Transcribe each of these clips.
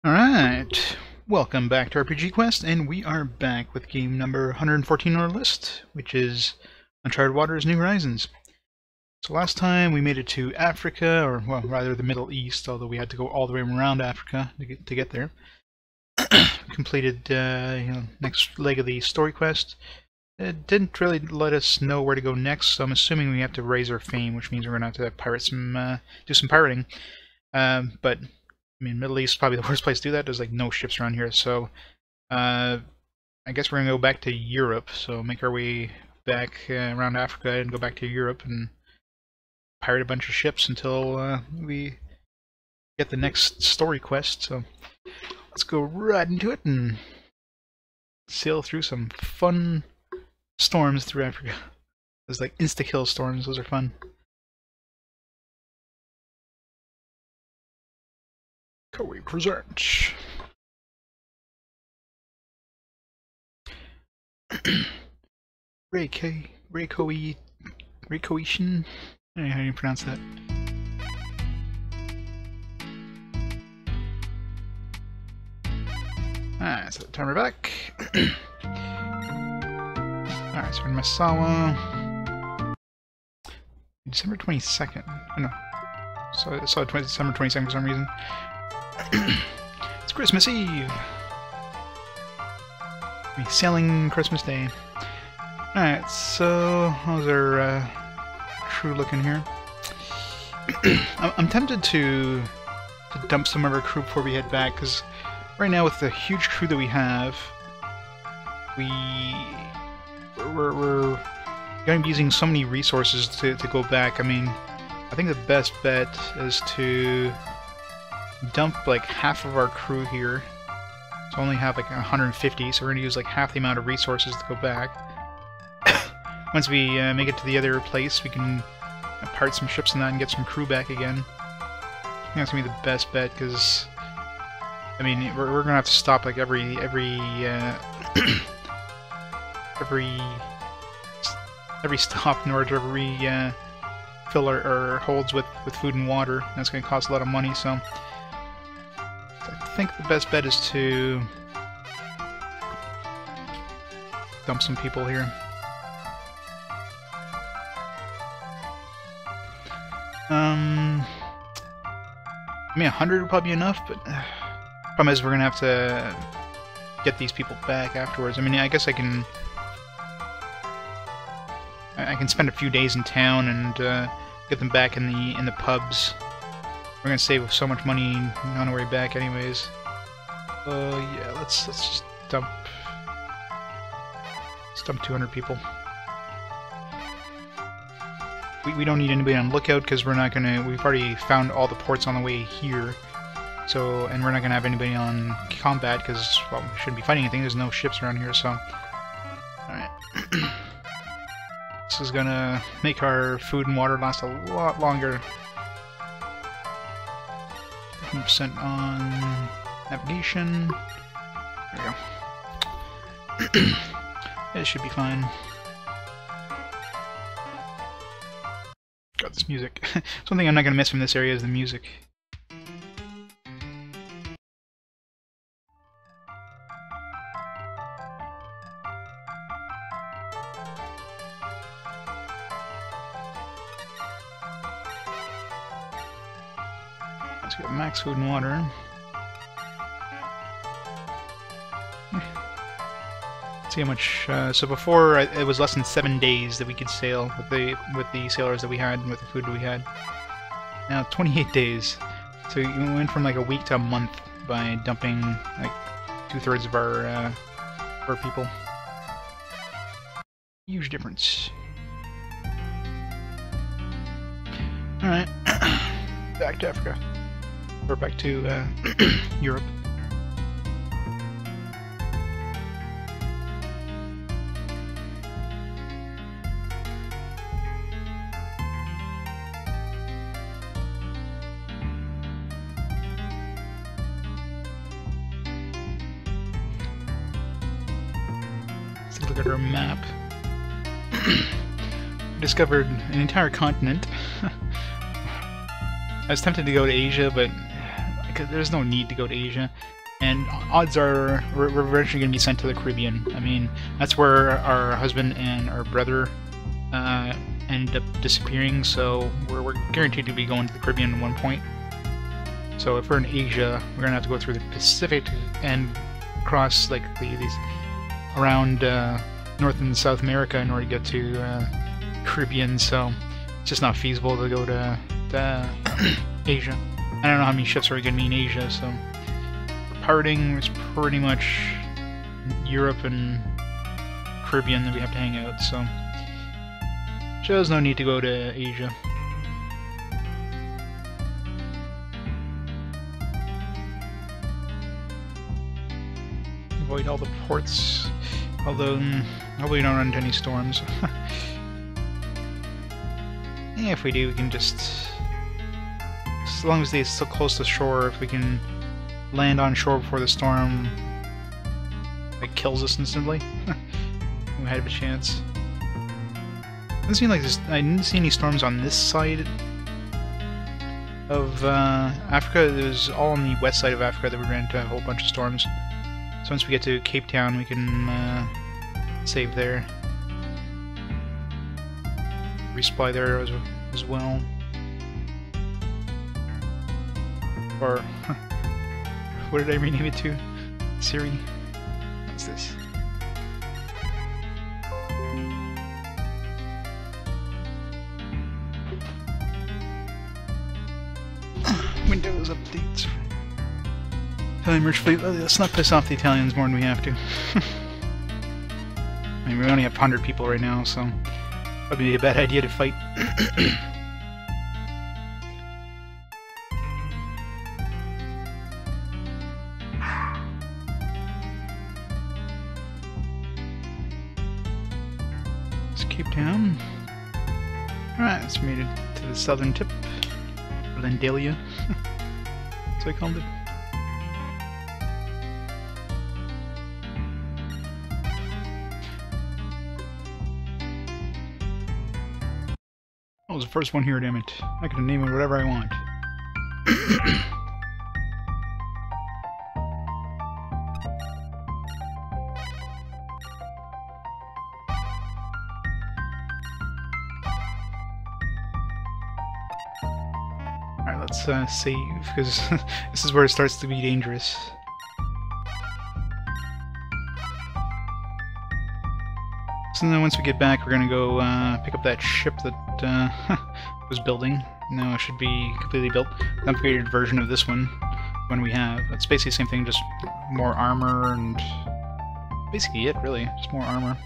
Alright, welcome back to RPG Quest, and we are back with game number 114 on our list, which is Uncharted Waters New Horizons. So last time we made it to Africa, or well, rather the Middle East, although we had to go all the way around Africa to get there. Completed next leg of the story quest. It didn't really let us know where to go next, so I'm assuming we have to raise our fame, which means we're going to have to pirate some, do some pirating. But I mean, Middle East is probably the worst place to do that. There's like no ships around here, so I guess we're gonna go back to Europe. So make our way back around Africa and go back to Europe and pirate a bunch of ships until we get the next story quest. So let's go right into it and sail through some fun storms through Africa. There's like insta-kill storms. Those are fun. We present Reikoishin. I don't know how you pronounce that. Alright, so timer back. Alright, so we're in Massawa. December 22nd. Oh, no. So I saw December 22nd for some reason. It's Christmas Eve! We're sailing Christmas Day. Alright, so how's our crew looking here? I'm tempted to dump some of our crew before we head back, because right now with the huge crew that we have, we're going to be using so many resources to go back. I mean, I think the best bet is to dump like half of our crew here, so only have like 150, so we're going to use like half the amount of resources to go back. Once we make it to the other place, we can pirate some ships and that and get some crew back again. I think that's going to be the best bet, because I mean, we're going to have to stop like every stop in order to fill our holds with food and water. That's going to cost a lot of money, so I think the best bet is to dump some people here. I mean, 100 would probably be enough, but problem is we're gonna have to get these people back afterwards. I mean, I guess I can spend a few days in town and get them back in the pubs. We're gonna save so much money on our way back, anyways. Yeah, let's just dump 200 people. We don't need anybody on lookout because we're not gonna. We've already found all the ports on the way here, so and we're not gonna have anybody on combat because well, we shouldn't be fighting anything. There's no ships around here, so. All right. This is gonna make our food and water last a lot longer. 100% on navigation. There we go. It should be fine. God, this music. Something I'm not gonna miss from this area is the music. Let's get max food and water. Let's see how much. So before it was less than 7 days that we could sail with the sailors that we had and with the food that we had. Now 28 days. So we went from like a week to a month by dumping like 2/3 of our people. Huge difference. All right, back to Africa. Or back to Europe. Let's look at our map. We discovered an entire continent. I was tempted to go to Asia, but there's no need to go to Asia. and odds are we're eventually going to be sent to the Caribbean. I mean, that's where our husband and our brother ended up disappearing, so we're guaranteed to be going to the Caribbean at one point. So if we're in Asia, we're going to have to go through the Pacific and cross like these around North and South America in order to get to Caribbean, so it's just not feasible to go to Asia. I don't know how many ships are going to be in Asia, so pirating is pretty much Europe and Caribbean that we have to hang out, so just no need to go to Asia. Avoid all the ports, although hopefully we don't run into any storms. Yeah, if we do, we can just, as long as they still close to shore, if we can land on shore before the storm like kills us instantly, we might have a chance. It doesn't seem like this. I didn't see any storms on this side of Africa. It was all on the west side of Africa that we ran into a whole bunch of storms. So once we get to Cape Town, we can save there. Resupply there as well. Or what did I rename it to? Siri? What's this? Windows updates. Italian merchant fleet. Let's not piss off the Italians more than we have to. I mean, we only have 100 people right now, so probably be a bad idea to fight. It's Cape Town. Alright, let's made it to the southern tip. Lendalia. That's what I called it. I was the first one here, damn it. I can name it whatever I want. Alright, let's save, because this is where it starts to be dangerous. So then once we get back, we're gonna go pick up that ship that was building. Now it should be completely built. An upgraded version of this one we have. It's basically the same thing, just more armor and basically it, really. Just more armor.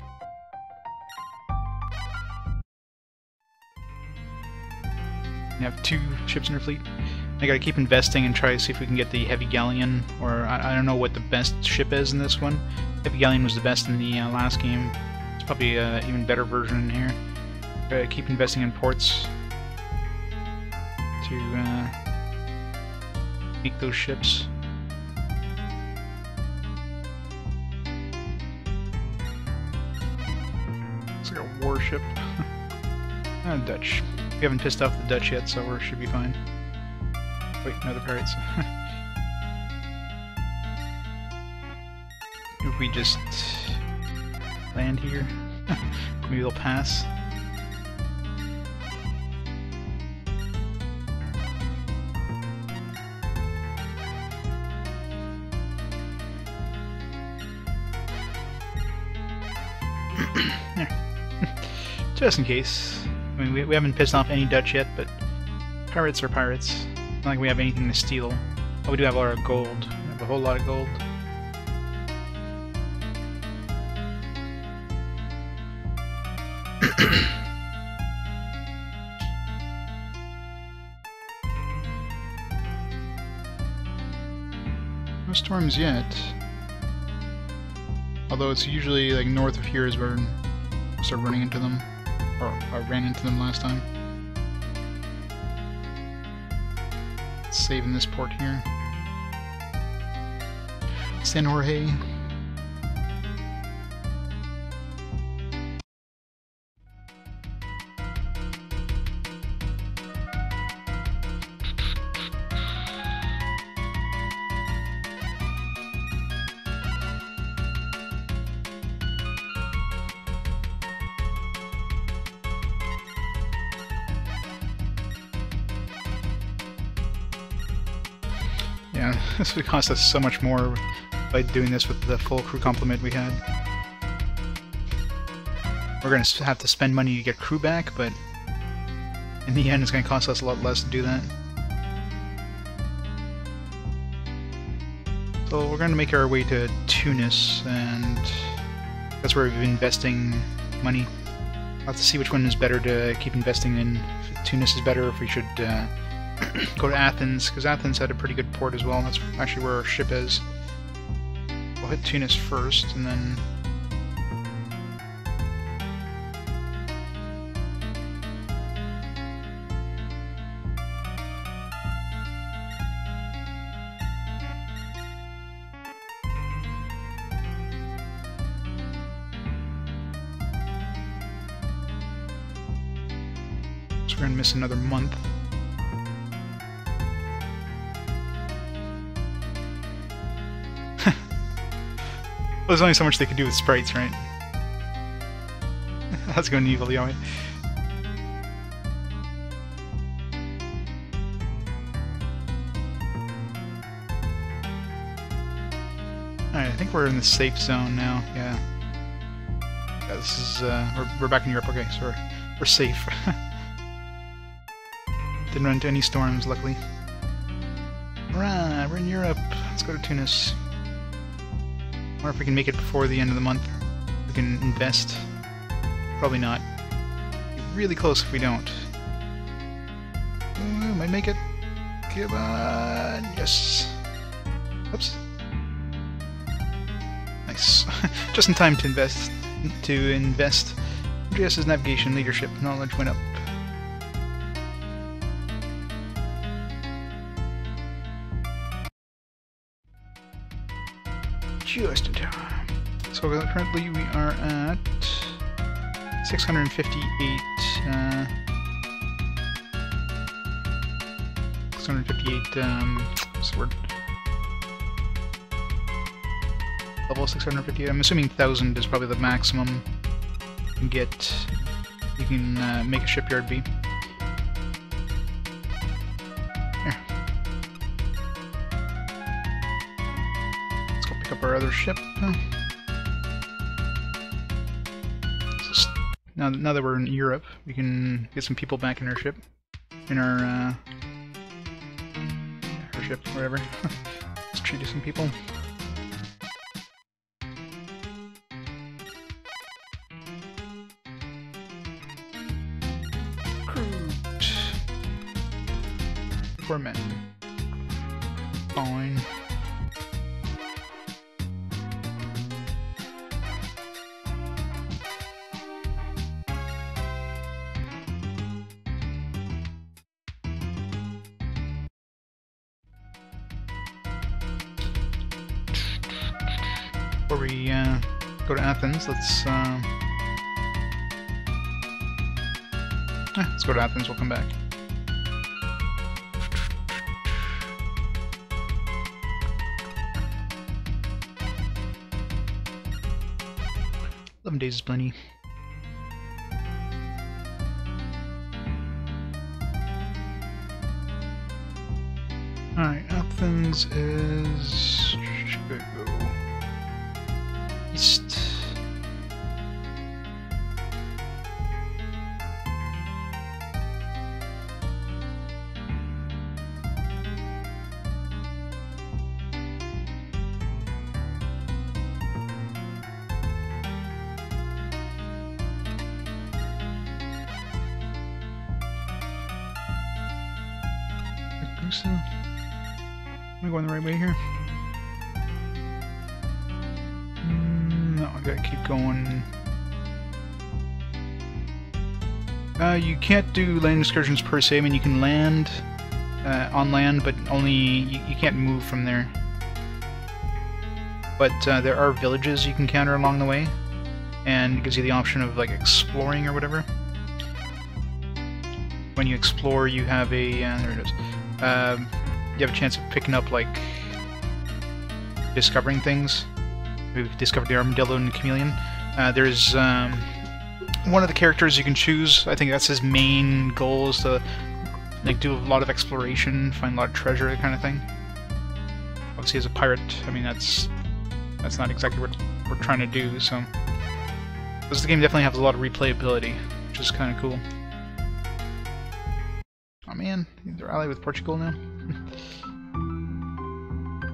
We have 2 ships in our fleet. I gotta keep investing and try to see if we can get the heavy galleon, or I don't know what the best ship is in this one. Heavy galleon was the best in the last game. It's probably an even better version in here. Gotta keep investing in ports to make those ships. It's like a warship. Dutch. We haven't pissed off the Dutch yet, so we should be fine. Wait, no, the pirates. If we just land here, maybe they'll pass. Just in case. I mean, we haven't pissed off any Dutch yet, but pirates are pirates. Not like we have anything to steal. Oh, we do have a lot of gold. We have a whole lot of gold. No storms yet. Although it's usually like north of here is where we start running into them. Or I ran into them last time. Saving this port here. San Jorge. Yeah, this would cost us so much more by doing this with the full crew complement we had. We're going to have to spend money to get crew back, but in the end it's going to cost us a lot less to do that. So we're going to make our way to Tunis, and that's where we've been investing money. I'll have to see which one is better to keep investing in. If Tunis is better, if we should go to Athens, because Athens had a pretty good port as well. That's actually where our ship is. We'll hit Tunis first, and then... So we're going to miss another month. Well, there's only so much they could do with sprites, right? How's it going, Naval? Alright, I think we're in the safe zone now. Yeah. Yeah, this is we're back in Europe. Okay, so we're safe. Didn't run into any storms, luckily. Alright, we're in Europe. Let's go to Tunis. I wonder if we can make it before the end of the month. We can invest. Probably not. Be really close if we don't. Ooh, might make it. Come on! Yes! Oops. Nice. Just in time to invest. JS's navigation leadership knowledge went up. Just in time. So currently we are at 658. 658. What's the word? Level 658. I'm assuming 1,000 is probably the maximum you can get. You can make a shipyard be. Up our other ship. So now that we're in Europe, we can get some people back in our ship. In our ship, whatever. Let's treat some people. Recruit. 4 men. Fine. Before we go to Athens, let's go to Athens, we'll come back. Days is plenty. Alright, Athens is Chicago. East. Am I going the right way here? No, I gotta keep going. You can't do land excursions per se. I mean, you can land on land, but only you can't move from there. But there are villages you can encounter along the way, and it gives you the option of like exploring or whatever. When you explore, you have a there it is. You have a chance of picking up, like, discovering things. We've discovered the armadillo and the chameleon. There's one of the characters you can choose. I think that's his main goal, is to like do a lot of exploration, find a lot of treasure, that kind of thing. obviously as a pirate, I mean that's not exactly what we're trying to do. So this game definitely has a lot of replayability, which is kind of cool. Oh man, they're allied with Portugal now.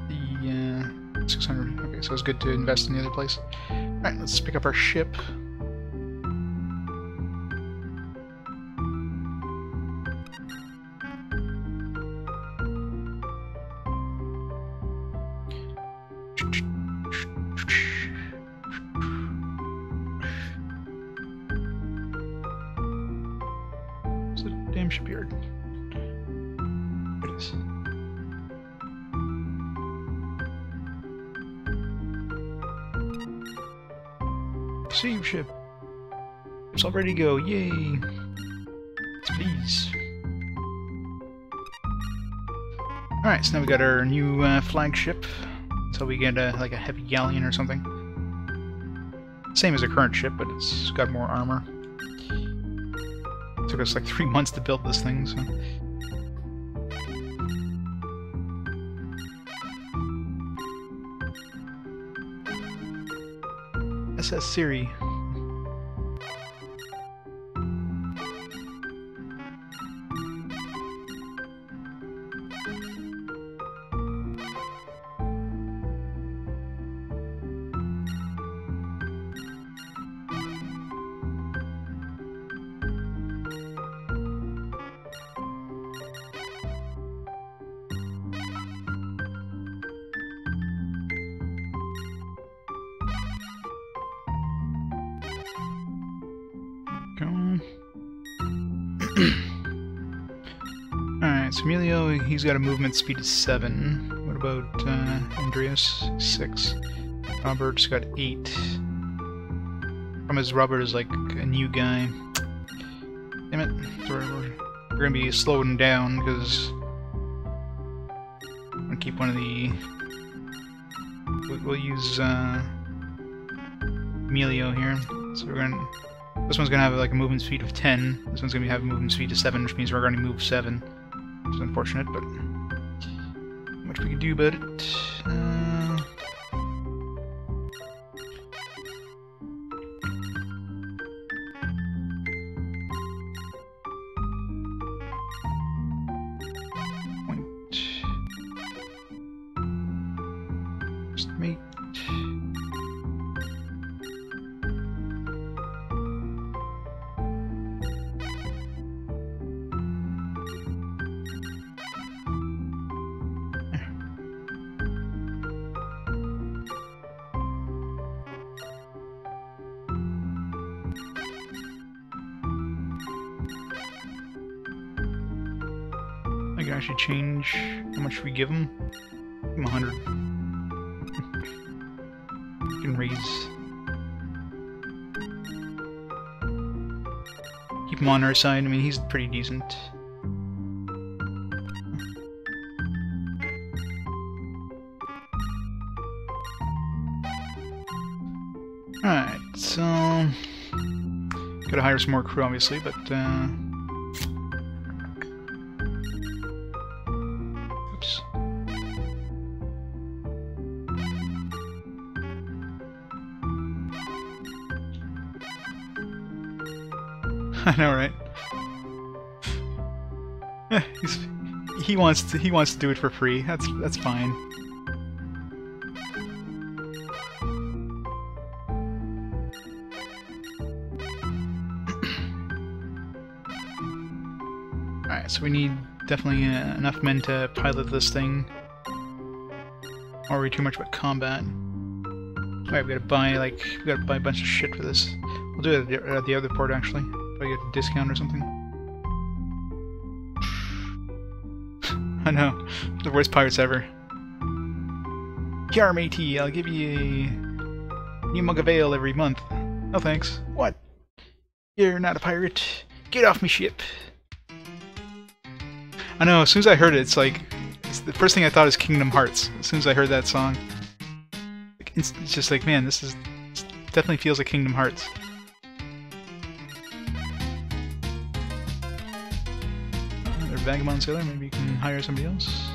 The 600. Okay, so it's good to invest in the other place. All right, let's pick up our ship. Shipyard. There it is. Save ship. It's all ready to go. Yay! Please. Alright, so now we got our new flagship. So we get like a heavy galleon or something. Same as the current ship, but it's got more armor. Took us like 3 months to build this thing, so... SS Siri. Alright, so Emilio, he's got a movement speed of 7. What about Andreas? 6. Robert's got 8. Problem is, Robert is like a new guy. Damn it. We're gonna be slowing down because I'm gonna keep one of the... We'll use Emilio here. So we're gonna... This one's gonna have like a movement speed of 10. This one's gonna have a movement speed of 7, which means we're gonna move 7. Which is unfortunate, but not much we can do about it. Point. Estimate. I can actually change how much we give him. Give him 100. We can raise. Keep him on our side. I mean, he's pretty decent. Alright, so... Gotta hire some more crew, obviously, but, oops. I know, right? He wants to do it for free. That's fine. Alright, so we need definitely enough men to pilot this thing. Or worry too much about combat. Alright, we gotta buy a bunch of shit for this. We'll do it at the other port actually. Probably get a discount or something. I know, the worst pirates ever. Here, matey, I'll give you a new mug of ale every month. No thanks. What? You're not a pirate. Get off me ship. I know, as soon as I heard it, it's like... the first thing I thought is Kingdom Hearts. As soon as I heard that song. It's just like, man, this definitely feels like Kingdom Hearts. They're vagabond sailor, maybe you can hire somebody else.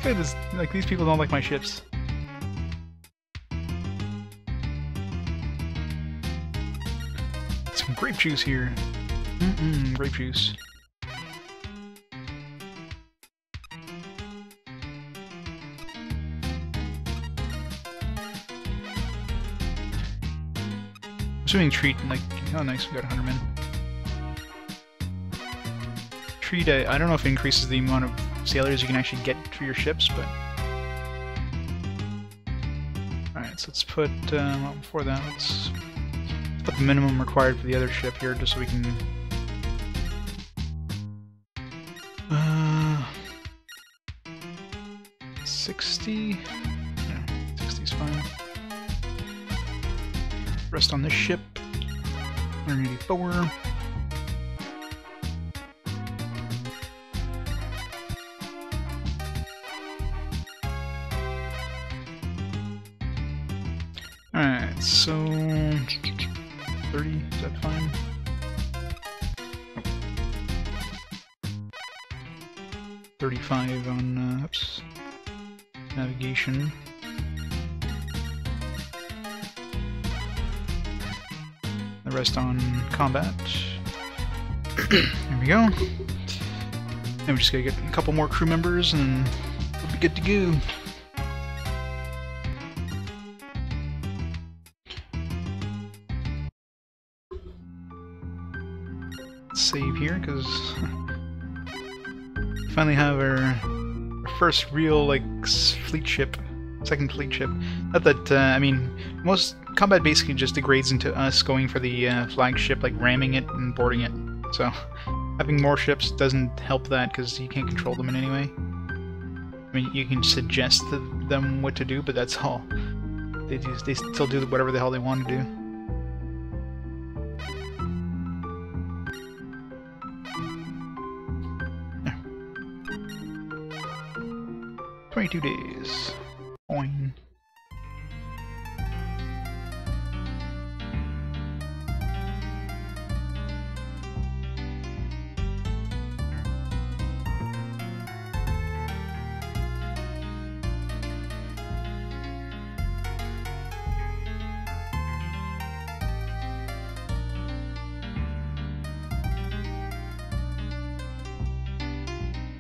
Look at this, like, these people don't like my ships. Some grape juice here. Grape juice. Assuming treat, like, oh nice, we got 100 men. Treat, I don't know if it increases the amount of sailors you can actually get for your ships, but... Alright, so let's put, well, before that, let's put the minimum required for the other ship here, just so we can... 60? Yeah, 60's fine. Rest on this ship. 184. Alright, so 30, is that fine? Oh. 35 on oops, navigation. The rest on combat. There we go. And we just gotta get a couple more crew members and we'll be good to go. Save here, because we finally have our first real, like, fleet ship. Second fleet ship. Not that, I mean, most combat basically just degrades into us going for the flagship, like ramming it and boarding it. So, having more ships doesn't help that because you can't control them in any way. I mean, you can suggest to them what to do, but that's all. They still do whatever the hell they want to do. There. 22 days. Boing.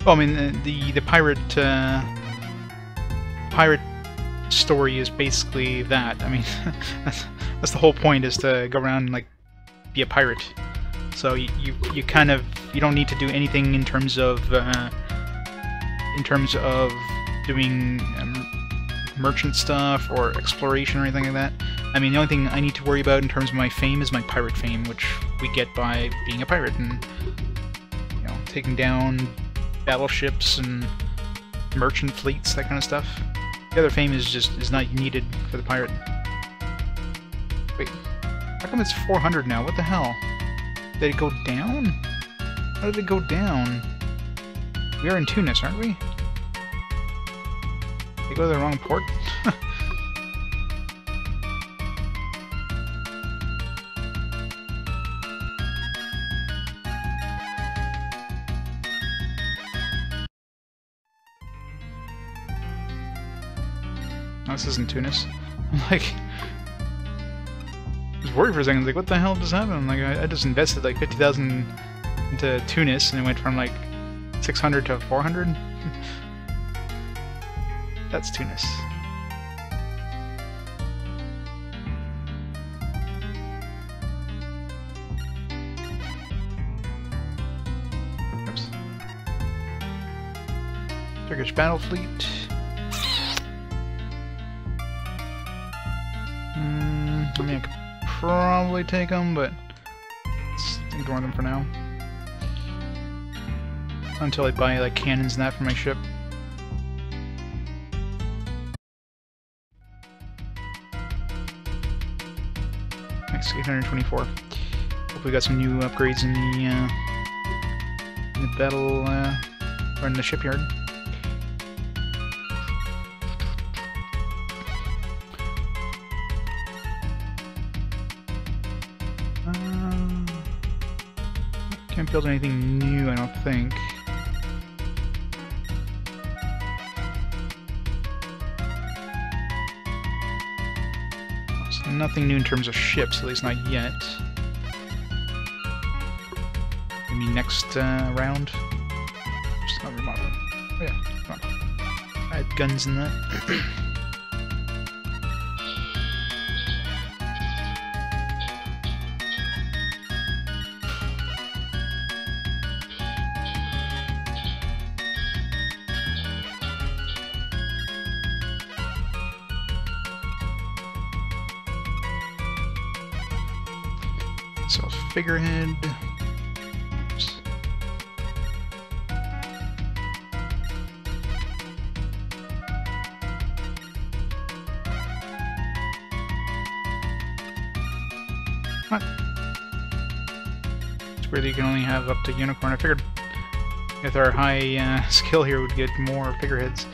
Well, I mean, the pirate story is basically that. I mean, that's the whole point, is to go around and, like, be a pirate. So you kind of, you don't need to do anything in terms of doing merchant stuff or exploration or anything like that. I mean, the only thing I need to worry about in terms of my fame is my pirate fame, which we get by being a pirate and, you know, taking down battleships and merchant fleets, that kind of stuff. The other fame is not needed for the pirate. Wait, how come it's 400 now? What the hell? Did it go down? How did it go down? We are in Tunis, aren't we? Did we go to the wrong port? This isn't Tunis. I'm like, I was worried for a second. I was like, what the hell just happened? I'm like, I just invested like 50,000 into Tunis, and it went from like 600 to 400. That's Tunis. Oops. Turkish battle fleet. I mean, I could probably take them, but let's ignore them for now. Until I buy, like, cannons and that for my ship. Nice, 824. Hopefully we got some new upgrades in the battle, or in the shipyard. Can't build anything new, I don't think. Nothing new in terms of ships, at least not yet. Maybe next round. Just not remodeling. Oh yeah, come on. I had guns in that. So figurehead. Oops. What? It's weird that you can only have up to unicorn. I figured with our high skill here we'd get more figureheads.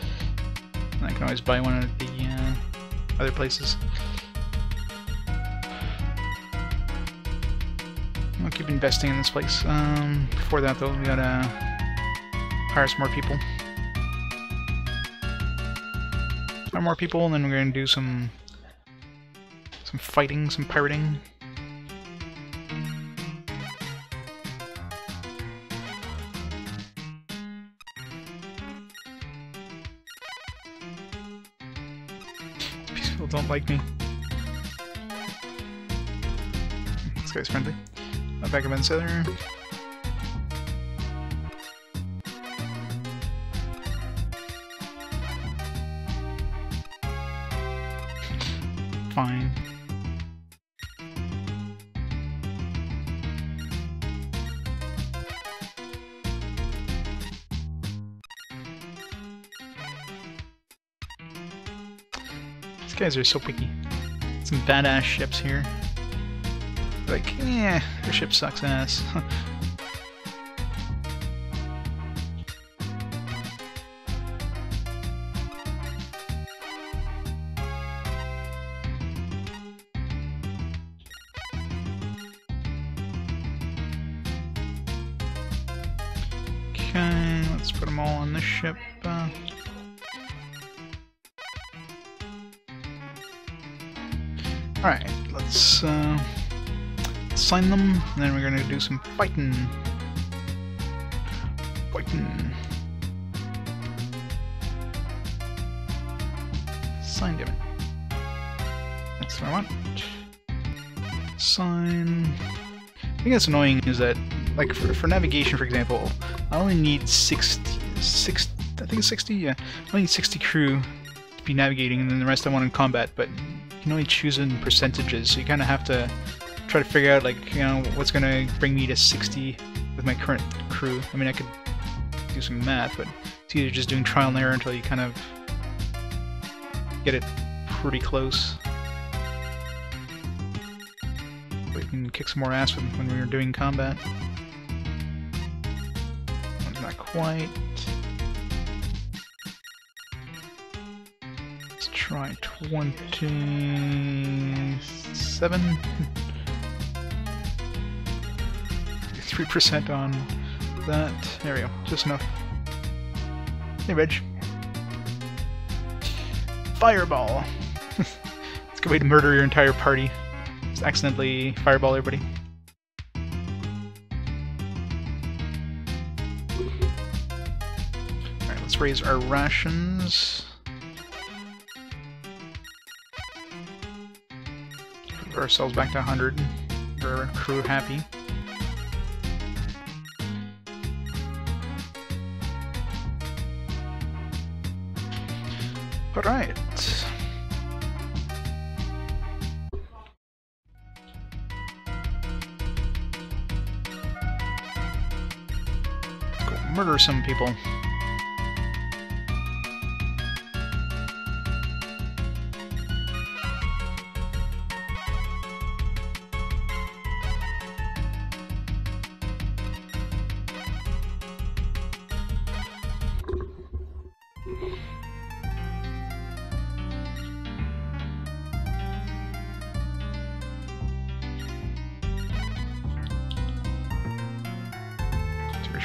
And I can always buy one at the other places. I'll keep investing in this place. Before that, though, we gotta hire some more people. Hire more people, and then we're gonna do some fighting, some pirating. These people don't like me. This guy's friendly. Back up in center. Fine. These guys are so picky. Some badass ships here. Like, yeah, your ship sucks ass. Okay, let's put them all on this ship. Alright, let's sign them, and then we're gonna do some fighting. Sign, damn it. That's what I want. Sign. I think that's annoying is that, like, for navigation, for example, I only need 60, I think it's 60, yeah. I only need 60 crew to be navigating, and then the rest I want in combat, but you can only choose in percentages, so you kind of have to try to figure out, like, you know, what's gonna bring me to 60 with my current crew. I mean, I could do some math, but it's either just doing trial and error until you kind of get it pretty close. But you can kick some more ass when we were doing combat. One's not quite. Let's try 27. 3% on that. There we go. Just enough. Hey, Reg. Fireball! It's a good way to murder your entire party. Just accidentally fireball everybody. Alright, let's raise our rations. Put ourselves back to 100. Get our crew happy. Alright. Let's go murder some people.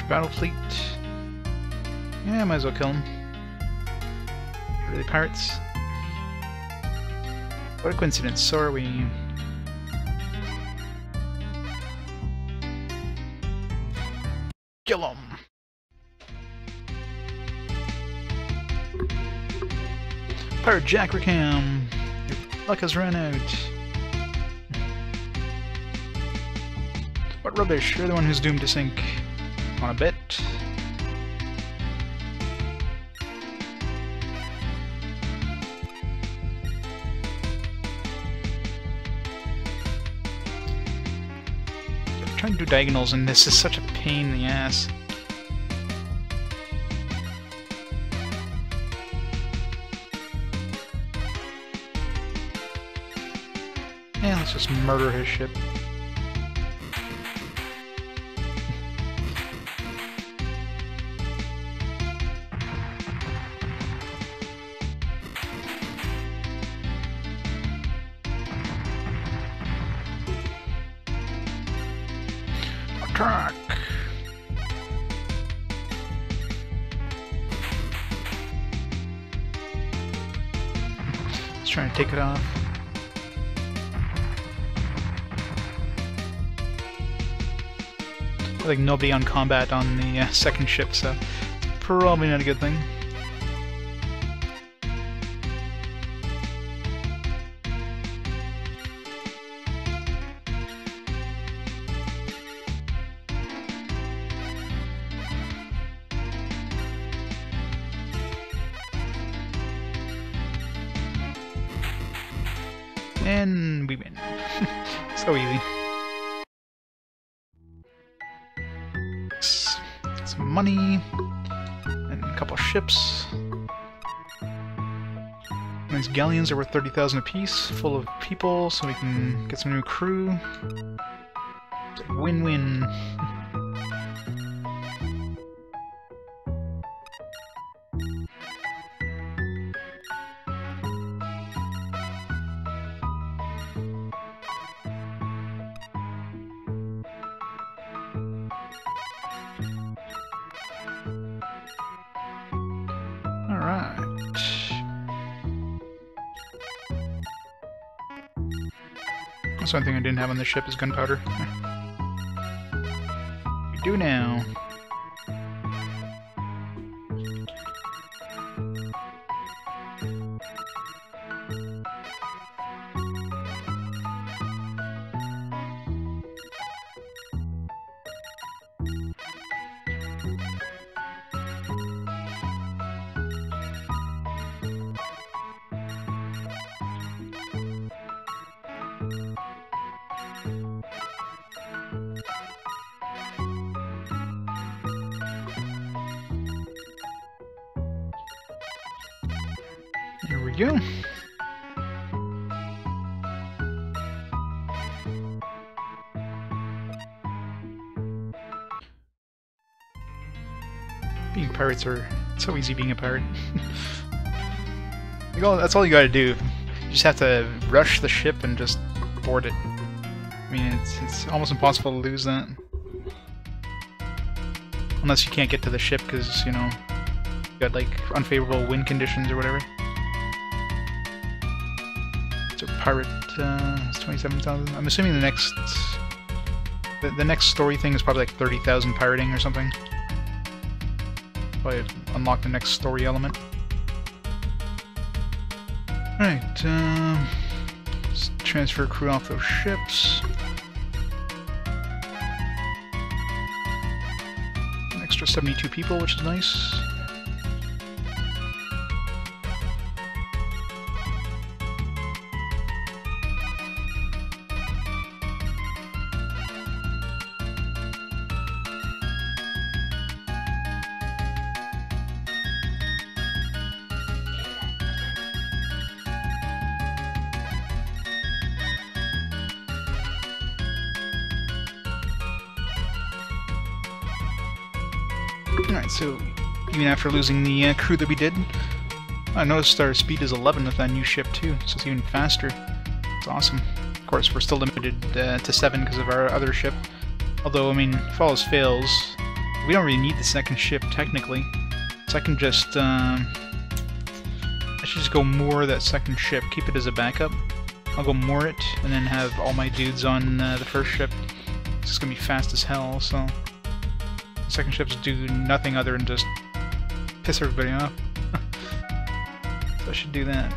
Battle fleet. Yeah, might as well kill them. Really, pirates? What a coincidence, so are we. Kill him! Pirate Jack Rickham! Your luck has run out. What rubbish, you're the one who's doomed to sink. On a bet. Trying to do diagonals and this is such a pain in the ass. Yeah, let's just murder his ship. Attack! Let's try and take it off. Like nobody on combat on the second ship, so it's probably not a good thing. And we win. So easy. Some money and a couple ships. These galleons are worth 30,000 apiece, full of people, so we can get some new crew. It's a win-win. That's one thing I didn't have on this ship is gunpowder. We do now. Here we go. Being pirates are so easy being a pirate. That's all you gotta do. You just have to rush the ship and just board it. I mean, it's almost impossible to lose that. Unless you can't get to the ship because, you know, you got like unfavorable wind conditions or whatever. So pirate is 27,000. I'm assuming the next story thing is probably like 30,000 pirating or something. Probably unlock the next story element. Alright, let's transfer crew off those ships. An extra 72 people, which is nice. Alright, so even after losing the crew that we did, I noticed our speed is 11 with that new ship too, so it's even faster. It's awesome. Of course, we're still limited to 7 because of our other ship. Although, I mean, if all else fails, we don't really need the second ship technically. So I can just, I should just go moor that second ship, keep it as a backup. I'll go moor it, and then have all my dudes on the first ship. It's just gonna be fast as hell, so... The second ships do nothing other than just piss everybody off. So I should do that.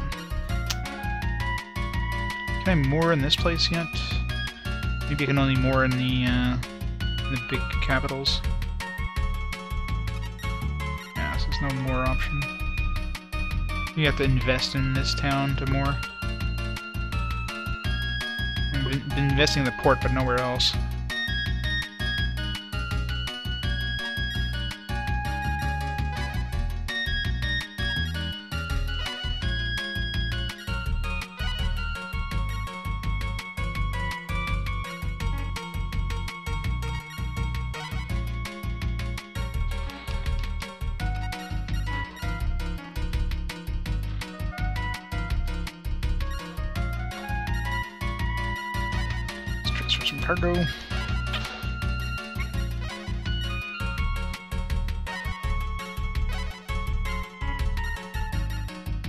Can I moor in this place yet? Maybe I can only moor in the big capitals. Yeah, so there's no more option. You have to invest in this town to moor. I've been investing in the port, but nowhere else. For some cargo.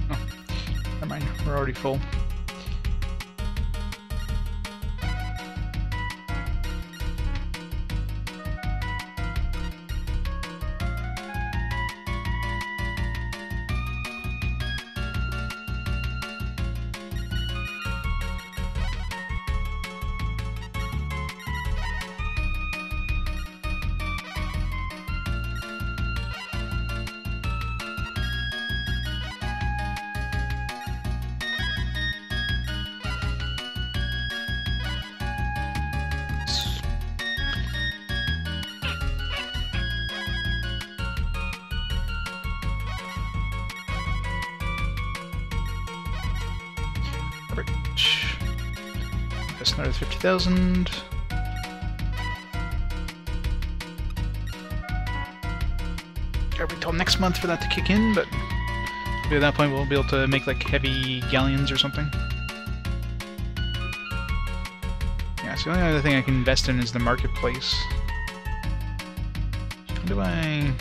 Oh, never mind, we're already full. That's another 50,000. Gotta wait till next month for that to kick in, but maybe at that point we'll be able to make like heavy galleons or something. Yeah, so the only other thing I can invest in is the marketplace. How do I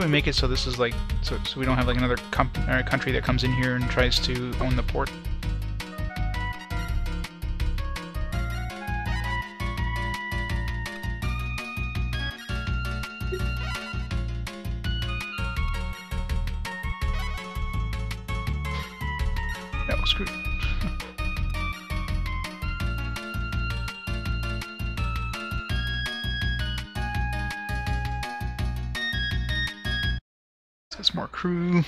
make it so this is like so we don't have like another country that comes in here and tries to own the port? No, screw it. Let's get some more crew.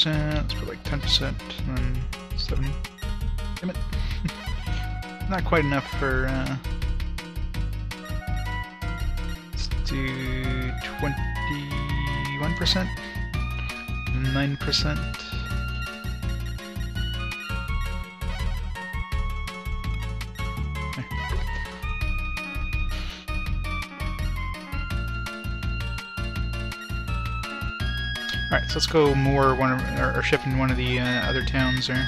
Let's put like 10% and then 70. Damn it. Not quite enough for let's do 21%, 9%. Alright, so let's go moor or ship in one of the other towns there.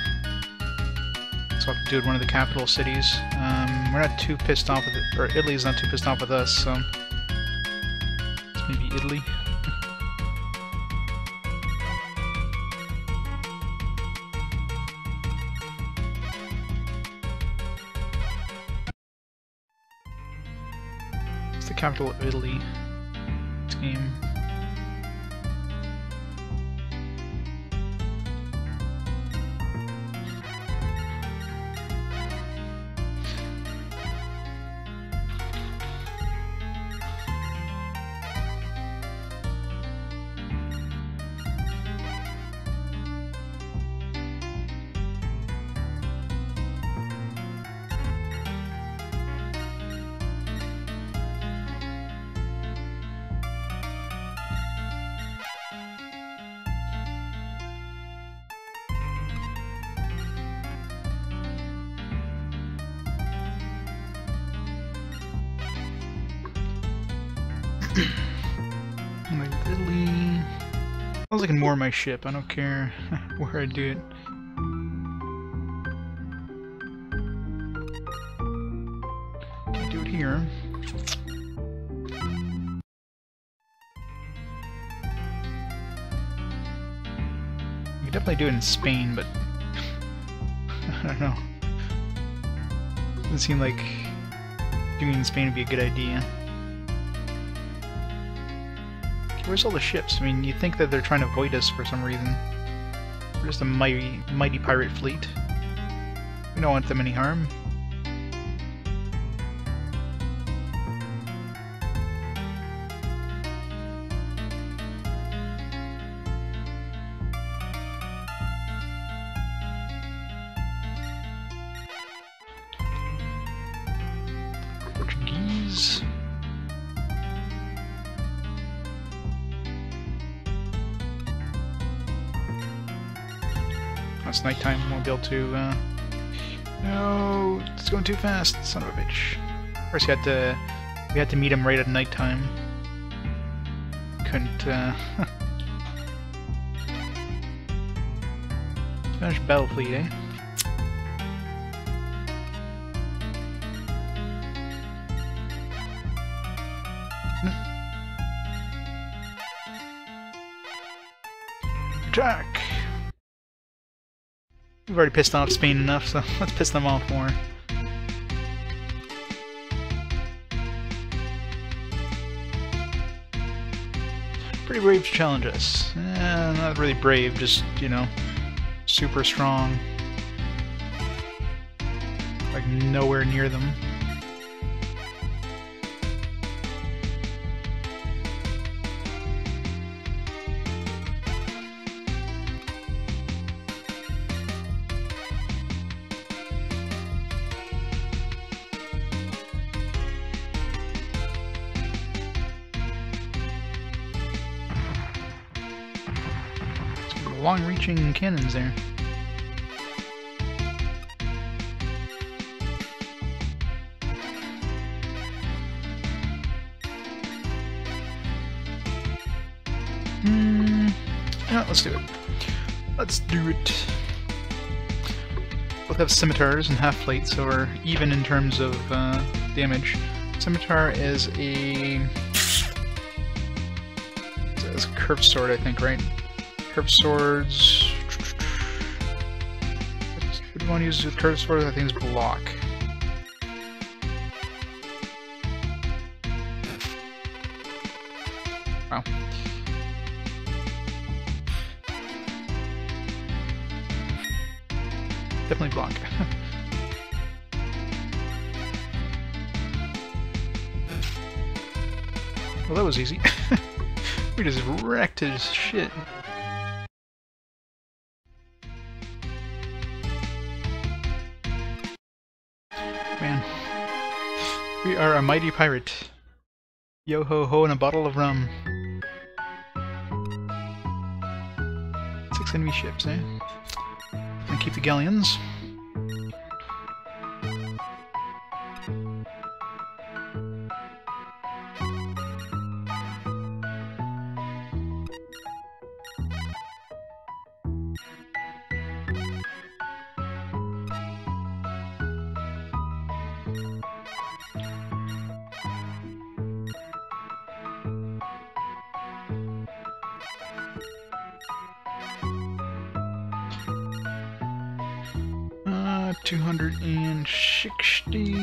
So I'll have to do it in one of the capital cities. We're not too pissed off with it, or Italy's not too pissed off with us, so it's maybe Italy. It's the capital of Italy. This game. Like Italy. I was looking more my ship. I don't care where I do it. Can't do it here. You could definitely do it in Spain, but I don't know. Doesn't seem like doing it in Spain would be a good idea. Where's all the ships? I mean, you think that they're trying to avoid us for some reason. We're just a mighty pirate fleet. We don't want them any harm. Portuguese. It's nighttime, won't be able to, no, it's going too fast, son of a bitch. Of course, we had to meet him right at nighttime. Couldn't, Spanish battle fleet, eh? Attack! We've already pissed off Spain enough, so let's piss them off more. Pretty brave to challenge us. Not really brave, just, you know, super strong. Like, nowhere near them. Long-reaching cannons there. Yeah, let's do it. Let's do it. Both have scimitars and half plates, so we're even in terms of damage. Scimitar is a curved sword, I think, right? Curved swords. What do you want to use with curved swords? I think it's block. Wow. Definitely block. Well, that was easy. We just wrecked his shit. Man. We are a mighty pirate. Yo ho ho and a bottle of rum. 6 enemy ships, eh? And keep the galleons. Uh, 260.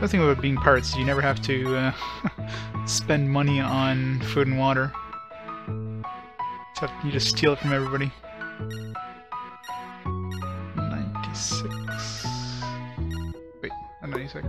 The thing about being pirates is you never have to spend money on food and water. You just steal it from everybody. 96. Wait, not 96.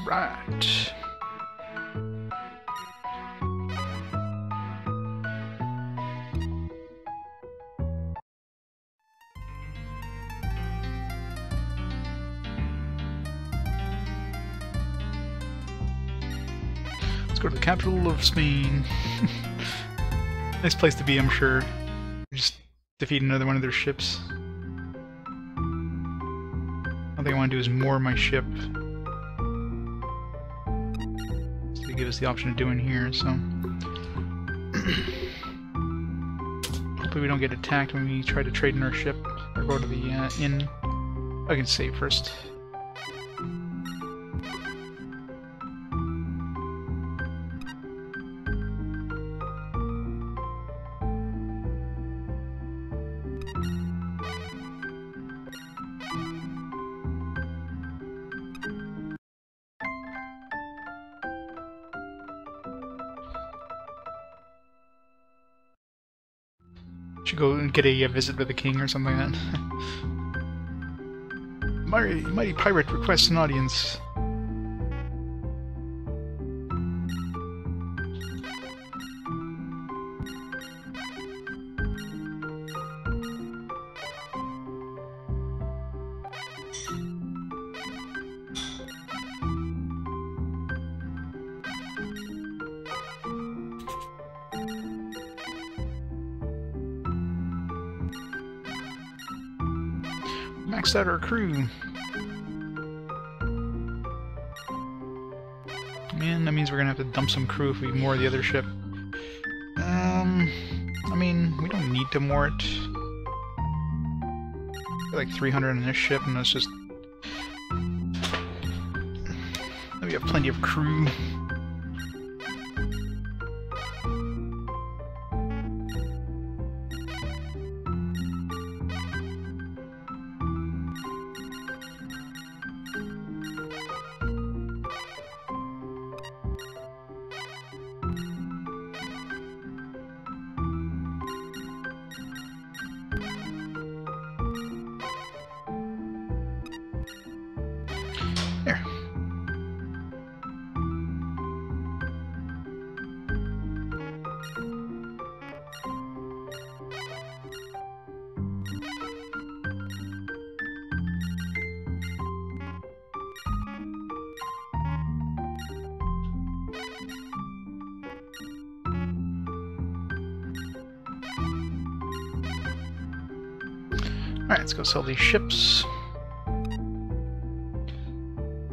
Alright. Let's go to the capital of Spain. Nice place to be, I'm sure. Just defeat another one of their ships. All thing I want to do is moor my ship. So they give us the option of doing here, so... Hopefully we don't get attacked when we try to trade in our ship, or go to the inn. I can save first. Should go and get a visit with the king or something like that. Mighty pirate requests an audience. Maxed out our crew. Man, that means we're gonna have to dump some crew if we moor the other ship. I mean, we don't need to moor it. Like 300 on this ship, and that's just... We have plenty of crew. There. Alright, let's go sell these ships.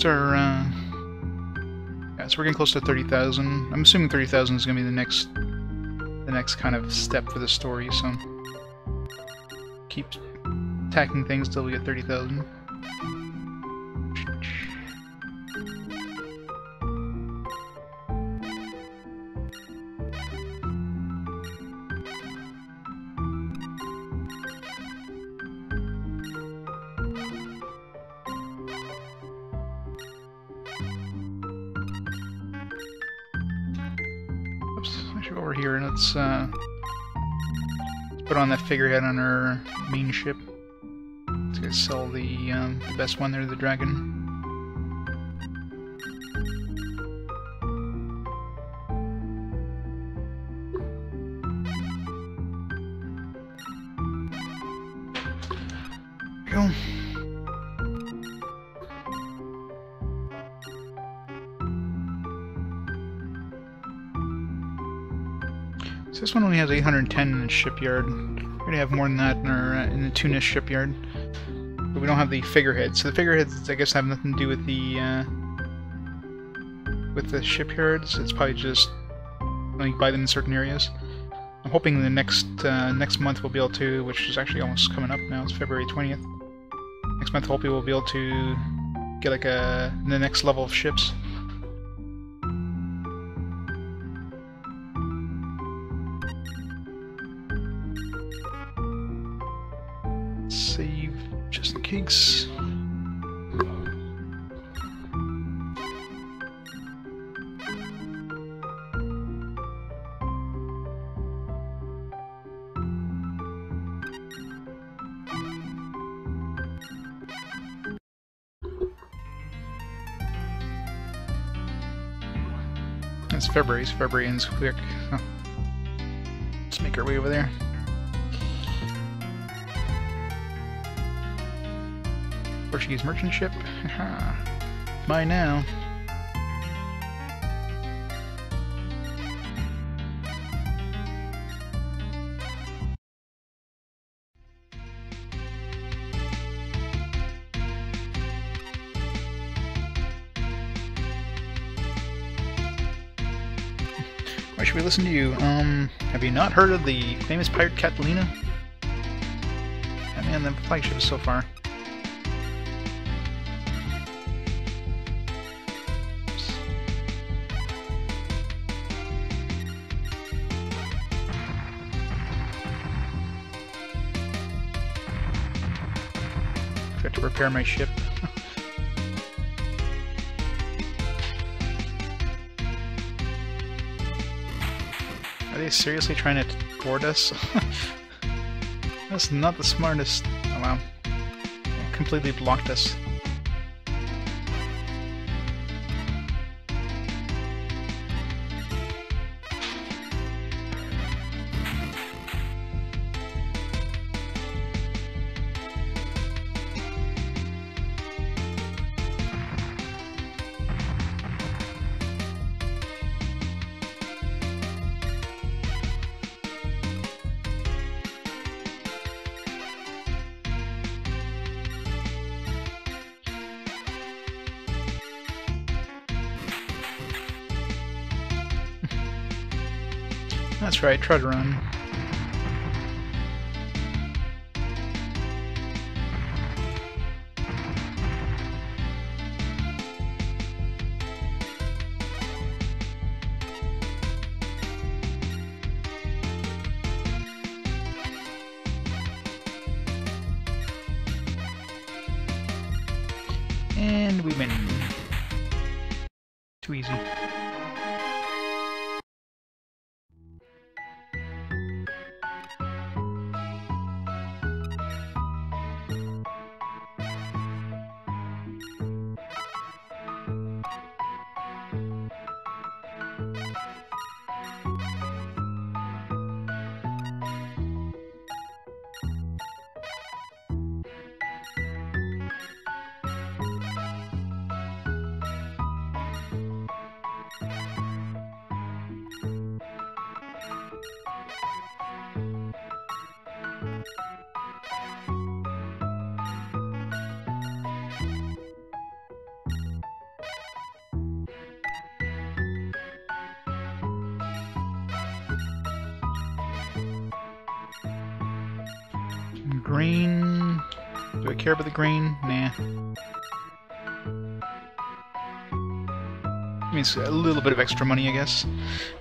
Yeah, so we're getting close to 30,000. I'm assuming 30,000 is going to be the next kind of step for the story, so keep attacking things till we get 30,000. Over here, and let's put on that figurehead on our main ship. Let's go sell the best one there, the dragon. There we go. So this one only has 810 in the shipyard. We're gonna have more than that in our in the Tunis shipyard, but we don't have the figurehead. So the figureheads, I guess, have nothing to do with the shipyards. It's probably just only buy them in certain areas. I'm hoping the next month we'll be able to, which is actually almost coming up now. It's February 20th. Next month, hopefully, we'll be able to get like the next level of ships. Save just in case. it's February, so February ends quick. Oh. Let's make our way over there. Portuguese merchant ship. Haha. Mine now. Why should we listen to you? Have you not heard of the famous pirate Catalina? I mean, the flagship so far. Got to repair my ship. Are they seriously trying to board us? That's not the smartest. Oh wow. It completely blocked us. That's right, try to run. And we win. Too easy. Green. Do I care about the green? Nah. Means a little bit of extra money, I guess.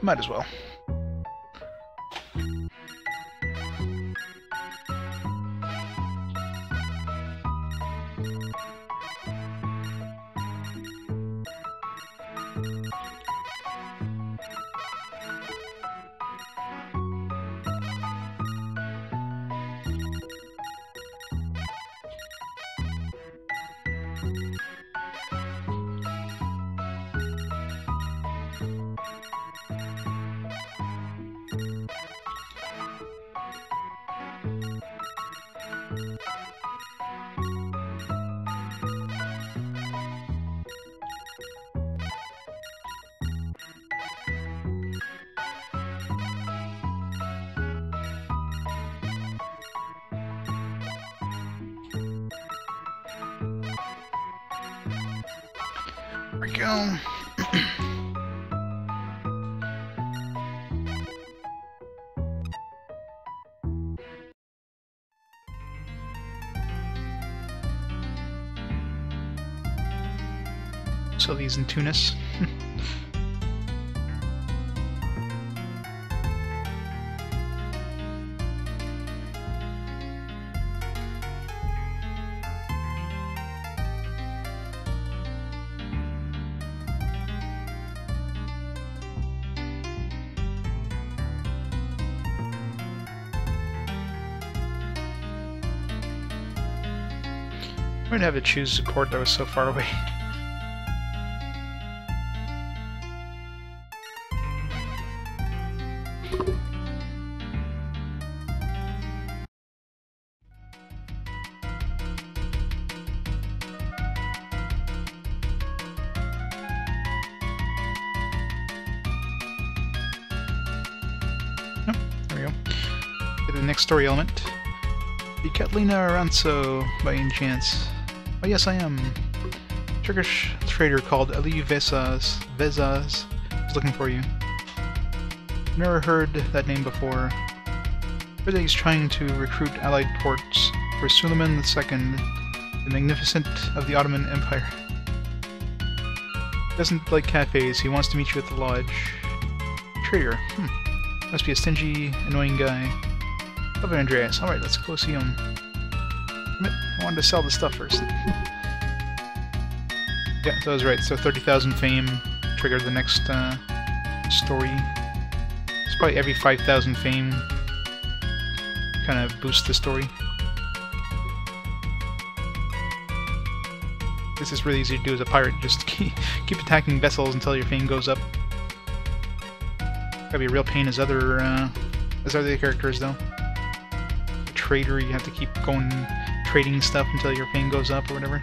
Might as well. There we go. So these in Tunis. We'd have to choose a port that was so far away. Oh, there we go. Get the next story element. The Catalina Erantzo, by any chance? Oh yes, I am. Turkish trader called Ali Vezas is looking for you. Never heard that name before. Heard that he's trying to recruit allied ports for Suleiman II, the Magnificent of the Ottoman Empire. He doesn't like cafes, he wants to meet you at the lodge. Trader. Must be a stingy, annoying guy. Love it, Andreas. Alright, let's go see him. I wanted to sell the stuff first. Yeah, so I was right. So 30,000 fame triggered the next story. It's probably every 5,000 fame kind of boosts the story. This is really easy to do as a pirate. Just keep attacking vessels until your fame goes up. Gotta be a real pain as other characters though. A trader, you have to keep going trading stuff until your fame goes up or whatever.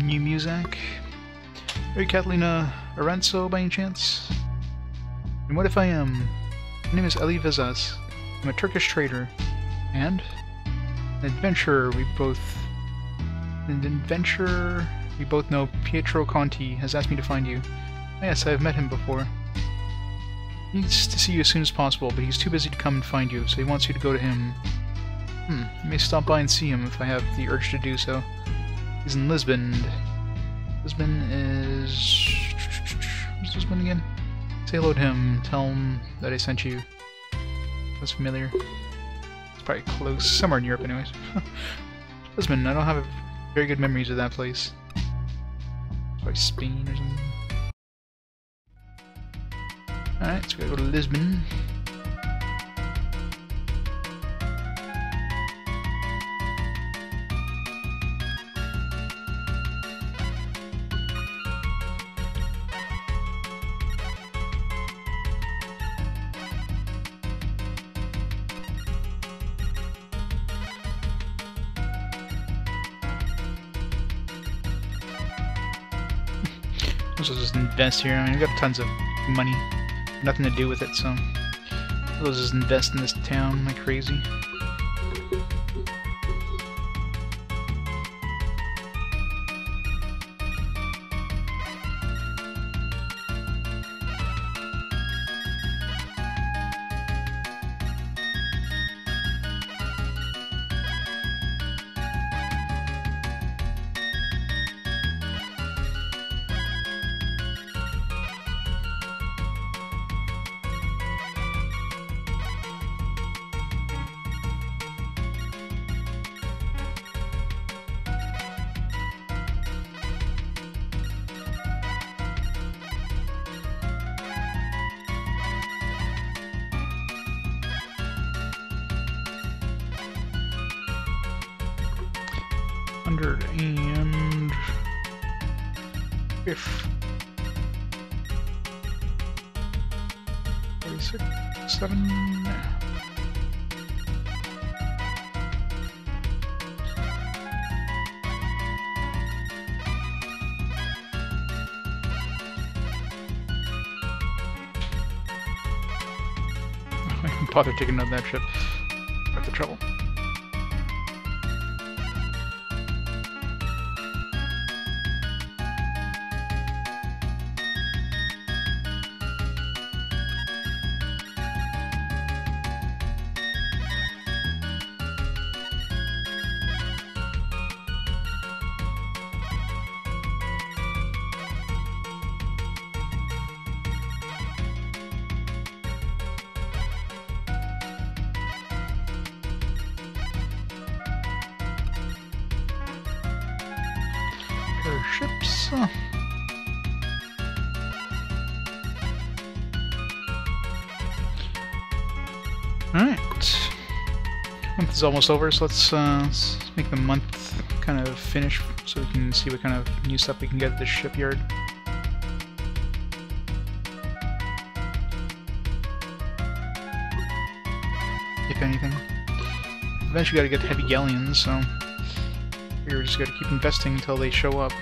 New music. Are you Catalina Erantzo by any chance? And what if I am? My name is Ali Vezas. I'm a Turkish trader. And? An adventurer we both know. Pietro Conti has asked me to find you. Oh, yes, I've met him before. He needs to see you as soon as possible, but he's too busy to come and find you, so he wants you to go to him. You may stop by and see him if I have the urge to do so. He's in Lisbon. Lisbon is... Where's Lisbon again? Say hello to him. Tell him that I sent you. That's familiar. It's probably close. Somewhere in Europe anyways. Lisbon, I don't have very good memories of that place. Probably Spain or something. Alright, so we gotta go to Lisbon. I'll just invest here. I mean, we've got tons of money. Nothing to do with it, so I'll just invest in this town like crazy. And if 46, 7. I can bother taking another that ship. Got the trouble. Ships. Alright. Month is almost over, so let's make the month kind of finish so we can see what kind of new stuff we can get at the shipyard. anything. Eventually gotta get heavy galleons, so we're just gotta keep investing until they show up.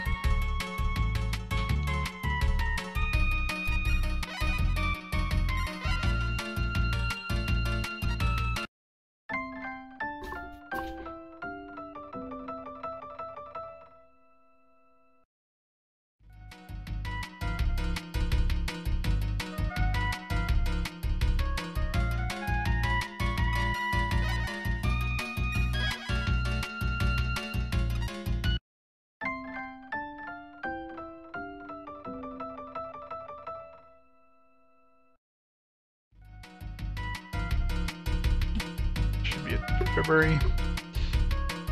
February,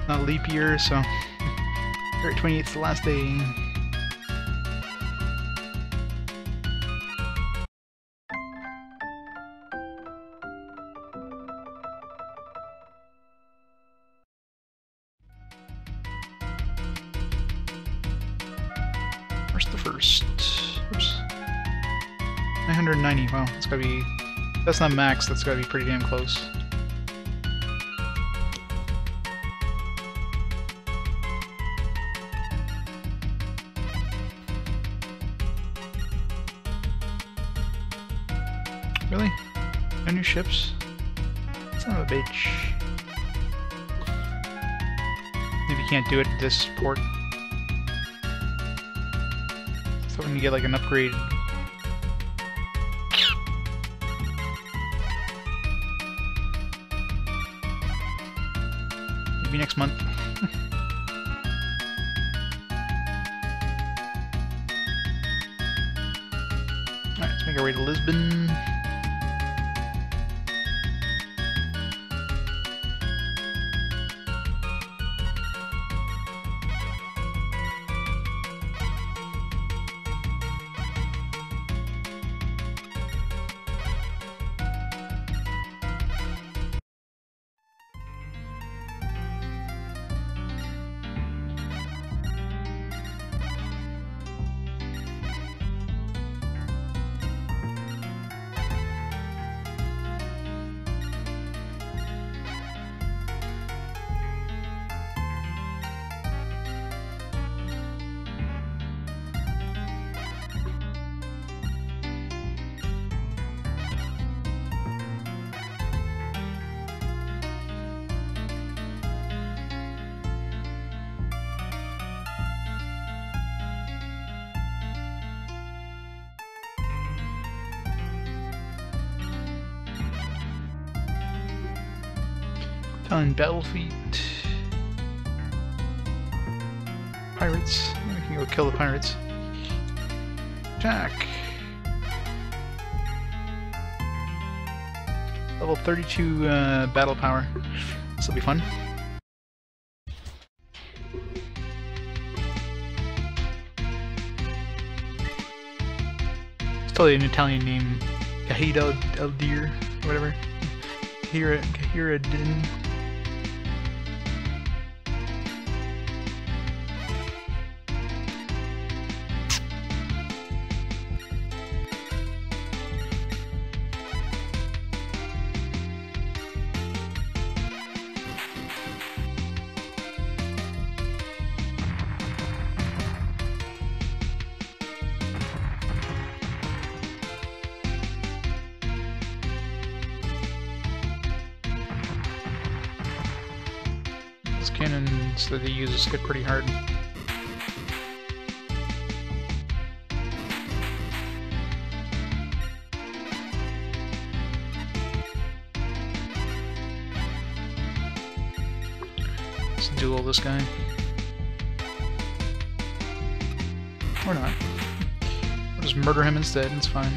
not leap year, so February 28th is the last day. Where's the first? Oops. 990. Wow, that's gotta be. That's not max. That's gotta be pretty damn close. Really? No new ships? Son of a bitch. If you can't do it at this port. So when you get like an upgrade. Maybe next month. Alright, let's make our way to Lisbon. On Battlefield. Pirates. We can go kill the pirates. Attack. Level 32 battle power. This will be fun. It's totally an Italian name. Cahida el Dir, or whatever. Kahira Din. Those cannons that they use hit pretty hard. Let's duel this guy. Or not. We'll just murder him instead, it's fine.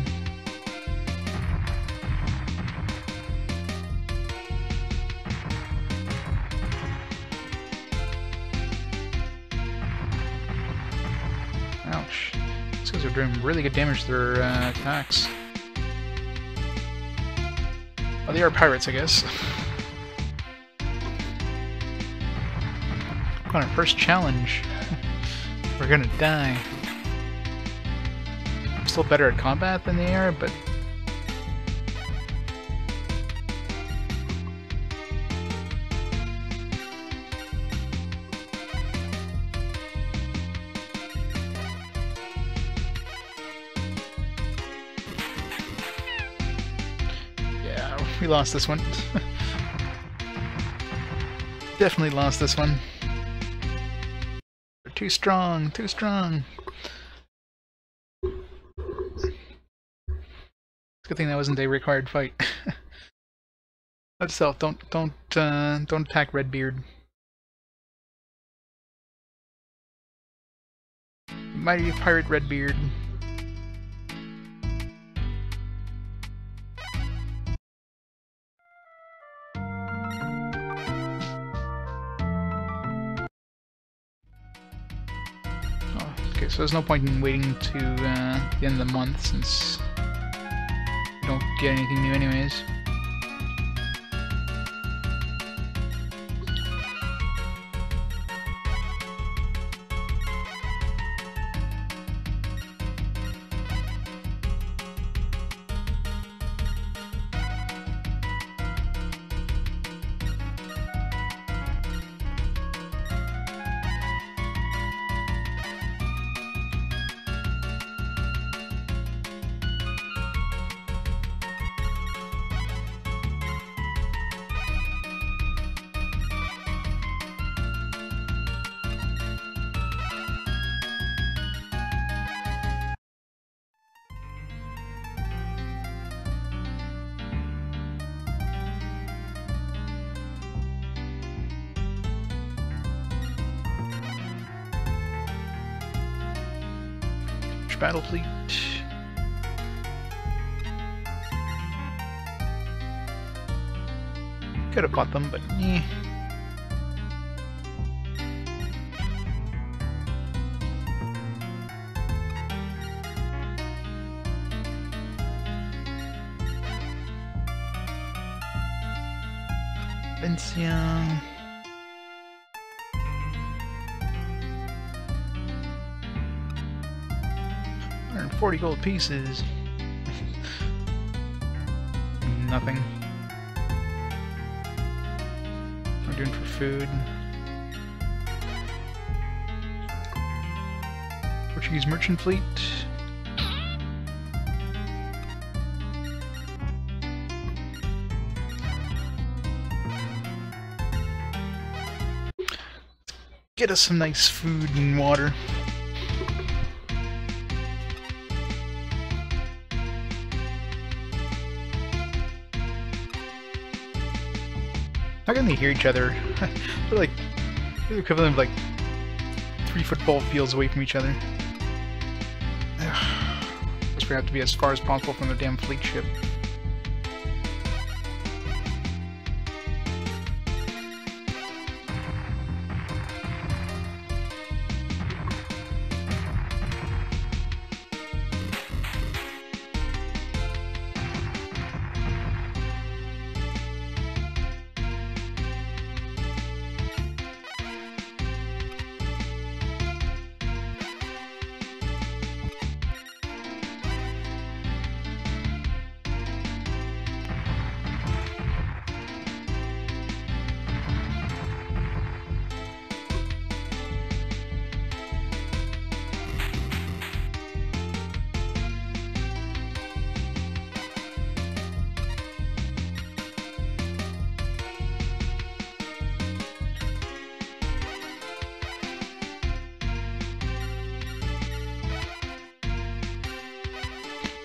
Ouch. These guys are doing really good damage to their attacks. Oh, they are pirates, I guess. On our first challenge. We're gonna die. I'm still better at combat than they are, but we lost this one. Definitely lost this one. They're too strong, too strong. It's a good thing that wasn't a required fight. Note to self, don't attack Redbeard. Mighty pirate Redbeard. Oh, okay, so there's no point in waiting to the end of the month since we don't get anything new anyways. Battle fleet. Could have bought them, but eh. Valencia. 40 gold pieces. Nothing. We're doing for food. Portuguese merchant fleet. Get us some nice food and water. How can they hear each other? They're like the equivalent of like 3 football fields away from each other. I guess we have to be as far as possible from the damn fleet ship.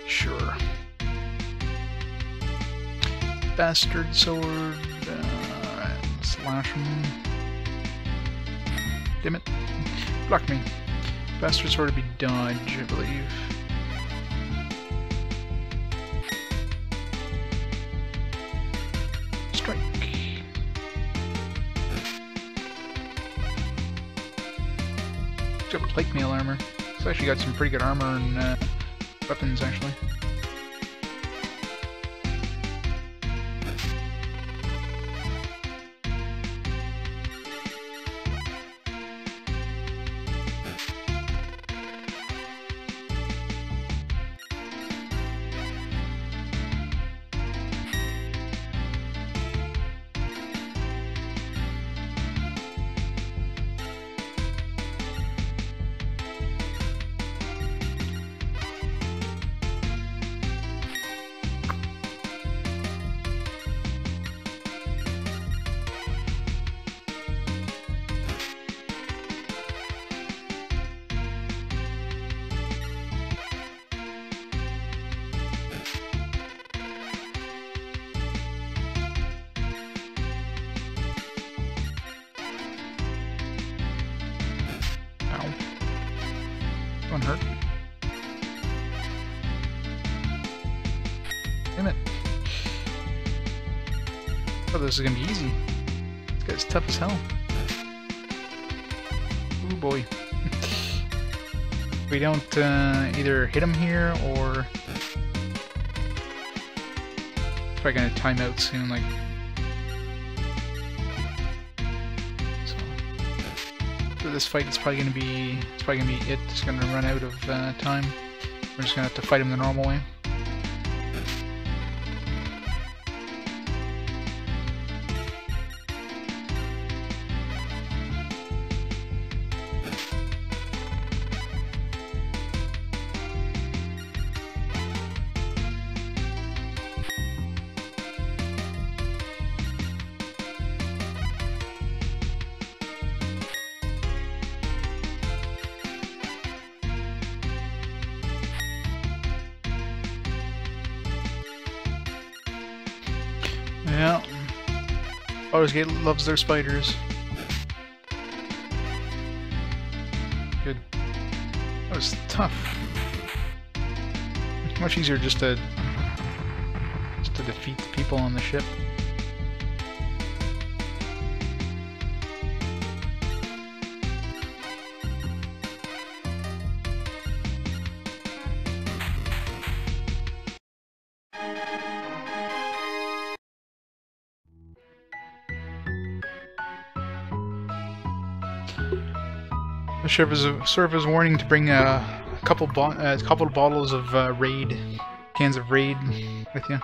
Sure. Bastard sword. Slash him. Damn it. Block me. Bastard sword would be dodge, I believe. Strike. It's got plate mail armor. It's actually got some pretty good armor and weapons, actually. one hurt. Damn it. Oh, this is gonna be easy. This guy's tough as hell. Ooh boy. We don't either hit him here or... Probably gonna time out soon, like... So... For this fight, it's probably gonna be it. It's gonna run out of time. We're just gonna have to fight him the normal way. Yeah. Baldur's Gate loves their spiders. Good. That was tough. Much easier just to defeat the people on the ship. Serve as a warning to bring a couple bottles of Raid, cans of Raid with you.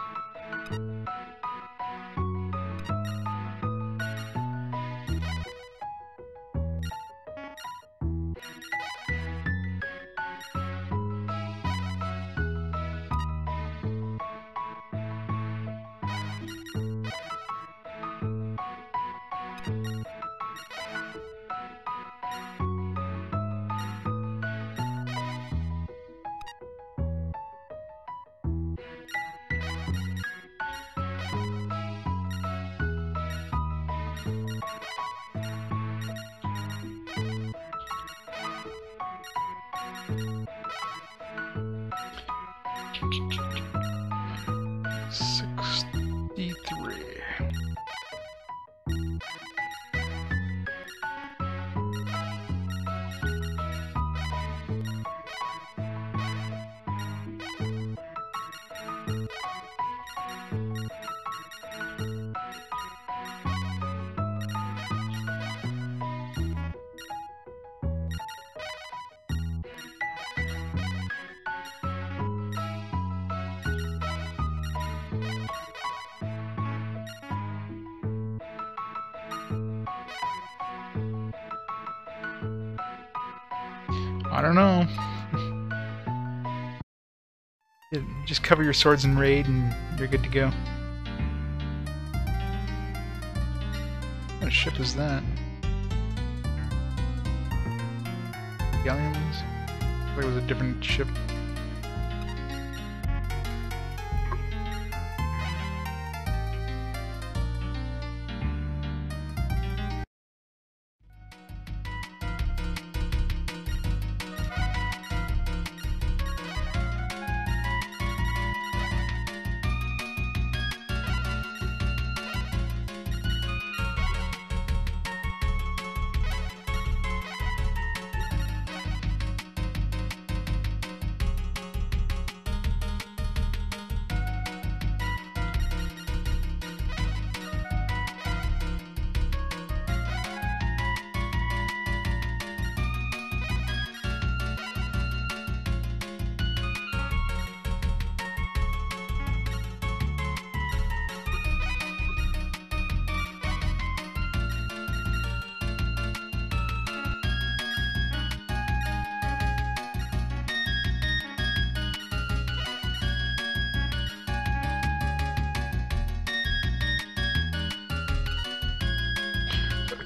I don't know. Just cover your swords in Raid and you're good to go. What ship is that? Galleons? I thought it was a different ship.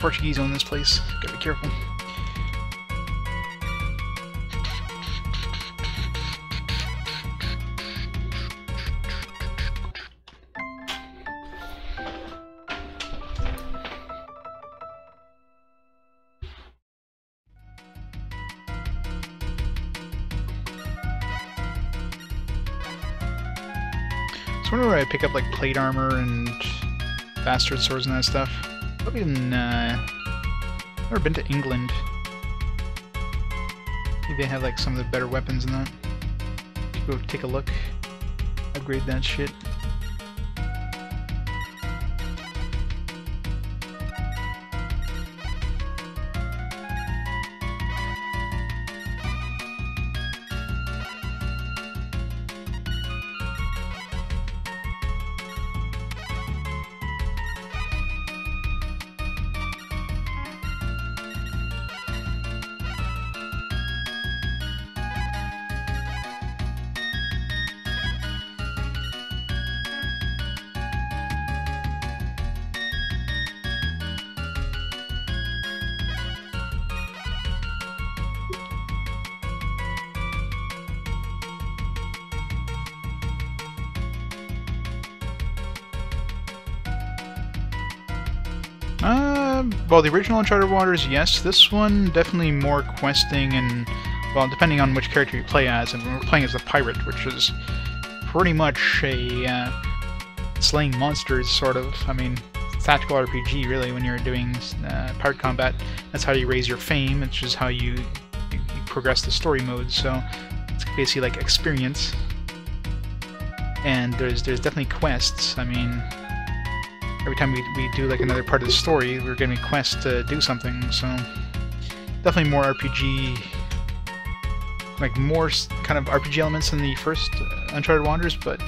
Portuguese own this place. Gotta be careful. So I wonder where I pick up like plate armor and bastard swords and that stuff. Probably in never been to England. Maybe they have like some of the better weapons in that. Go take a look. Upgrade that shit. Well, the original Uncharted Waters, yes. This one, definitely more questing and, well, depending on which character you play as. And we're playing as the pirate, which is pretty much a slaying monsters, sort of. I mean, tactical RPG, really, when you're doing pirate combat. That's how you raise your fame, which is how you progress the story mode. So it's basically like experience. And there's definitely quests. I mean, every time we do like another part of the story, we're getting a quest to do something, so definitely more RPG, like more kind of RPG elements in the first Uncharted Waters, but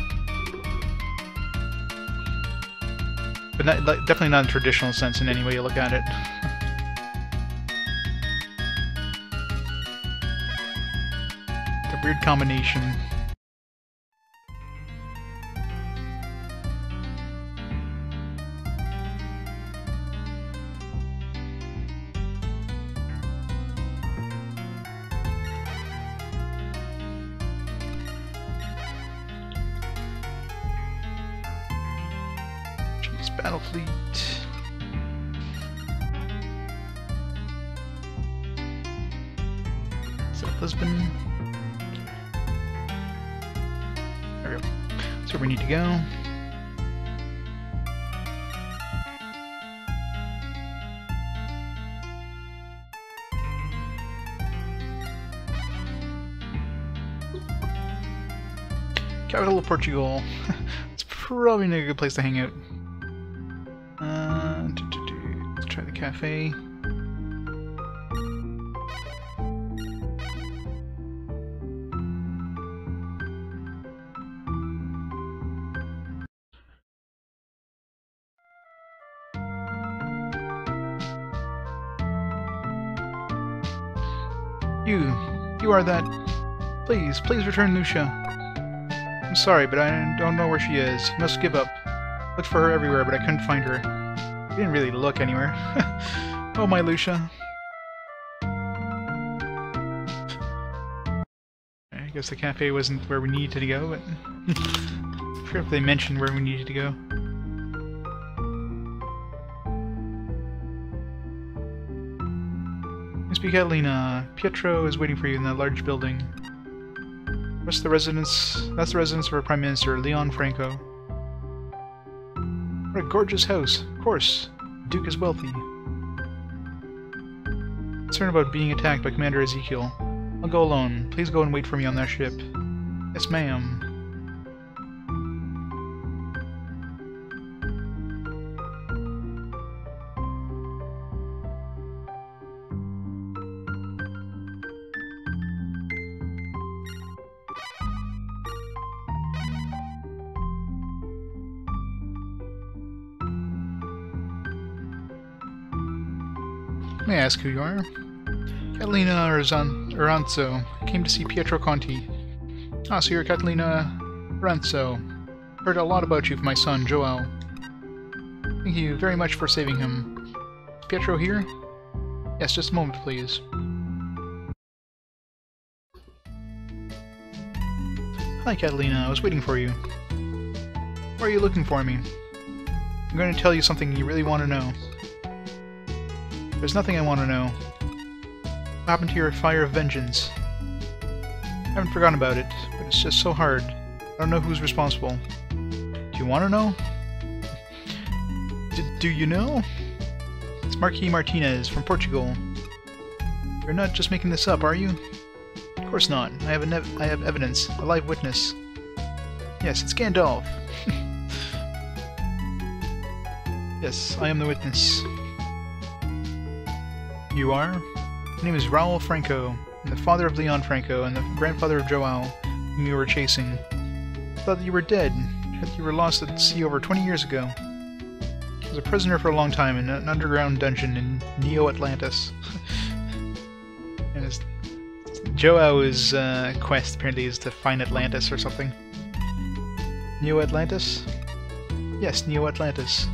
not, like, definitely not in a traditional sense in any way you look at it. The weird combination. Battle fleet. Is that Lisbon? There we go. That's where we need to go. Capital of Portugal. It's probably not a good place to hang out. Let's try the cafe. You are that. Please return Lucia. I'm sorry, but I don't know where she is. You must give up. Looked for her everywhere, but I couldn't find her. We didn't really look anywhere. Oh, my Lucia. I guess the cafe wasn't where we needed to go, but I forget if they mentioned where we needed to go. Miss Catalina, Pietro is waiting for you in that large building. That's the residence of our Prime Minister, Leon Franco. What a gorgeous house. Of course, the Duke is wealthy. Concerned about being attacked by Commander Ezekiel. I'll go alone. Please go and wait for me on that ship. Yes, ma'am. May I ask who you are? Catalina Erantzo. I came to see Pietro Conti. Ah, so you're Catalina Erantzo. Heard a lot about you from my son, Joel. Thank you very much for saving him. Is Pietro here? Yes, just a moment, please. Hi, Catalina. I was waiting for you. Why are you looking for me? I'm going to tell you something you really want to know. There's nothing I want to know. What happened to your fire of vengeance? I haven't forgotten about it, but it's just so hard. I don't know who's responsible. you want to know? Do you know? It's Marquis Martinez from Portugal. You're not just making this up, are you? Of course not. I have evidence, a live witness. Yes, it's Gandalf. Yes, I am the witness. You are? My name is Raul Franco. I'm the father of Leon Franco and the grandfather of Joao, whom you were chasing. I thought that you were dead. I thought you were lost at sea over 20 years ago. I was a prisoner for a long time in an underground dungeon in Neo-Atlantis. And Joao's quest apparently is to find Atlantis or something. Neo-Atlantis? Yes, Neo-Atlantis.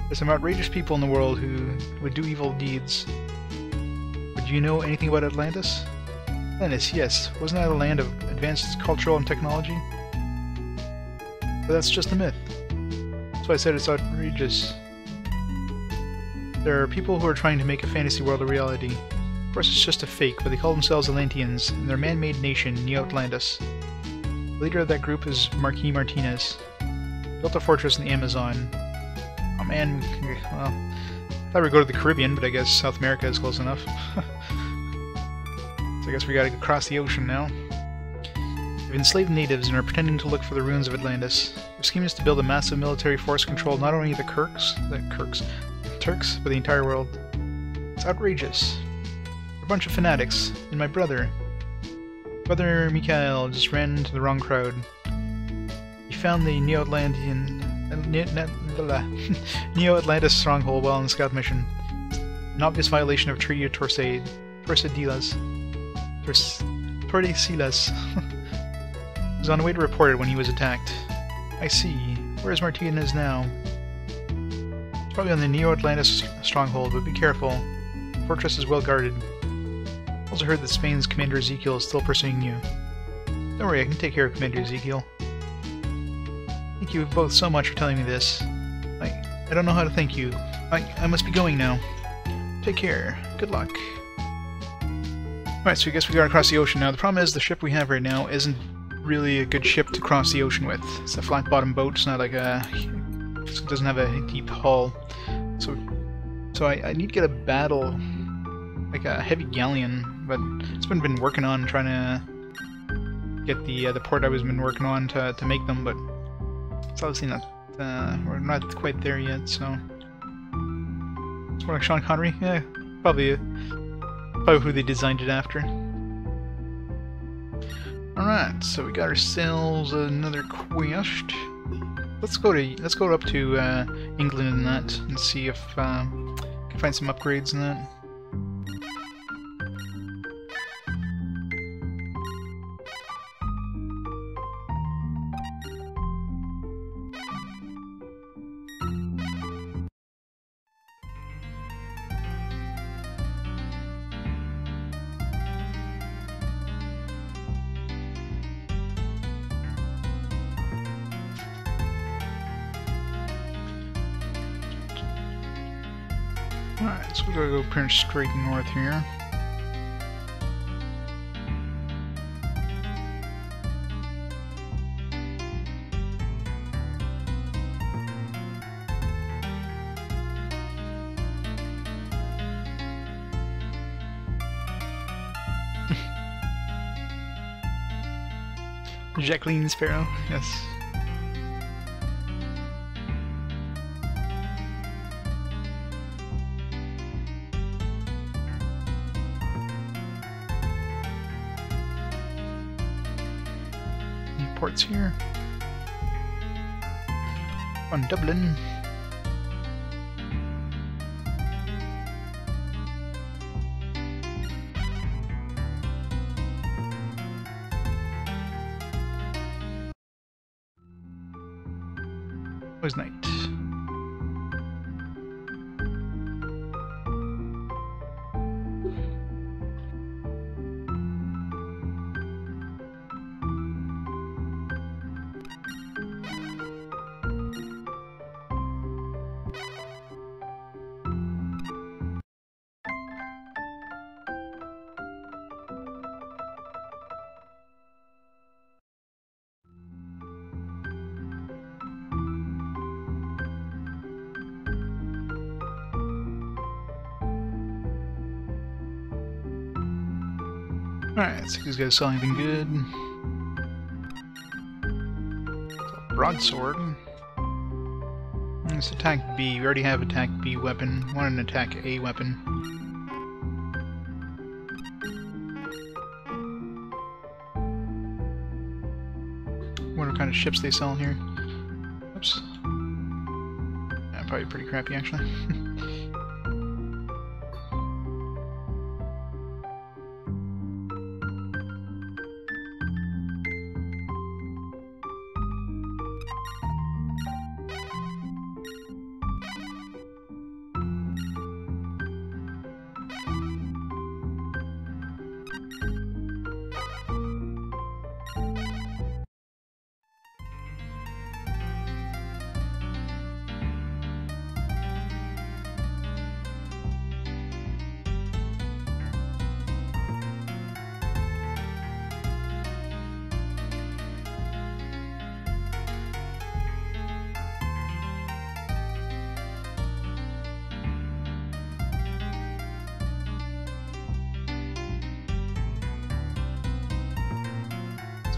There's some outrageous people in the world who would do evil deeds. But do you know anything about Atlantis? Atlantis, yes. Wasn't that a land of advanced cultural and technology? But that's just a myth. That's why I said it's outrageous. There are people who are trying to make a fantasy world a reality. Of course it's just a fake, but they call themselves Atlanteans, and their man-made nation, Neo-Atlantis. The leader of that group is Marquis Martinez. He built a fortress in the Amazon. Oh man, well, I thought we'd go to the Caribbean, but I guess South America is close enough. So I guess we gotta cross the ocean now. They've enslaved natives and are pretending to look for the ruins of Atlantis. Their scheme is to build a massive military force to control not only the Turks, but the entire world. It's outrageous. They're a bunch of fanatics, and my brother Mikhail just ran into the wrong crowd. He found the Neo-Atlantis stronghold while on the scout mission. An obvious violation of Treaty of Tordesillas. He was on the way to report it when he was attacked. I see. Where is Martinez now? He's probably on the Neo-Atlantis stronghold, but be careful. The fortress is well guarded. I also heard that Spain's Commander Ezekiel is still pursuing you. Don't worry, I can take care of Commander Ezekiel. Thank you both so much for telling me this. I don't know how to thank you. I must be going now. Take care. Good luck. Alright, so I guess we gotta cross the ocean now. The problem is the ship we have right now isn't really a good ship to cross the ocean with. It's a flat-bottom boat, it's not like a... it doesn't have a deep hull. So I need to get a battle, like a heavy galleon, but it's been working on trying to get the port I was been working on to make them, but it's obviously not, we're not quite there yet, so... It's more like Sean Connery? Yeah, probably who they designed it after. Alright, so we got ourselves another quest. Let's go up to England and that, and see if we can find some upgrades in that. Alright, so we gotta go pretty straight north here. Jacqueline Sparrow, yes. Ports here. On Dublin. Was night. Alright, let's see if these guys sell anything good. Broadsword. Let's attack B. We already have attack B weapon. Want an attack A weapon. Wonder what kind of ships they sell here. Oops. Yeah, probably pretty crappy actually.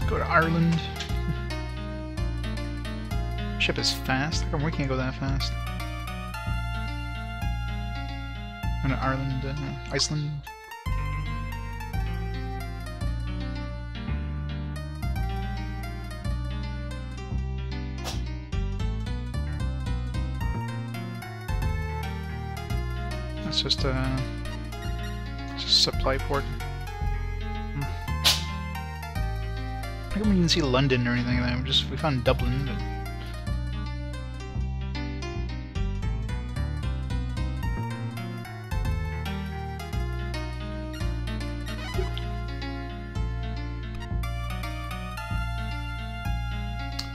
Go to Ireland. Ship is fast. How come we can't go that fast? Go to Ireland, Iceland. That's just a supply port. I don't even see London or anything like that. We found Dublin, but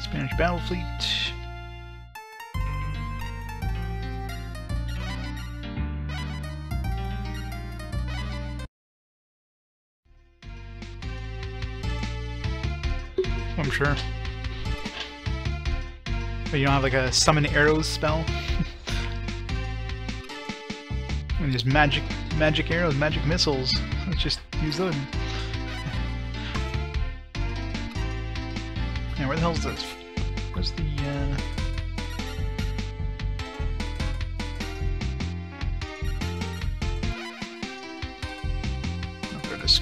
Spanish battle fleet. I'm sure. But you don't have like a summon arrows spell? I mean, just magic arrows, magic missiles. Let's just use those. Yeah, where the hell is this? Where's the oh, there it is.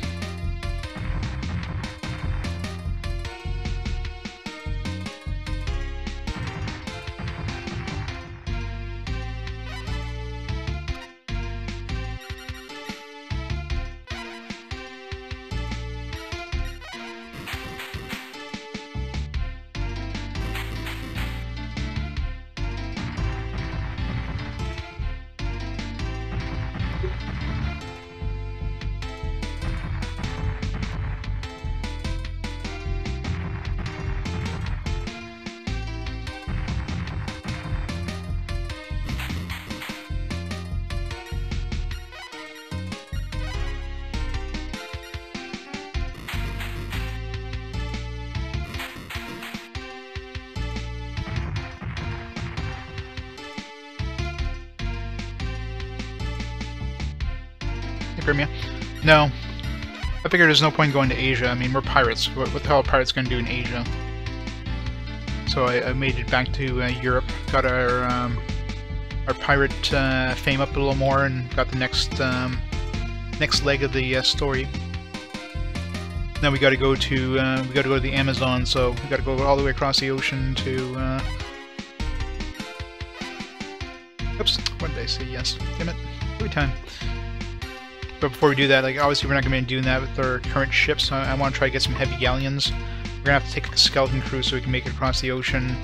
Crimea? No. I figured there's no point going to Asia. I mean, we're pirates. What the hell are pirates going to do in Asia? So I made it back to Europe, got our pirate fame up a little more, and got the next leg of the story. Now we got to go to the Amazon, so we got to go all the way across the ocean to. Oops! What did I say? Yes. Damn it! Every time. But before we do that, like obviously we're not going to be doing that with our current ships. I want to try to get some heavy galleons. We're going to have to take a skeleton crew so we can make it across the ocean.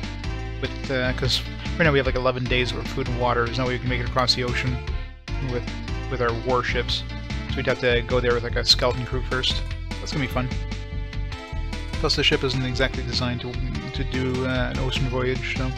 Because right now we have like 11 days worth of food and water. There's no way we can make it across the ocean with our warships. So we'd have to go there with like a skeleton crew first. That's going to be fun. Plus the ship isn't exactly designed to do an ocean voyage, so.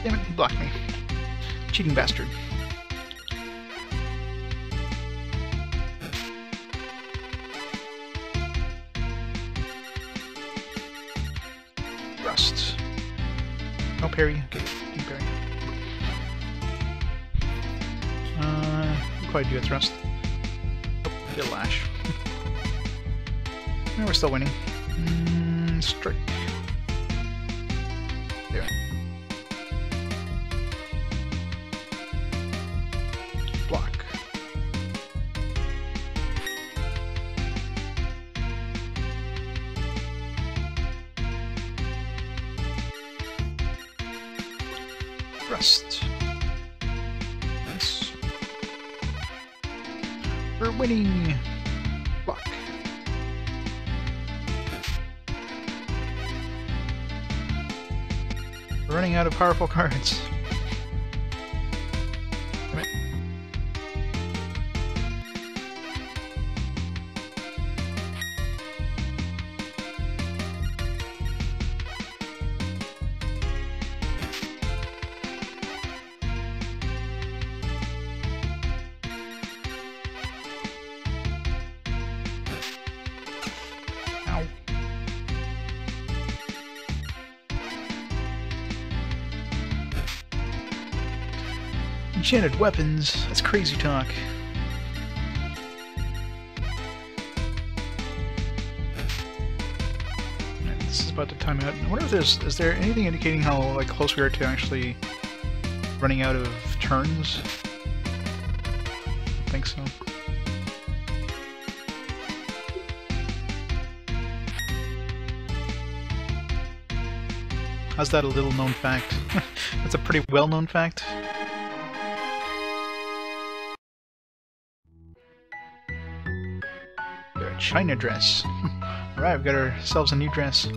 Damn it, he blocked me. Cheating bastard. Rust. No parry. Okay, no parry. Probably do a thrust. Oh, get a lash. No, we're still winning. Strike. There. Block. Thrust. Nice. We're winning! Block. We're running out of powerful cards. Damn it. Ow. Enchanted weapons? That's crazy talk. Right, this is about to time out. I wonder if is there anything indicating how like close we are to actually running out of turns? I think so. How's that a little known fact? That's a pretty well known fact. A China dress. Alright, we've got ourselves a new dress. A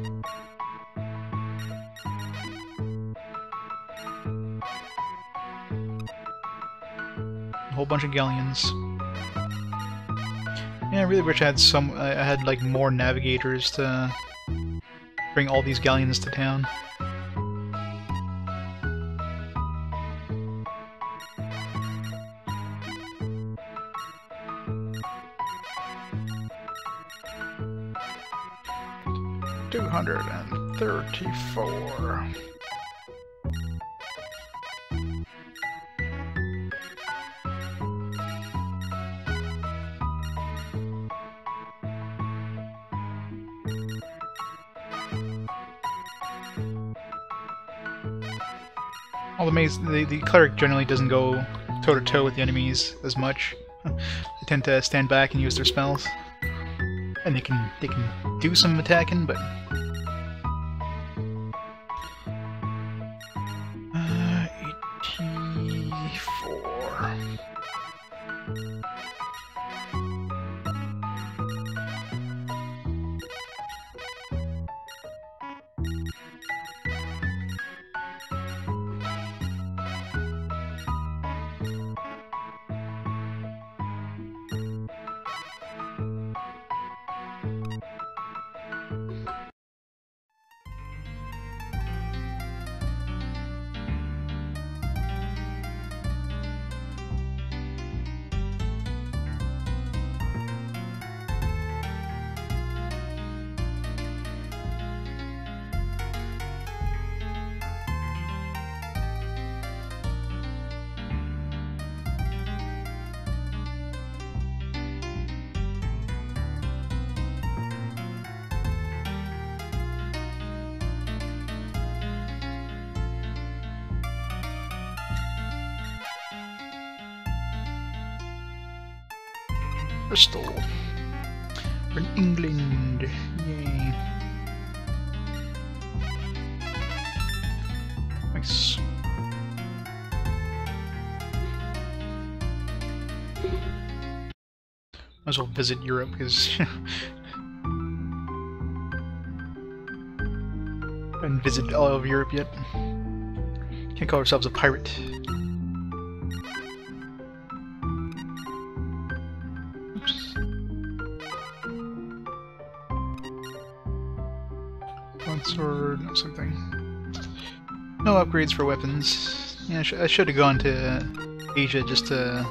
whole bunch of galleons. Yeah, I really wish I had like more navigators to bring all these galleons to town. $234. All the cleric generally doesn't go toe to toe with the enemies as much. They tend to stand back and use their spells, and they can do some attacking, but 84. Bristol. We're in England. Yay. Nice. Might as well visit Europe, because I haven't visited all of Europe yet. Can't call ourselves a pirate. Sword, something. No upgrades for weapons. Yeah, I should have gone to Asia just to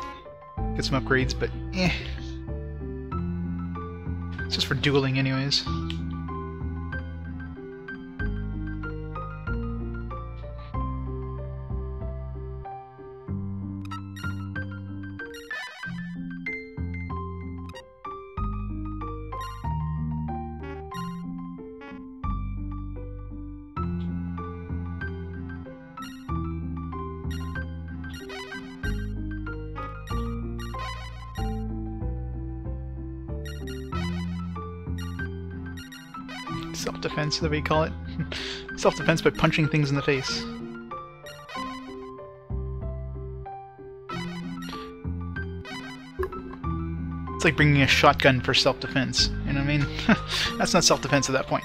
get some upgrades, but eh. It's just for dueling anyways. Self-defense, the way you call it. Self-defense by punching things in the face. It's like bringing a shotgun for self-defense, you know what I mean? That's not self-defense at that point.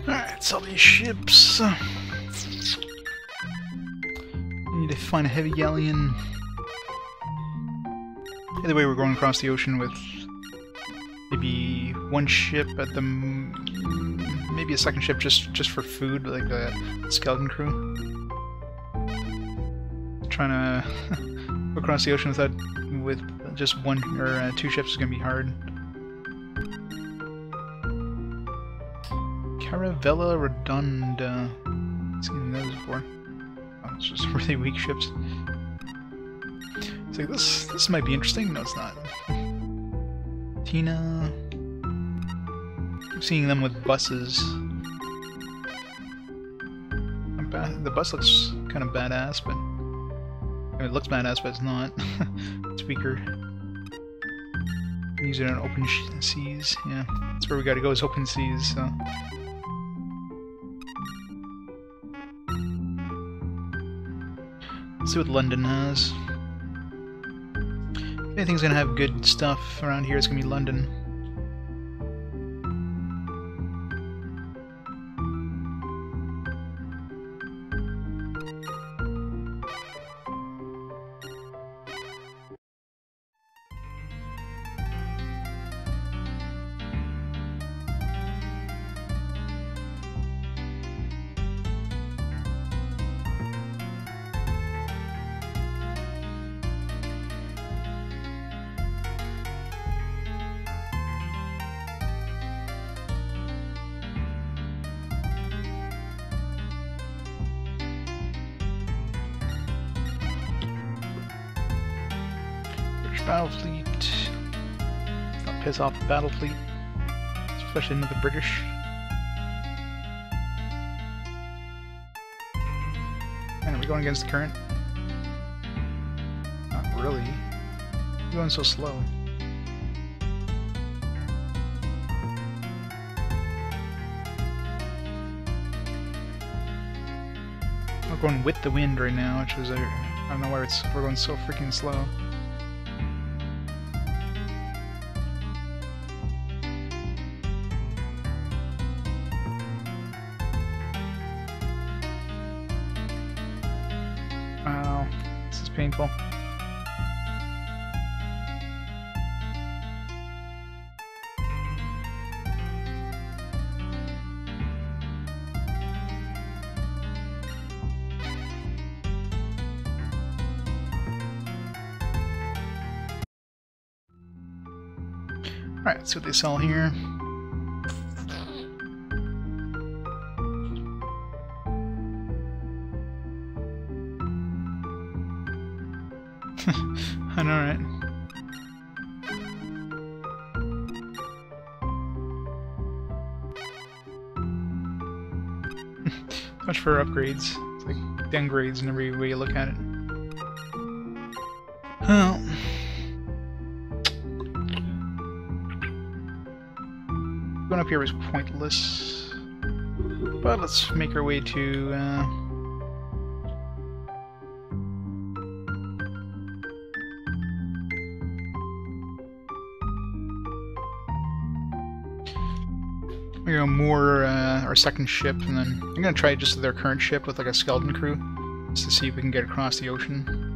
Alright, sell these ships. Need to find a heavy galleon. Either way, we're going across the ocean with maybe one ship at the maybe a second ship just for food, like the skeleton crew. Trying to go across the ocean with just one or two ships is gonna be hard. Caravella Redonda. I've seen those before. Oh, it's just really weak ships. It's like this might be interesting. No, it's not. Tina. I'm seeing them with buses. The bus looks kind of badass, but I mean, it looks badass, but it's not. It's weaker. Use it on open seas. Yeah, that's where we got to go. Is open seas. So. Let's see what London has. If anything's gonna have good stuff around here, it's gonna be London. Battle fleet. Not piss off the battle fleet, especially into the British. And are we going against the current? Not really. We're going so slow. We're going with the wind right now, which is I don't know why we're going so freaking slow. Wow, this is painful. Alright, let's see what they sell here. I know, right? Much for upgrades. It's like downgrades in every way you look at it. Well, going up here was pointless, but let's make our way to we're gonna moor our second ship, and then I'm gonna try just their current ship with like a skeleton crew, just to see if we can get across the ocean.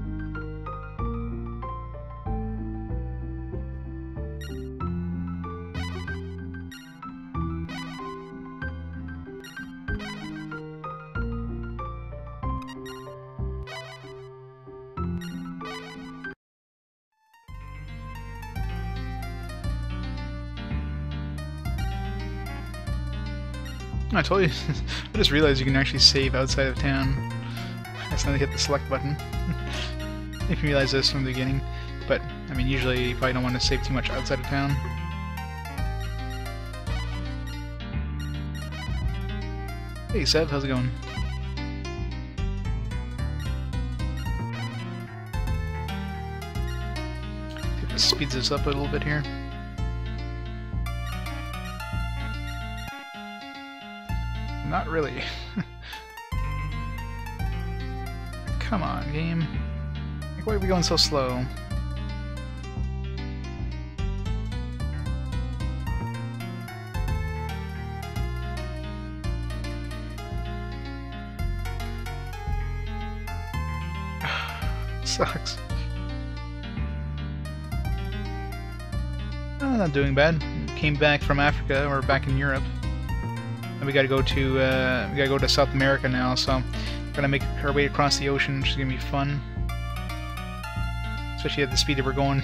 I told you, I just realized you can actually save outside of town. I accidentally hit the select button. I didn't realize this from the beginning, but I mean, usually you probably don't want to save too much outside of town. Hey Sev, how's it going? See if this speeds this up a little bit here. Not really. Come on, game. Like, why are we going so slow? Sucks. Oh, not doing bad. Came back from Africa, or back in Europe. We gotta go to South America now, so we're gonna make our way across the ocean, which is gonna be fun. Especially at the speed that we're going.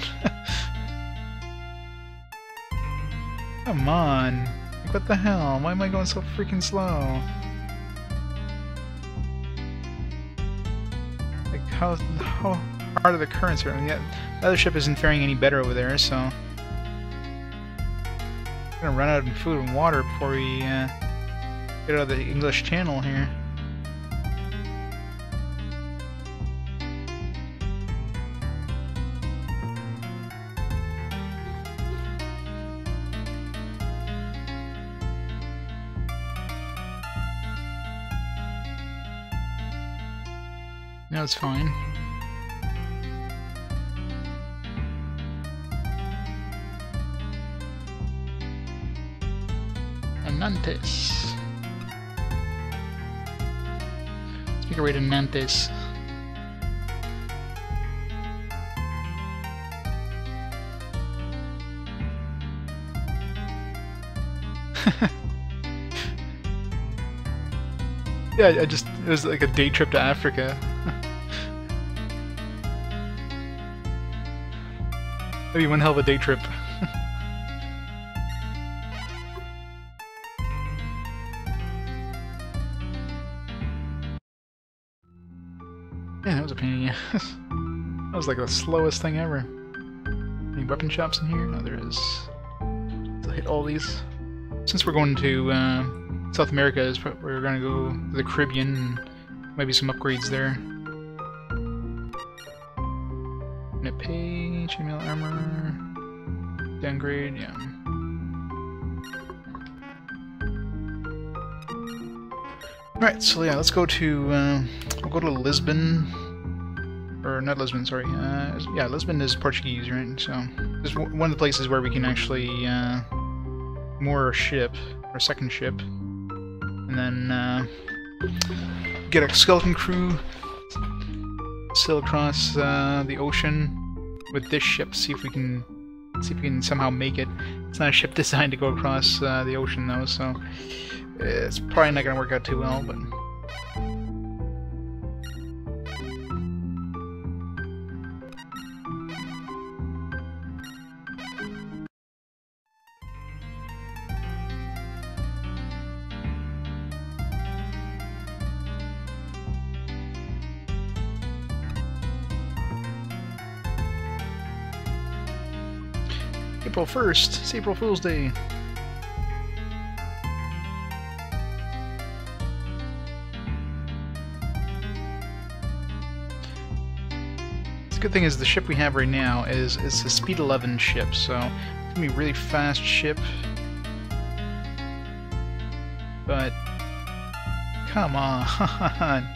Come on! Like, what the hell? Why am I going so freaking slow? Like, how hard are the currents here? I mean, yeah, the other ship isn't faring any better over there, so I'm gonna run out of food and water before we get out of the English Channel here. No, it's fine. Atlantis. Let's make our way to Nantes. Yeah, it was like a day trip to Africa. Maybe one hell of a day trip. Yeah, that was a pain in the ass. That was like the slowest thing ever. Any weapon shops in here? No, there is. So hit all these. Since we're going to South America, we're going to go to the Caribbean, and maybe some upgrades there. Net pay, chainmail armor, downgrade, yeah. Alright, so yeah, let's go to, we'll go to Lisbon, or not Lisbon, sorry, yeah, Lisbon is Portuguese, right, so this is one of the places where we can actually moor our ship, our second ship, and then get a skeleton crew, sail across the ocean with this ship, see if we can somehow make it. It's not a ship designed to go across the ocean though, so it's probably not going to work out too well, but April 1st. It's April Fool's Day. The good thing is the ship we have right now is a speed 11 ship, so it's gonna be a really fast ship. But come on,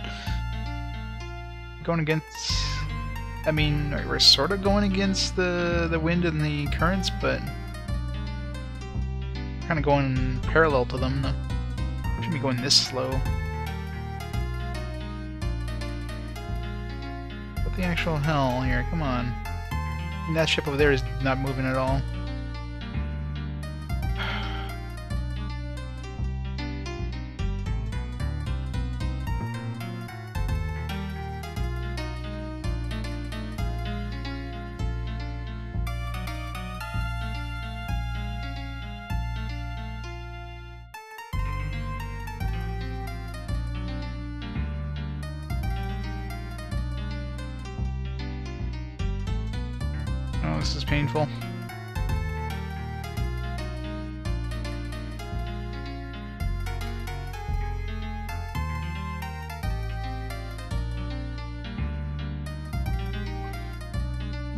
going against. I mean, we're sort of going against the wind and the currents, but kind of going parallel to them. Shouldn't be going this slow. What the actual hell here? Come on. And that ship over there is not moving at all. Oh, this is painful.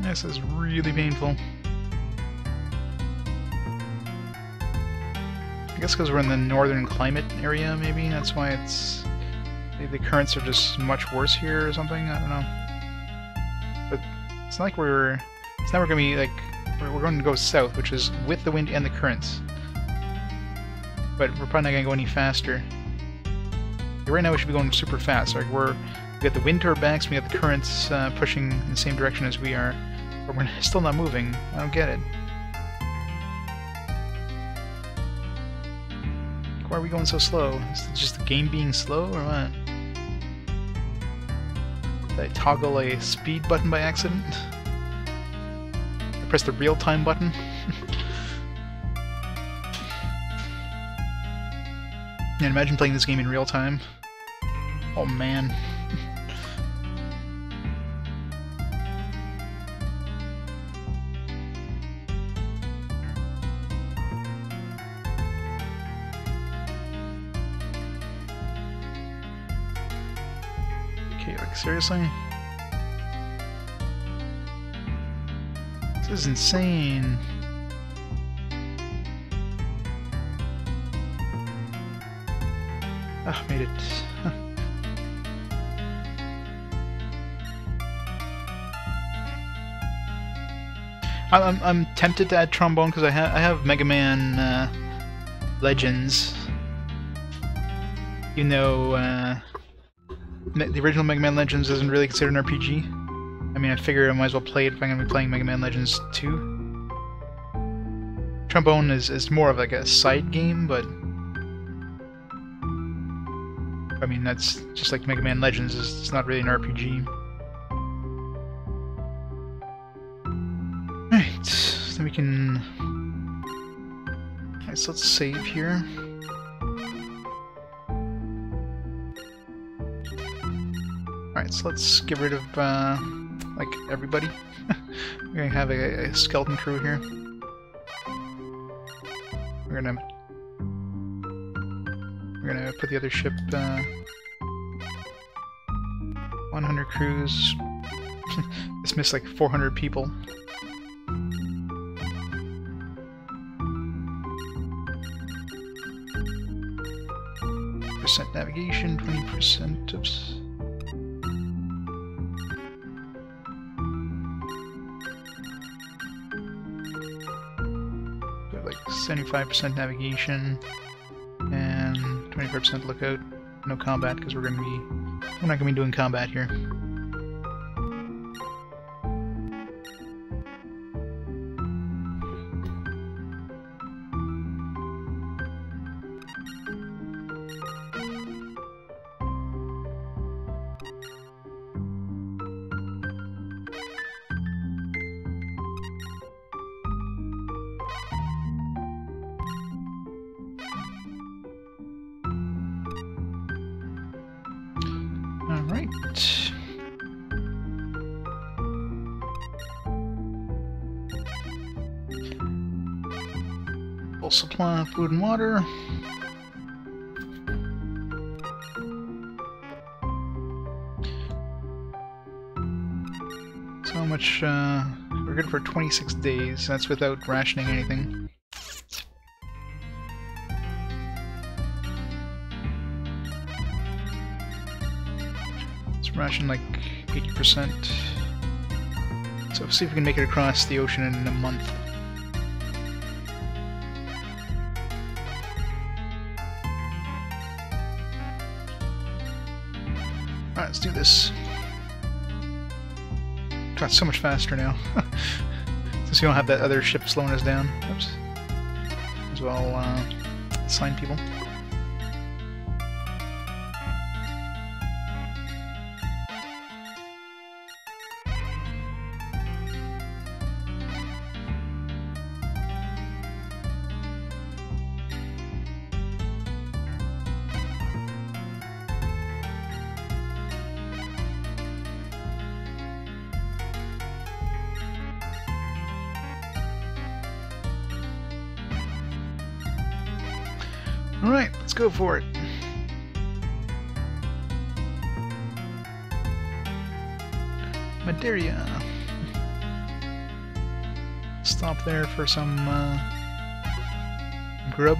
This is really painful. I guess because we're in the northern climate area, maybe that's why it's the currents are just much worse here or something. I don't know. But it's not like we're. It's not going to be like we're going to go south, which is with the wind and the currents. But we're probably not going to go any faster. Right now we should be going super fast. Like we got the wind to our backs, we got the currents pushing in the same direction as we are, but we're still not moving. I don't get it. Why are we going so slow? Is it just the game being slow, or what? Did I toggle a speed button by accident? I pressed the real-time button? And imagine playing this game in real time. Oh man. Okay, like seriously? This is insane. Ah, made it. I'm tempted to add trombone because I have Mega Man Legends, even though the original Mega Man Legends isn't really considered an RPG. I mean, I figure I might as well play it if I'm going to be playing Mega Man Legends 2. Trombone is more of like a side game, but I mean, that's just like Mega Man Legends, it's not really an RPG. Alright, so we can... Alright, so let's save here. Alright, so let's get rid of, like, everybody. We're gonna have a skeleton crew here. We're gonna put the other ship, 100 crews. This missed like 400 people. % navigation, 20% of... like 75% navigation and 25% lookout. No combat because we're not gonna be doing combat here. Alright. ample supply of food and water. So how much, we're good for 26 days, that's without rationing anything. Let's ration like 80%. So see if we can make it across the ocean in a month. Alright, let's do this. God, so much faster now. Since we don't have that other ship slowing us down. Oops. As well, assign people. Alright, let's go for it. Madeira. Stop there for some grub.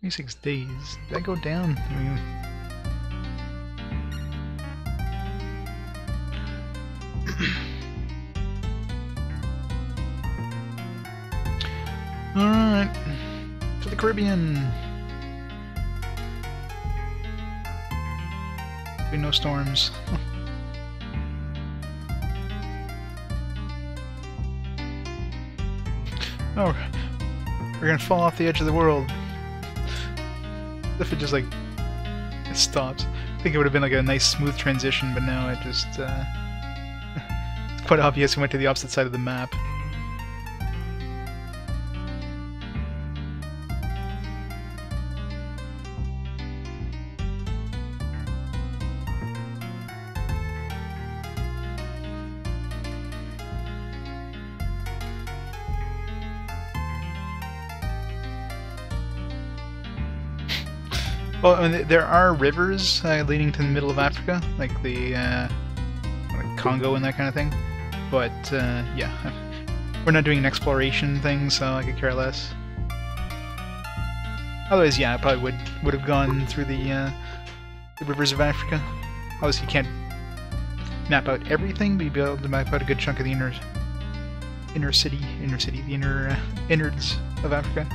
Six days. Did that go down? I mean, alright. To the Caribbean. Be no storms. Oh, we're gonna fall off the edge of the world. If it just like it stops. I think it would have been like a nice smooth transition, but now it just it's quite obvious we went to the opposite side of the map. Well, I mean, there are rivers leading to the middle of Africa, like the like Congo and that kind of thing. But yeah, we're not doing an exploration thing, so I could care less. Otherwise, yeah, I probably would have gone through the rivers of Africa. Obviously, you can't map out everything, but you'd be able to map out a good chunk of the innards of Africa.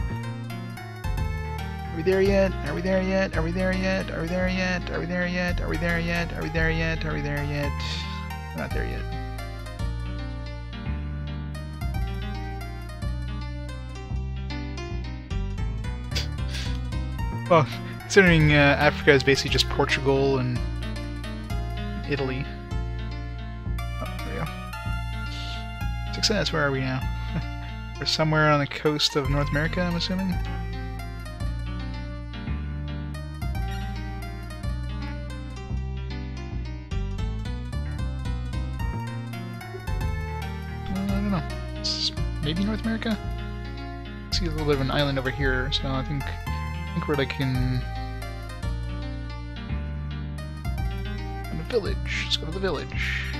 Are we there yet? Are we there yet? Are we there yet? Are we there yet? Are we there yet? Are we there yet? Are we there yet? Are we there yet? We're not there yet. Well, considering Africa is basically just Portugal and Italy. Oh, there we go. Success, where are we now? We're somewhere on the coast of North America, I'm assuming? Maybe North America? I see a little bit of an island over here, so I think we're like in a village. Let's go to the village.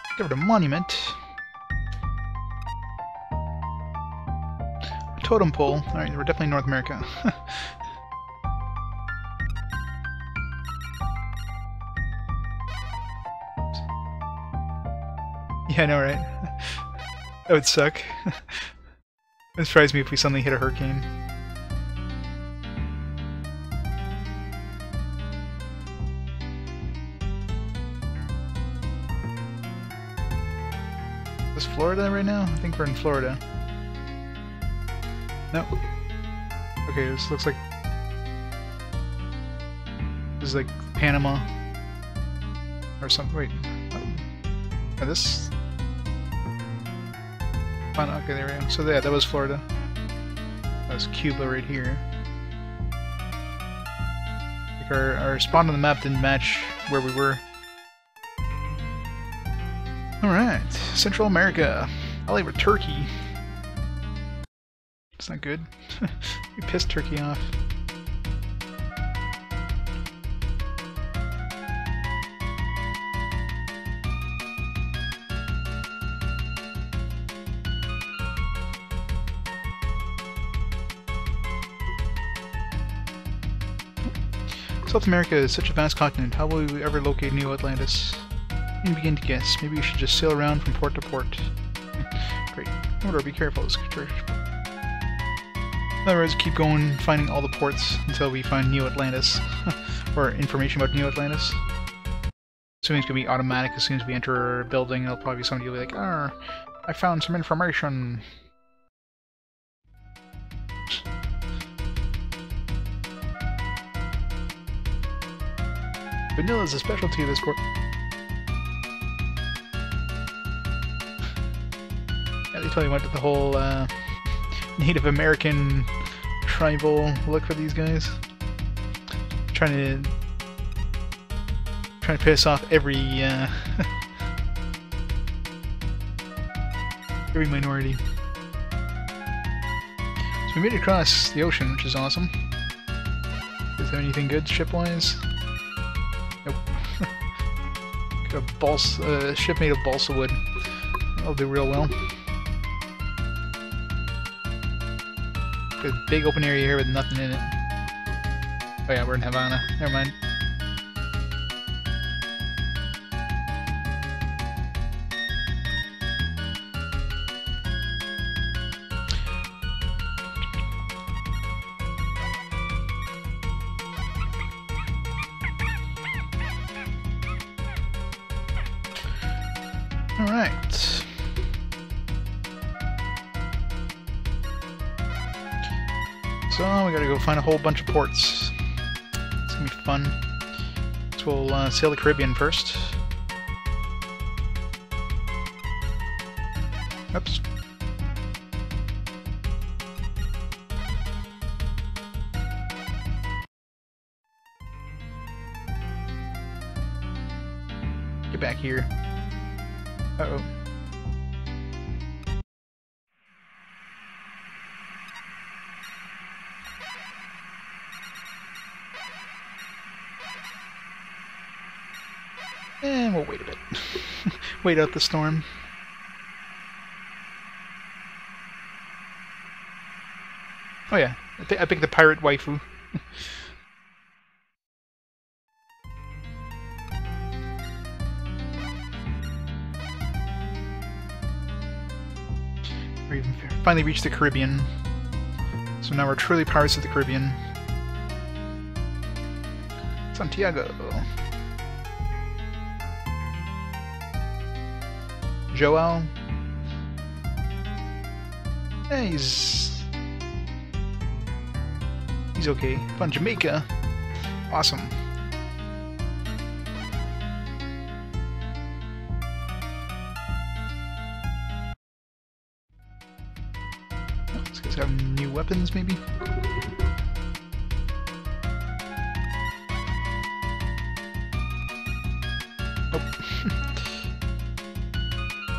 Discovered a monument. Totem pole. Alright, we're definitely North America. Yeah, I know, right? That would suck. It would surprise me if we suddenly hit a hurricane. this Florida right now? I think we're in Florida. No. Okay, this looks like... This is like Panama. Or something. Wait. Oh, this... Oh, no, okay, there we go. So yeah, that was Florida. That was Cuba right here. Like our spot on the map didn't match where we were. Alright, Central America. I like Turkey. It's not good. We pissed Turkey off. South America is such a vast continent. How will we ever locate New Atlantis? You can begin to guess. Maybe we should just sail around from port to port. Great. Order, be careful. In other words, keep going, finding all the ports until we find New Atlantis. Or information about New Atlantis. Assuming it's going to be automatic as soon as we enter a building, it'll probably be somebody who'll be like, "Ah, I found some information." Vanilla is a specialty of this port. Yeah, they totally went to the whole Native American tribal look for these guys. Trying to piss off every every minority. So we made it across the ocean, which is awesome. Is there anything good ship-wise? Nope. Got a ship made of balsa wood. That'll do real well. Got a big open area here with nothing in it. Oh yeah, we're in Havana. Never mind. Alright. So we gotta go find a whole bunch of ports. It's gonna be fun. So we'll sail the Caribbean first. Oops. Get back here. Uh-oh. And we'll wait a bit. Wait out the storm. Oh yeah, I picked the pirate waifu. We finally reached the Caribbean. So now we're truly pirates of the Caribbean. Santiago. Joel. Yeah, he's okay. Fun, Jamaica. Awesome. Oh, these guys have new weapons, maybe? Nope.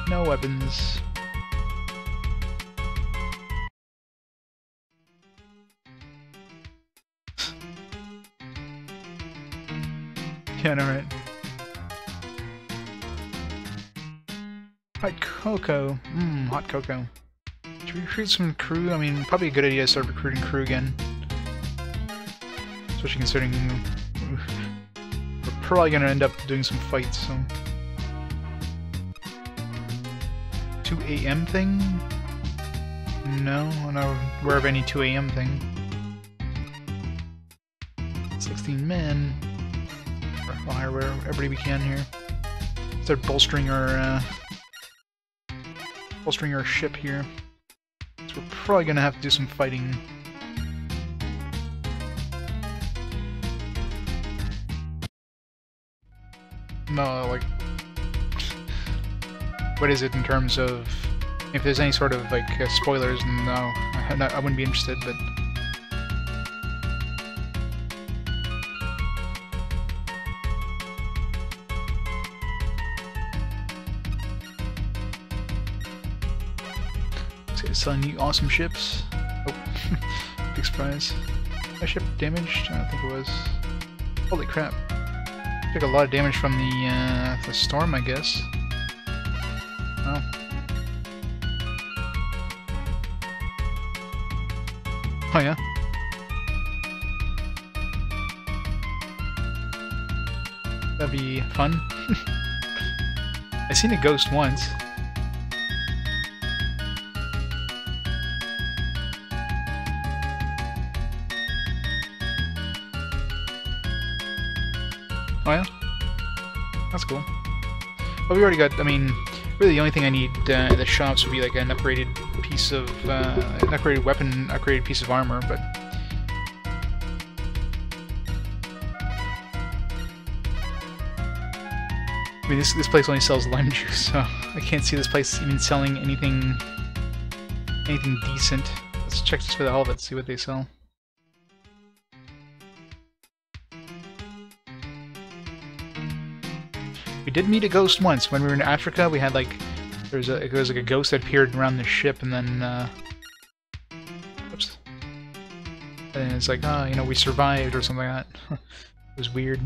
No weapons. Yeah, no, right. Hot cocoa. Hot cocoa. Should we recruit some crew? I mean, probably a good idea to start recruiting crew again. Especially considering we're probably gonna end up doing some fights, so. 2 AM thing? No, I'm not aware of any 2 AM thing. 16 men. We'll hire everybody we can here. Start bolstering our bolstering our ship here. So we're probably gonna have to do some fighting. No, like... What is it in terms of... If there's any sort of, like, spoilers, no. I wouldn't be interested, but... Selling new awesome ships. Oh, big surprise. My ship damaged? I don't think it was. Holy crap. Took a lot of damage from the storm, I guess. Oh. Oh yeah? That'd be fun. I seen a ghost once. Oh yeah? That's cool. Well, we already got, I mean, really the only thing I need at the shops would be like an upgraded piece of, an upgraded weapon, upgraded piece of armor, but... I mean, this place only sells lime juice, so I can't see this place even selling anything decent. Let's check just for the hell of it, see what they sell. We did meet a ghost once when we were in Africa. We had like there was like a ghost that appeared around the ship, and then whoops. And it's like, oh, you know, we survived or something like that. It was weird.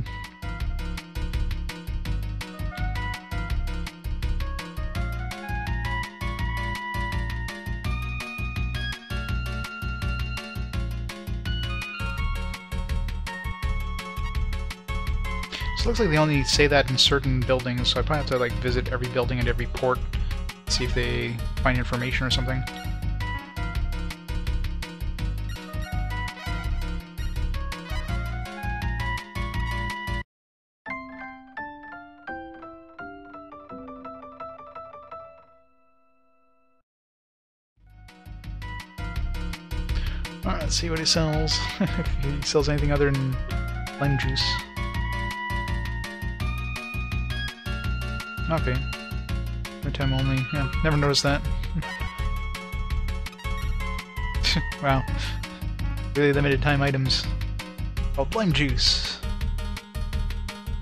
It looks like they only say that in certain buildings, so I probably have to like visit every building and every port, see if they find information or something. Alright, let's see what he sells. If he sells anything other than lime juice. Okay. No time only. Yeah, never noticed that. Wow. Really limited time items. Oh, lime juice.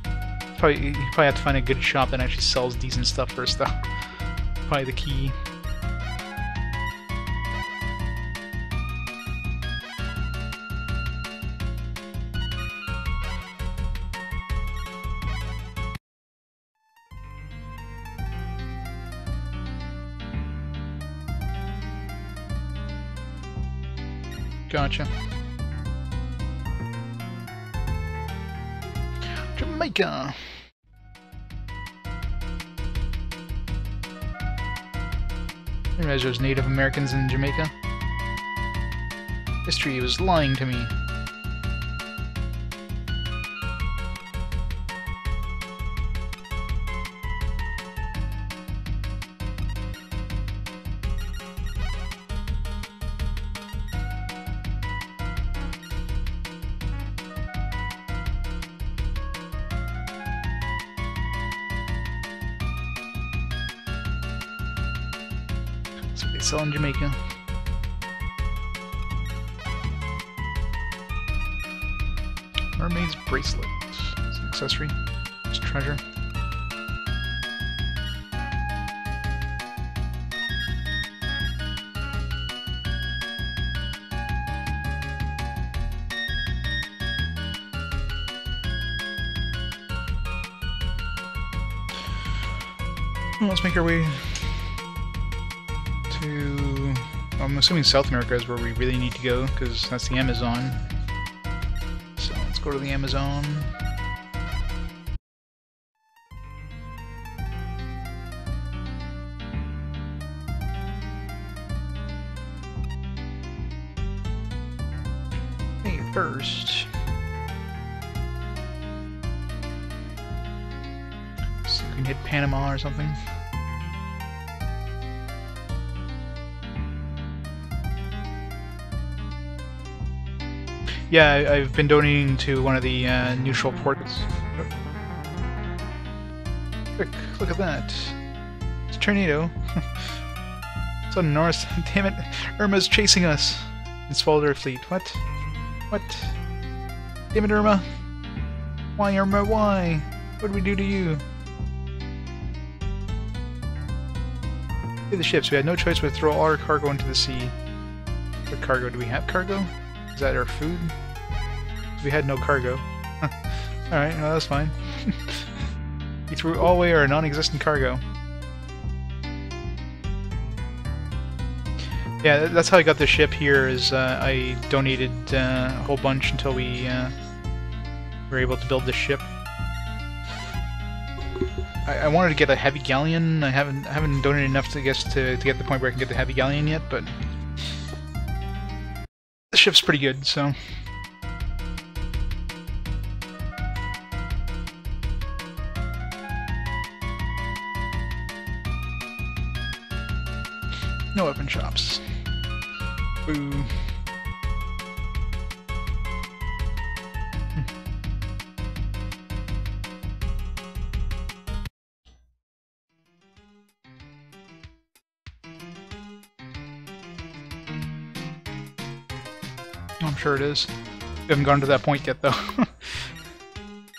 You probably have to find a good shop that actually sells decent stuff first, though. Probably the key. Gotcha. Jamaica! I didn't realize there's Native Americans in Jamaica. History was lying to me. Sell in Jamaica. Mermaid's bracelet. It's an accessory. It's treasure. Well, let's make our way to... I'm assuming South America is where we really need to go, because that's the Amazon. So let's go to the Amazon. Hey, first... see if we can hit Panama or something. Yeah, I've been donating to one of the neutral ports. Quick, look at that. It's a tornado. It's on North. Damn it, Irma's chasing us. And swallowed our fleet. What? What? Damn it, Irma. Why, Irma, why? What did we do to you? The ships. We had no choice but to throw all our cargo into the sea. What cargo? Do we have cargo? Is that our food? We had no cargo. Alright, well, that's fine. We threw all away our non-existent cargo. Yeah, that's how I got the ship here, is I donated a whole bunch until we were able to build this ship. I wanted to get a heavy galleon. I haven't donated enough to get to the point where I can get the heavy galleon yet, but the ship's pretty good, so. No weapon shops. Boo. I'm sure it is. We haven't gone to that point yet, though.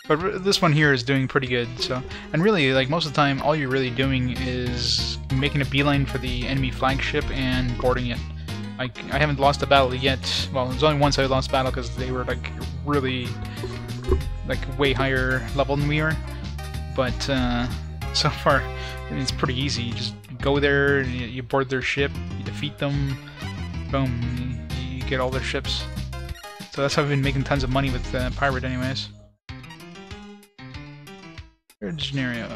But this one here is doing pretty good, so... And really, like, most of the time, all you're really doing is making a beeline for the enemy flagship and boarding it. Like, I haven't lost a battle yet. Well, there's only once I lost a battle because they were, like, really, like, way higher level than we are. But, so far, it's pretty easy. You just go there, you board their ship, you defeat them, boom, you get all their ships. So that's how I've been making tons of money with Pirate anyways. Rio de Janeiro.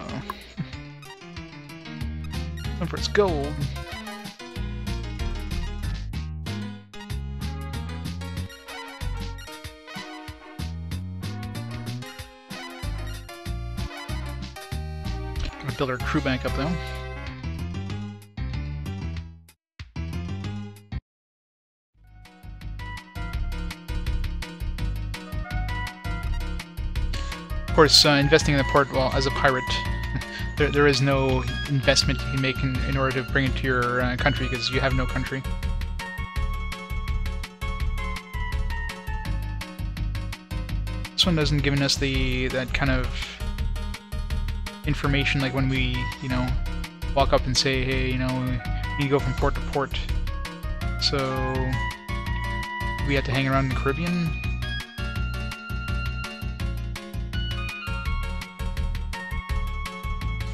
Going for its gold. Gonna build our crew back up though. Of course, investing in the port, well, as a pirate, there is no investment you can make in order to bring it to your country, because you have no country. This one doesn't give us that kind of information, like when we, you know, walk up and say, hey, you know, we need to go from port to port. So we had to hang around in the Caribbean.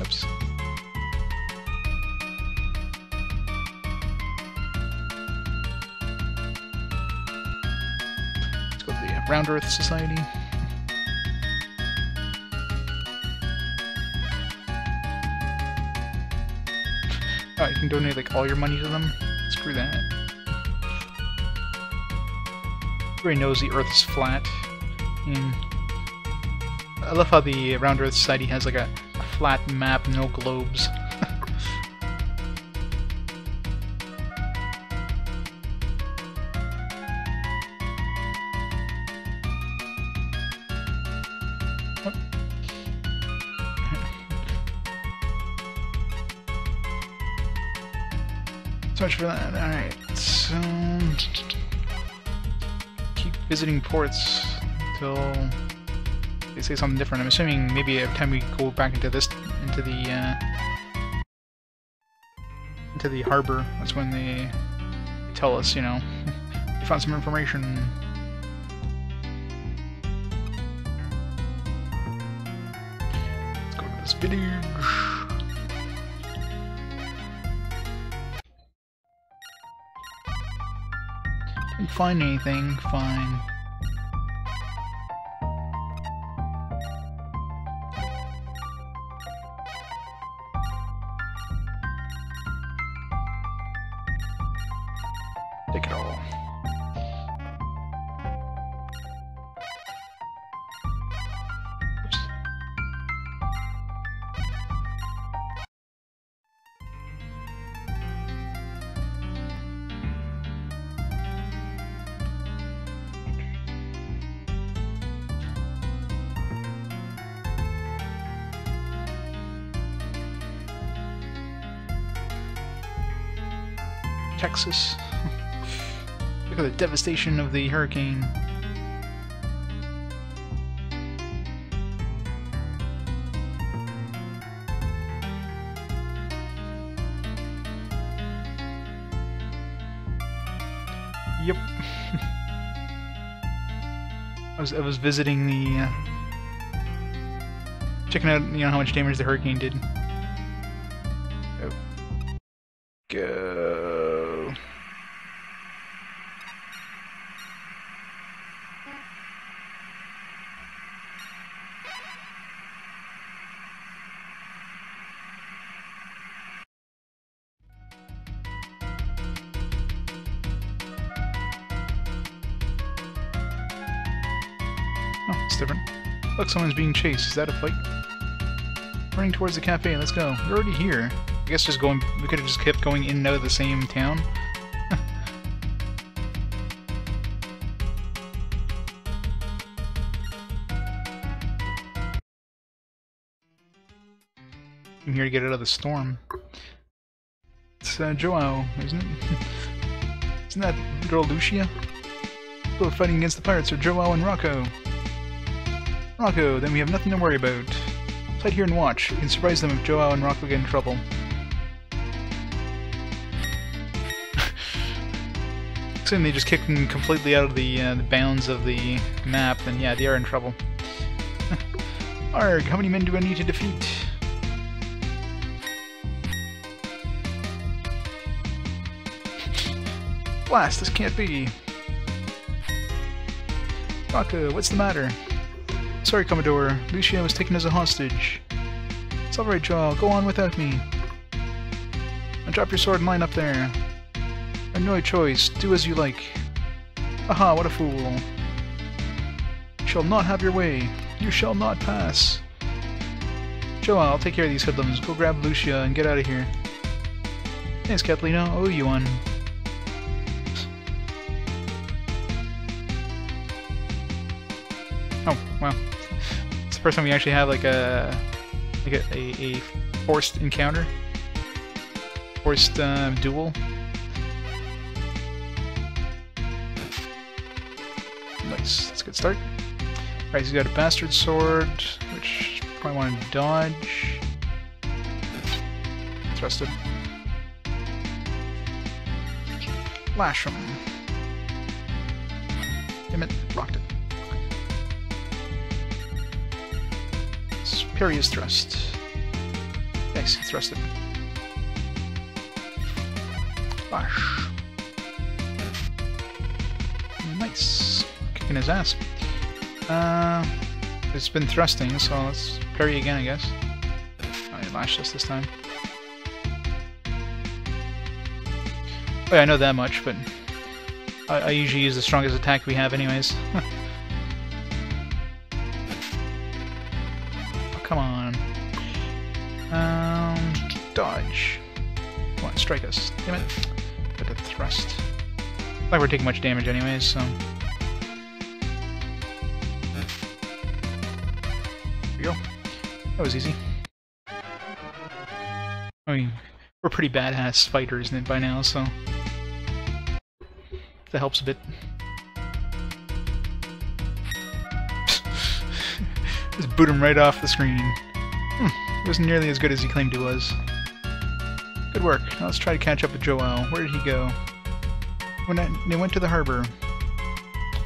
Oops. Let's go to the Round Earth Society. Oh, you can donate like all your money to them? Screw that. Everybody knows the Earth is flat. And I love how the Round Earth Society has like a flat map, no globes. So much for that. Alright, so keep visiting ports until they say something different. I'm assuming maybe every time we go back into the harbor, that's when they tell us, you know, they found some information. Let's go to this village. Didn't find anything. Fine. Take it all. Oops. Texas. Look at the devastation of the hurricane. Yep. I was visiting the checking out, you know, how much damage the hurricane did. Oh. Go. Oh, it's different. Look, someone's being chased. Is that a fight? Running towards the cafe. Let's go. We're already here. I guess just going. We could have just kept going in and out of the same town. I'm here to get out of the storm. It's Joao, isn't it? Isn't that girl Lucia? People are fighting against the pirates are Joao and Rocco. Rocco, then we have nothing to worry about. Sit here and watch. We can surprise them if Joao and Rocco get in trouble. Assuming they just kicked them completely out of the bounds of the map, then yeah, they are in trouble. Arg, how many men do I need to defeat? Blast, this can't be. Rocco, what's the matter? Sorry, Commodore. Lucia was taken as a hostage. It's alright, Joao. Go on without me. Now drop your sword and line up there. I have no choice. Do as you like. Aha, what a fool. You shall not have your way. You shall not pass. Joao, I'll take care of these hoodlums. Go grab Lucia and get out of here. Thanks, Catalina. I owe you one. Oh, wow. It's the first time we actually have like a forced encounter. Forced duel. Nice. That's a good start. Alright, he's got a bastard sword, which probably want to dodge. Thrusted. Lash him. Damn it, blocked it. Parry his thrust. Nice, he thrusted. Lash. Nice. Kicking his ass. It's been thrusting, so let's parry again, I guess. I lashed us this time. Oh yeah, I know that much, but I usually use the strongest attack we have anyways. Come on. Dodge. Come on, strike us. Damn it. Got the thrust. Like we're taking much damage anyways, so. There we go. That was easy. I mean, we're pretty badass fighters by now, so. That helps a bit. Just boot him right off the screen. It wasn't nearly as good as he claimed he was. Good work. Now let's try to catch up with Joao. Where did he go? They went to the harbor.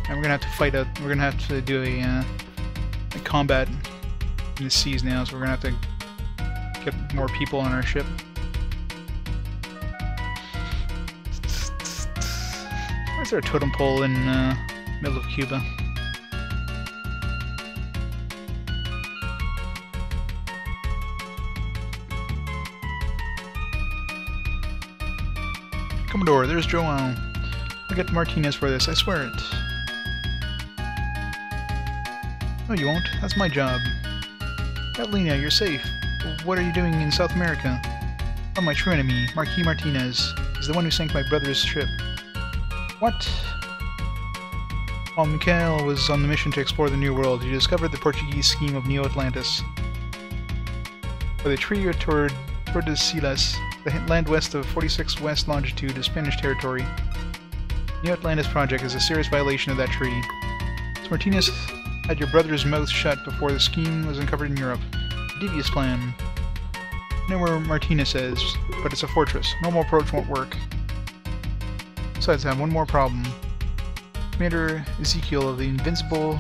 And we're gonna have to fight out. We're gonna have to do a combat in the seas now, so we're gonna have to get more people on our ship. Where's our totem pole in middle of Cuba? Commodore, there's Joao. I'll get Martinez for this, I swear it. No, you won't. That's my job. Catalina, you're safe. But what are you doing in South America? Oh, my true enemy, Marquis Martinez. He's the one who sank my brother's ship. What? While Mikhail was on the mission to explore the New World, he discovered the Portuguese scheme of Neo Atlantis. Where they treat you toward Tordesillas, The land west of 46 west longitude is Spanish territory. The New Atlantis project is a serious violation of that treaty. So Martinez had your brother's mouth shut before the scheme was uncovered in Europe. A devious plan. I know where Martinez is, but it's a fortress. Normal approach won't work. Besides, I have one more problem. Commander Ezekiel of the invincible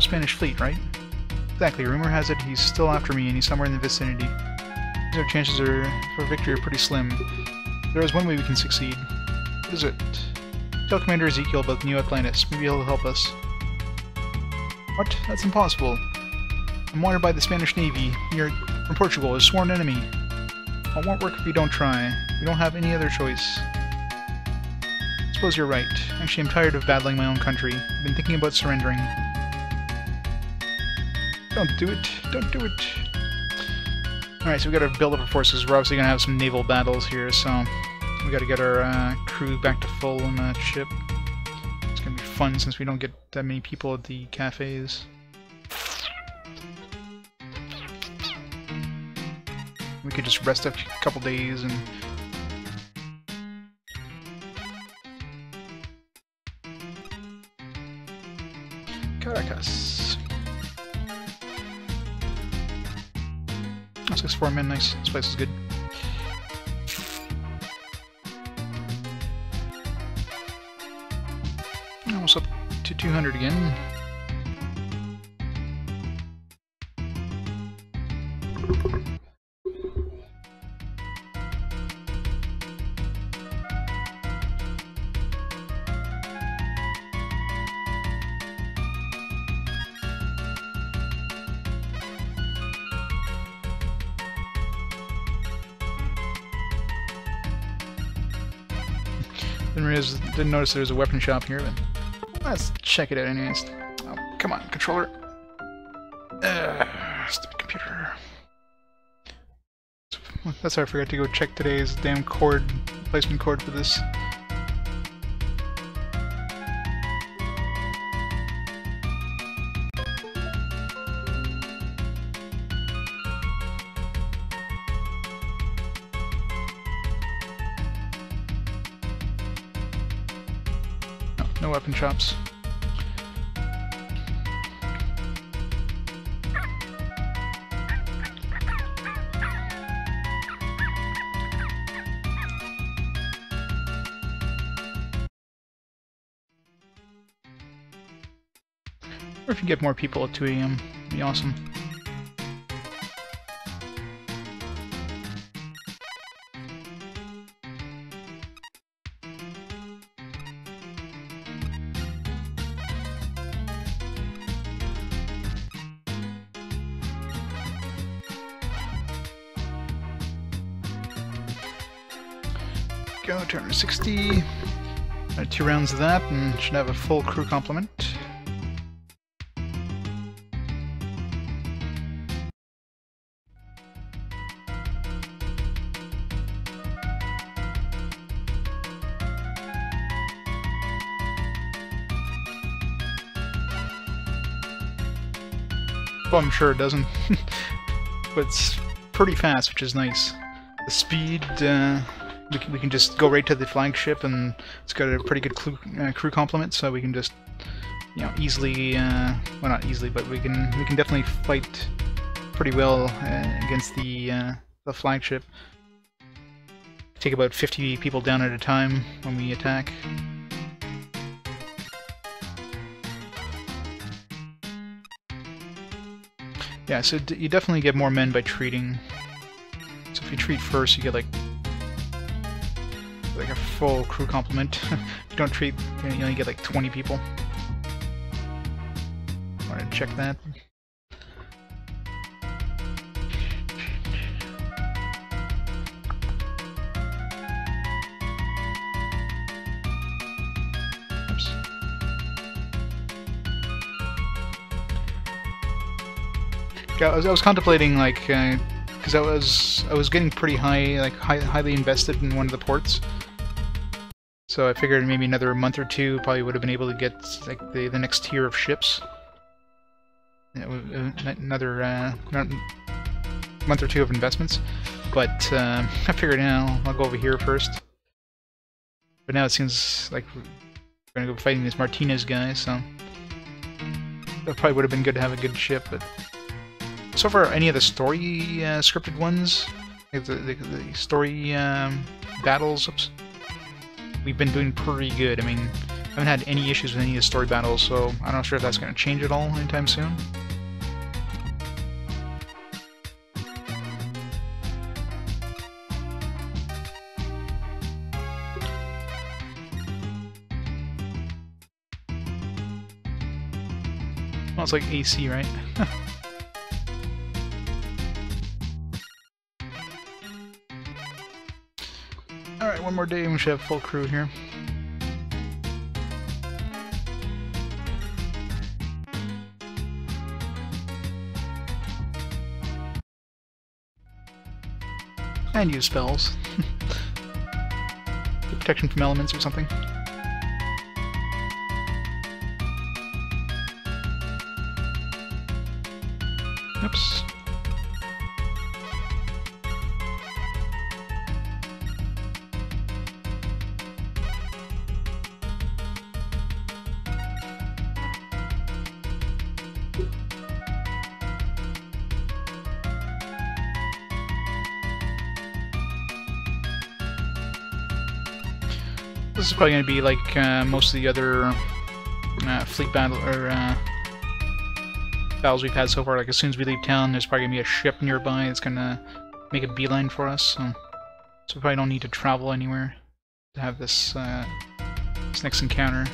Spanish fleet, right? Exactly. Rumor has it he's still after me and he's somewhere in the vicinity. Our chances for victory are pretty slim. There is one way we can succeed. What is it? Tell Commander Ezekiel about the New Atlantis. Maybe he'll help us. What? That's impossible. I'm wanted by the Spanish Navy. You're from Portugal, a sworn enemy. It won't work if we don't try. We don't have any other choice. I suppose you're right. Actually, I'm tired of battling my own country. I've been thinking about surrendering. Don't do it. Don't do it. Alright, so we gotta build up our forces. We're obviously gonna have some naval battles here, so we gotta get our crew back to full on that ship. It's gonna be fun since we don't get that many people at the cafes. We could just rest a couple days and... Caracas. Oh, 6-4 men, nice. This place is good. Almost up to 200 again. Didn't notice there was a weapon shop here, but let's check it out anyways. Oh, come on, controller. Stupid computer. That's why I forgot to go check today's damn cord, replacement cord for this. No weapon shops. Or if you get more people at 2 AM, it'd be awesome. Go, 260. 2 rounds of that, and should have a full crew complement. Well, I'm sure it doesn't, but it's pretty fast, which is nice. The speed, we can just go right to the flagship, and it's got a pretty good crew complement, so we can just, you know, easily, well, not easily, but we can definitely fight pretty well against the flagship. Take about 50 people down at a time when we attack. Yeah, so you definitely get more men by treating. So if you treat first, you get like a full crew complement. If you don't treat, you only get like 20 people. Wanted to check that. Oops. Yeah, I was contemplating, like, because I was getting pretty high, like highly invested in one of the ports. So I figured maybe another month or two probably would have been able to get like the next tier of ships. Yeah, another month or two of investments. But I figured, I'll go over here first. But now it seems like we're gonna go fighting this Martinez guy, so that probably would have been good to have a good ship. But so far, any of the story scripted ones, like the story battles, we've been doing pretty good. I mean, I haven't had any issues with any of the story battles, so I'm not sure if that's going to change at all anytime soon. Well, it's like AC, right? Alright, one more day and we should have full crew here. And use spells. Get protection from elements or something. Oops. This is probably going to be like most of the other fleet battle or battles we've had so far. Like as soon as we leave town, there's probably going to be a ship nearby that's going to make a beeline for us. So we probably don't need to travel anywhere to have this next encounter.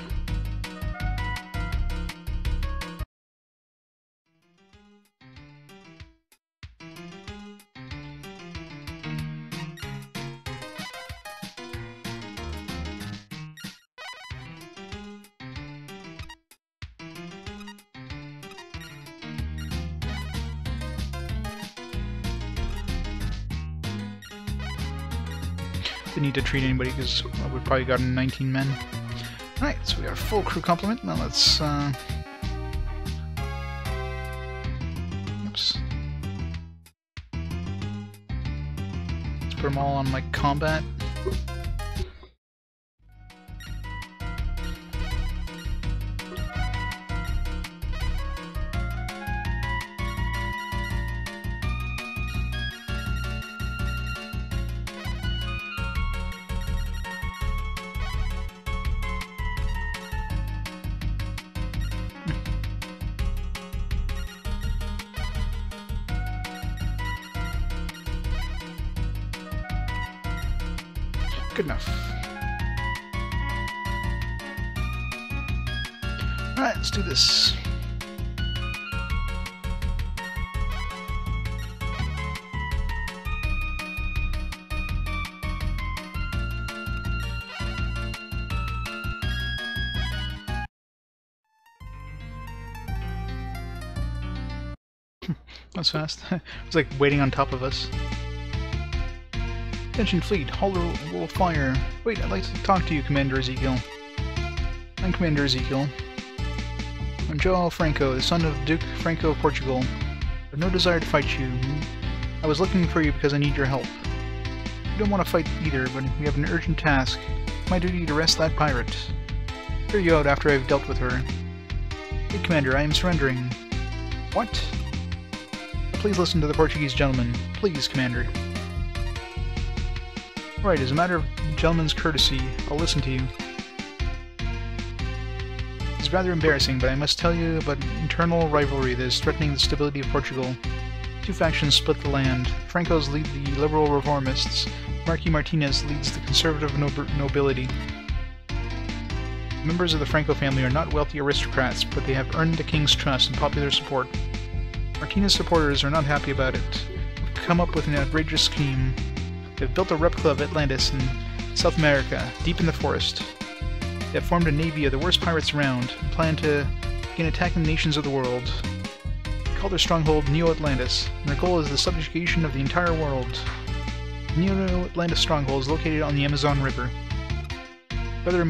Need to treat anybody because we've probably gotten 19 men. Alright, so we got a full crew complement. Now let's oops. Let's put them all on like combat. Good enough. Alright, let's do this. That's fast. It was like waiting on top of us. Attention fleet, Holder will fire. Wait, I'd like to talk to you, Commander Ezekiel. I'm Commander Ezekiel. I'm João Franco, the son of Duke Franco of Portugal. I have no desire to fight you. I was looking for you because I need your help. I don't want to fight either, but we have an urgent task. It's my duty to arrest that pirate. Clear you out after I've dealt with her. Hey, Commander, I am surrendering. What? Please listen to the Portuguese gentleman. Please, Commander. Right, as a matter of gentleman's courtesy, I'll listen to you. It's rather embarrassing, but I must tell you about internal rivalry that is threatening the stability of Portugal. Two factions split the land. Francos lead the liberal reformists. Marquis Martinez leads the conservative nobility. Members of the Franco family are not wealthy aristocrats, but they have earned the king's trust and popular support. Martinez supporters are not happy about it. They've come up with an outrageous scheme. They've built a replica of Atlantis in South America, deep in the forest. They have formed a navy of the worst pirates around, and plan to begin attacking the nations of the world. They call their stronghold Neo-Atlantis, and their goal is the subjugation of the entire world. The Neo-Atlantis stronghold is located on the Amazon River. Brother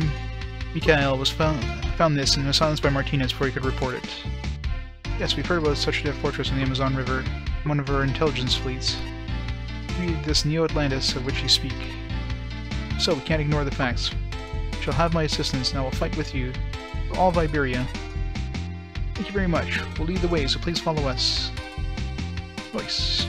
Mikhail was found this and was silenced by Martinez before he could report it. Yes, we've heard about such a fortress in the Amazon River. one of our intelligence fleets. We need this Neo-Atlantis of which you speak. So we can't ignore the facts. You shall have my assistance, and I will fight with you for all of Iberia. Thank you very much. We'll lead the way, so please follow us. Voice.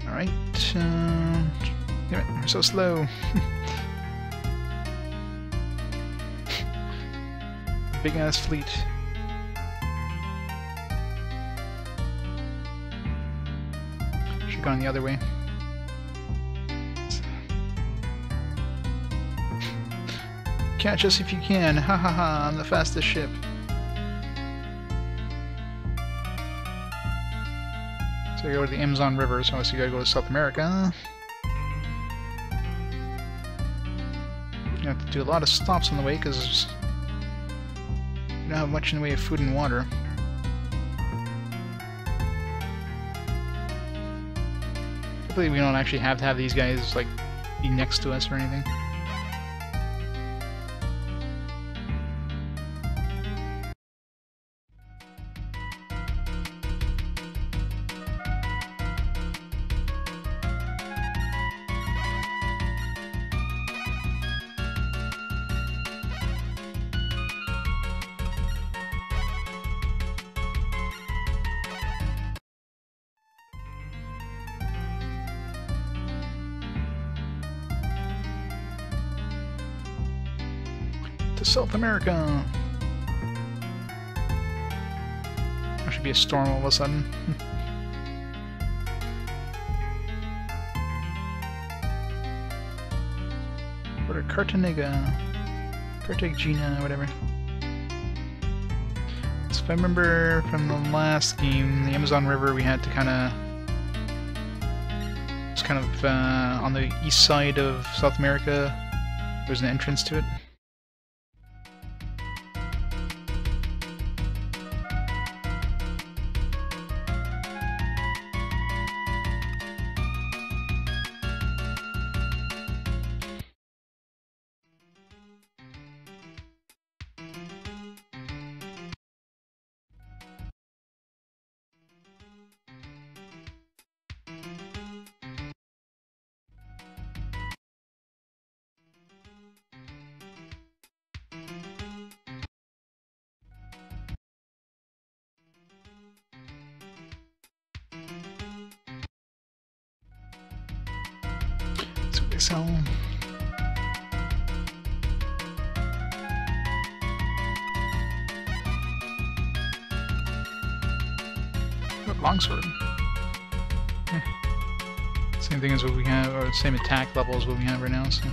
Alright, damn it, we're so slow. Big ass fleet. Should've gone the other way. Catch us if you can, ha ha ha, I'm the fastest ship. So we go to the Amazon River, so obviously you gotta go to South America. You have to do a lot of stops on the way because we don't have much in the way of food and water. Hopefully we don't actually have to have these guys like be next to us or anything. To South America! There should be a storm all of a sudden. What are Cartagena, whatever. So if I remember from the last game, the Amazon River we had to it's kind of on the east side of South America. There's an entrance to it. So longsword. Same thing as what we have, or same attack level as what we have right now, so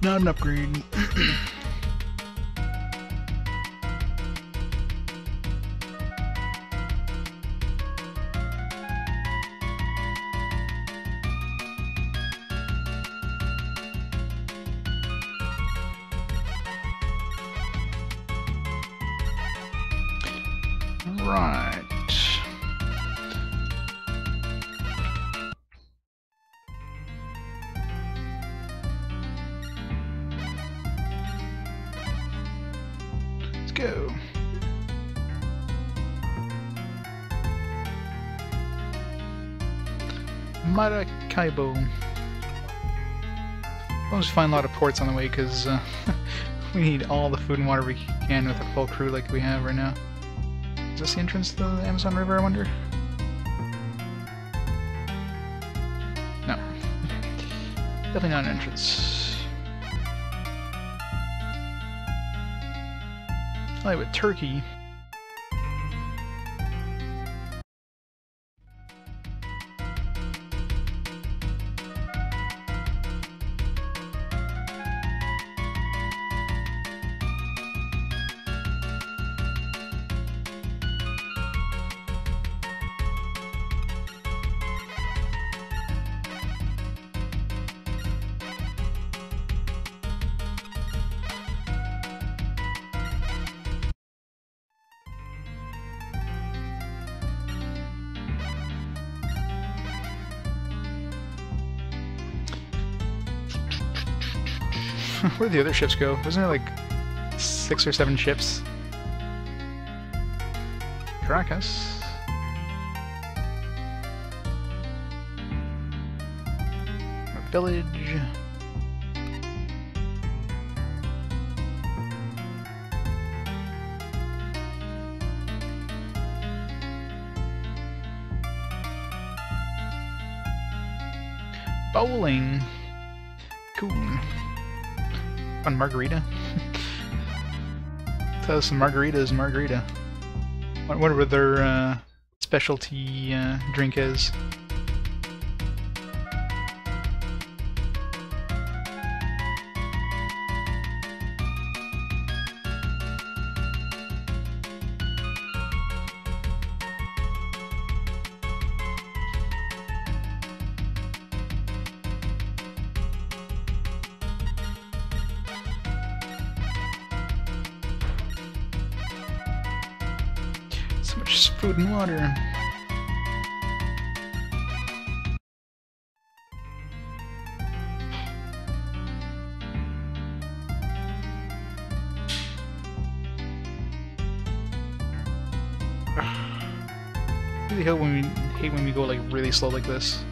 not an upgrade. Right. Let's go. Maracaibo. We'll just find a lot of ports on the way because we need all the food and water we can with a full crew like we have right now. Is this the entrance to the Amazon River, I wonder? No. Definitely not an entrance. Like with Turkey. Where'd the other ships go? Wasn't there like 6 or 7 ships? Caracas. A village. Bowling. Cool. Fun margarita. Tell us some margaritas, margarita. Whatever their specialty drink is. So much food and water. I really hate when we go like really slow like this.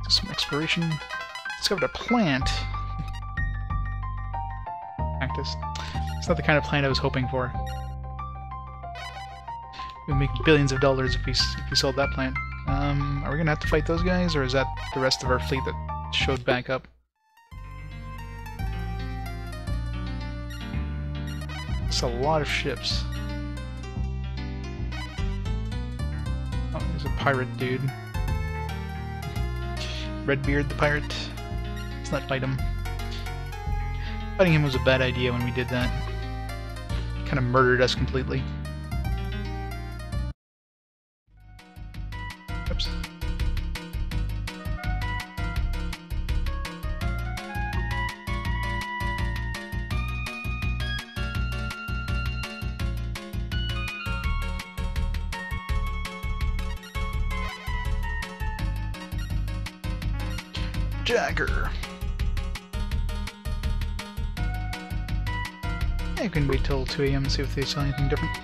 Do some exploration. Discovered a plant. Cactus. It's not the kind of plant I was hoping for. We'd make billions of dollars if we sold that plant. Are we gonna have to fight those guys, or is that the rest of our fleet that showed back up? It's a lot of ships. Oh, there's a pirate dude. Redbeard the pirate. Let's not fight him. Fighting him was a bad idea when we did that. Kind of murdered us completely. Oops. Jagger. I can wait till 2 AM and see if they sell anything different.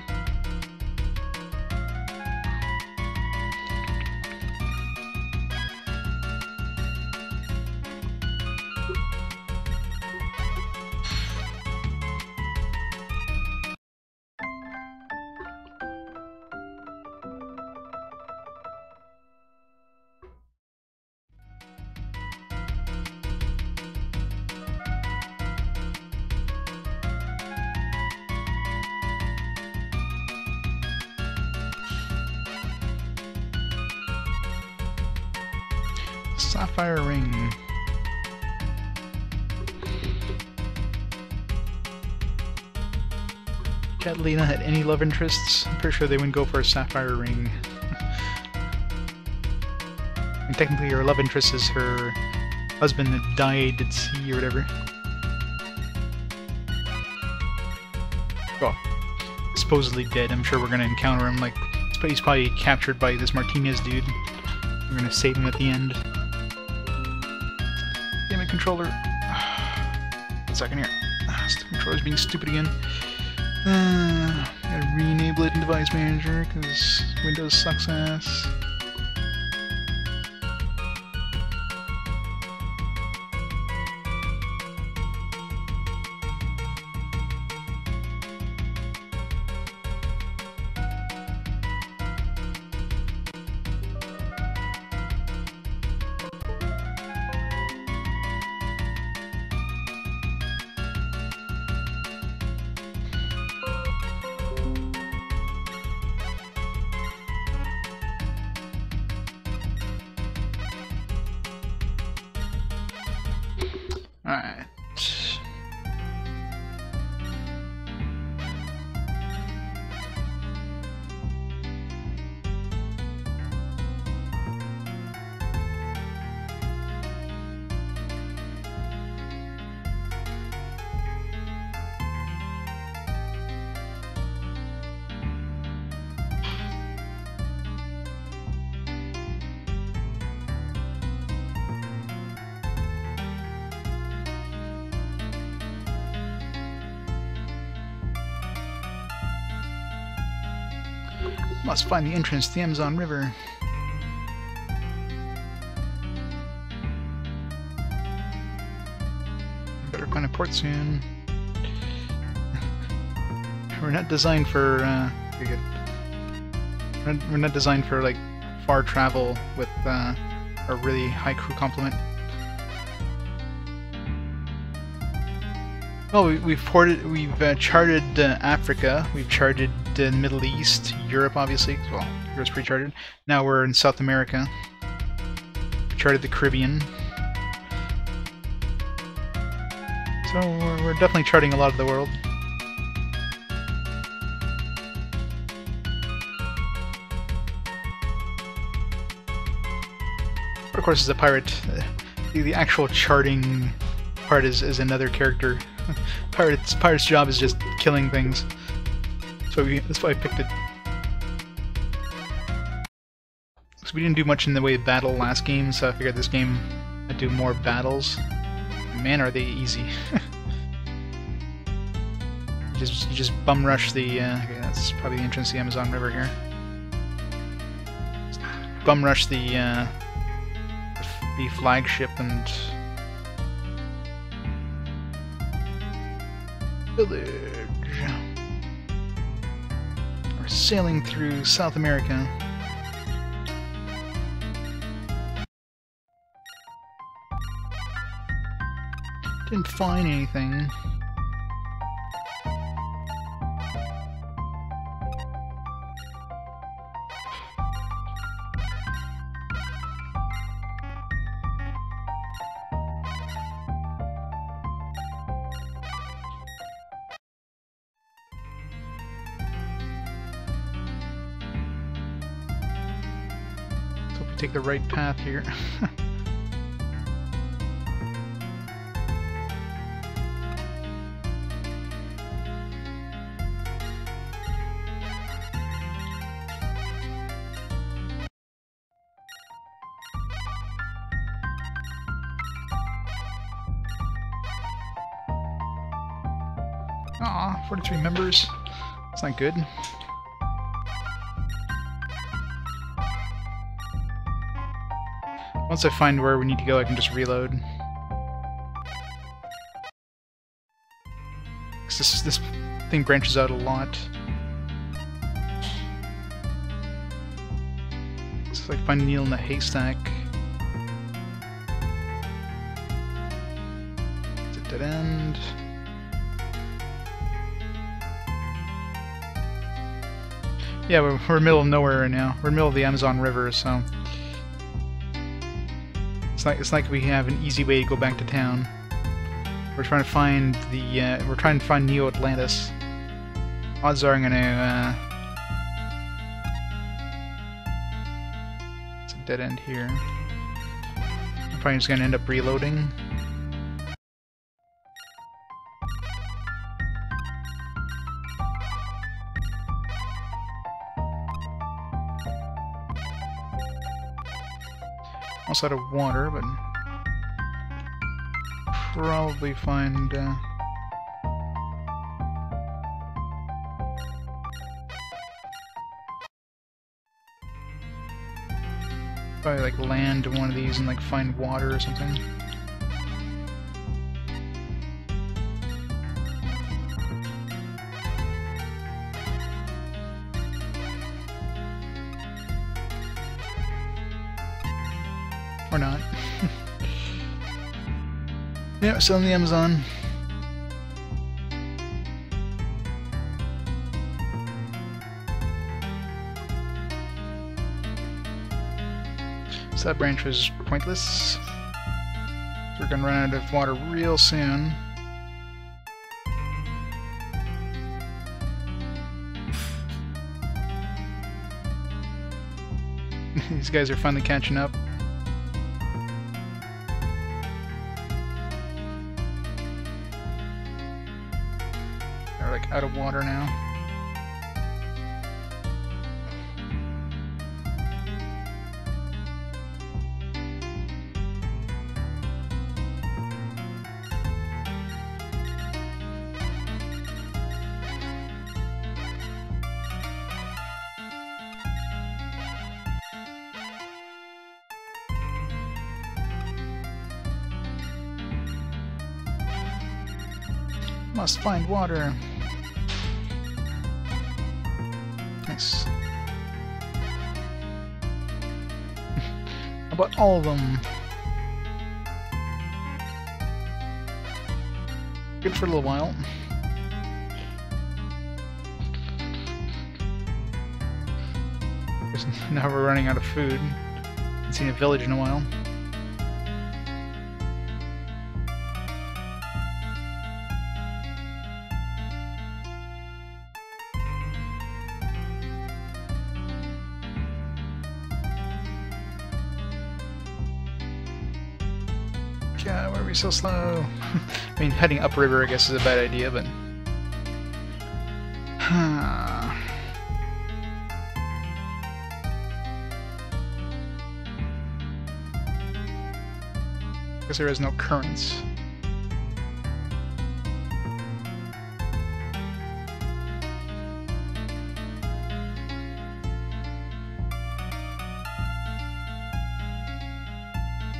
Sapphire ring. Catalina had any love interests? I'm pretty sure they wouldn't go for a sapphire ring. And technically her love interest is her husband that died at sea or whatever. Well, supposedly dead. I'm sure we're gonna encounter him, like, he's probably captured by this Martinez dude. We're gonna save him at the end. Damn it, controller. 1 second here. The controller's being stupid again. Gotta re-enable it in Device Manager, because Windows sucks ass. Alright. Must find the entrance to the Amazon River. Better find a port soon. We're not designed for we're not designed for like far travel with a really high crew complement. Well, we've charted Africa, we've charted the Middle East, Europe obviously, well, Europe's pre-charted. Now we're in South America. We charted the Caribbean. So we're definitely charting a lot of the world. But of course, as a pirate, the actual charting part is another character. Pirate's job is just killing things. So that's why I picked it. So we didn't do much in the way of battle last game, so I figured this game I'd do more battles. Man, are they easy. you just bum rush the okay, that's probably the entrance to the Amazon River here. Just bum rush the flagship and village. We're sailing through South America. Didn't find anything. Take the right path here. Aw, 43 members. That's not good. Once I find where we need to go, I can just reload. This thing branches out a lot. It's like find a needle in a haystack. It's a dead end. Yeah, we're in the middle of nowhere right now. We're in the middle of the Amazon River, so it's like we have an easy way to go back to town. We're trying to find Neo Atlantis. Odds are I'm gonna it's a dead end here. I'm probably just gonna end up reloading. Also out of water, but probably find probably like land one of these and like find water or something. Or not. Yeah, still in the Amazon. So that branch was pointless. We're gonna run out of water real soon. These guys are finally catching up. They're like out of water now. Must find water. Nice. How about all of them? Good for a little while. Now we're running out of food. Haven't seen a village in a while. God, why are we so slow? I mean, heading upriver, I guess, is a bad idea, but... I guess there is no currents.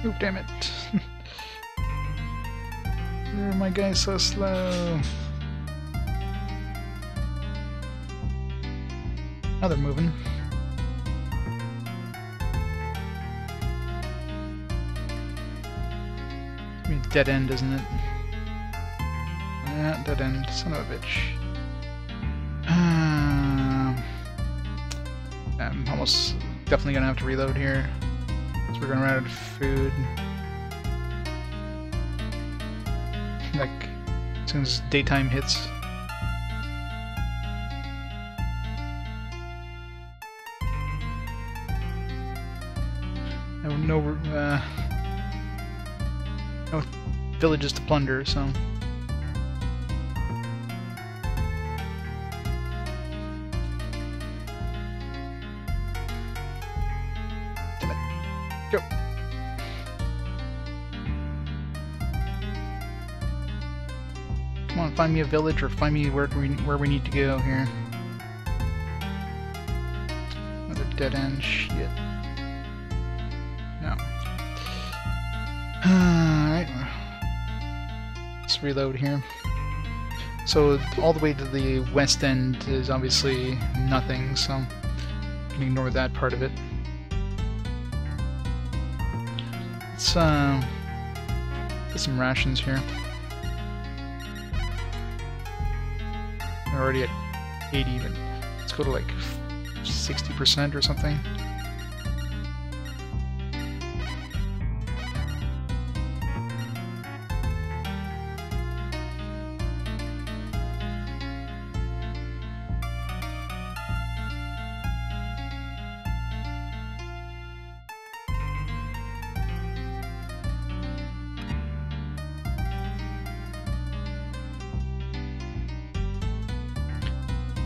Oh, damn it. Why are my guys so slow? Now they're moving. I mean, dead end, isn't it? Yeah, dead end. Son of a bitch. I'm almost definitely gonna have to reload here. So we're gonna run out of food. Like, as soon as daytime hits. No villages to plunder, so... Damn it. Go! Come on, find me a village, or find me where we need to go here. Another dead end, shit. No. Alright. Let's reload here. So, all the way to the west end is obviously nothing, so you can ignore that part of it. Let's get some rations here. We're already at 80, but let's go to like 60% or something.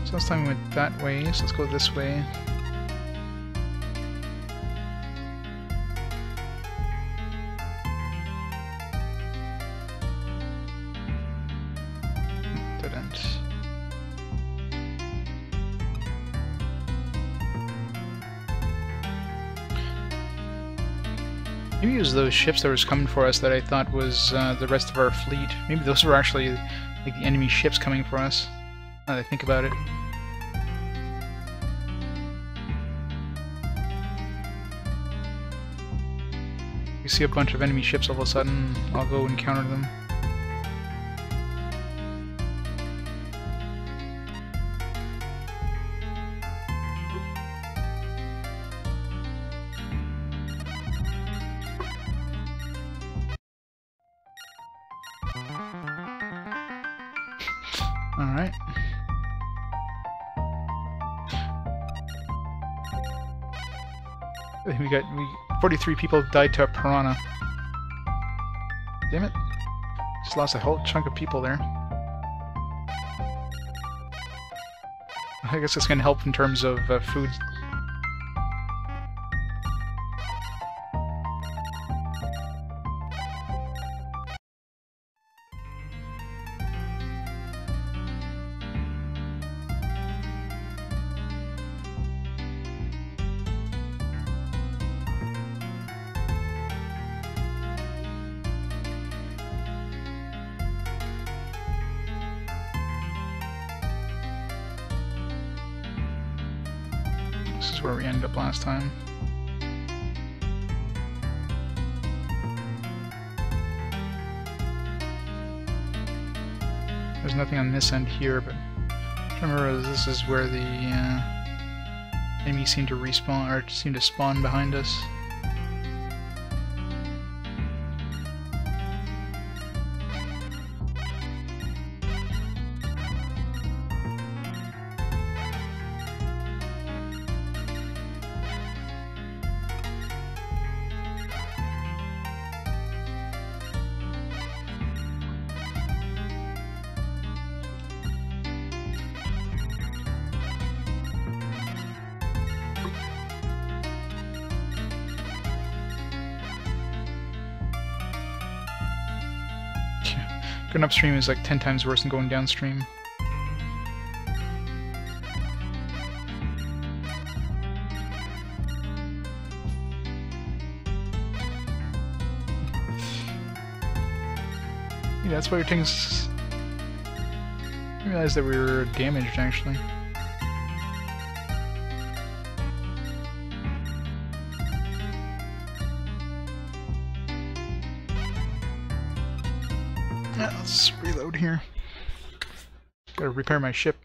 So last time we went that way, so let's go this way. Dead end. Maybe it was those ships that was coming for us that I thought was the rest of our fleet. Maybe those were actually like the enemy ships coming for us. Now that I think about it. You see a bunch of enemy ships all of a sudden, I'll go encounter them. Alright. We got 43 people died to a piranha. Damn it. Just lost a whole chunk of people there. I guess it's going to help in terms of food. This is where we ended up last time. There's nothing on this end here, but I remember this is where the enemies seem to respawn, or seem to spawn behind us. Going upstream is like 10 times worse than going downstream. Yeah, that's why your things. I realized that we were damaged actually. Let's reload here. Gotta repair my ship.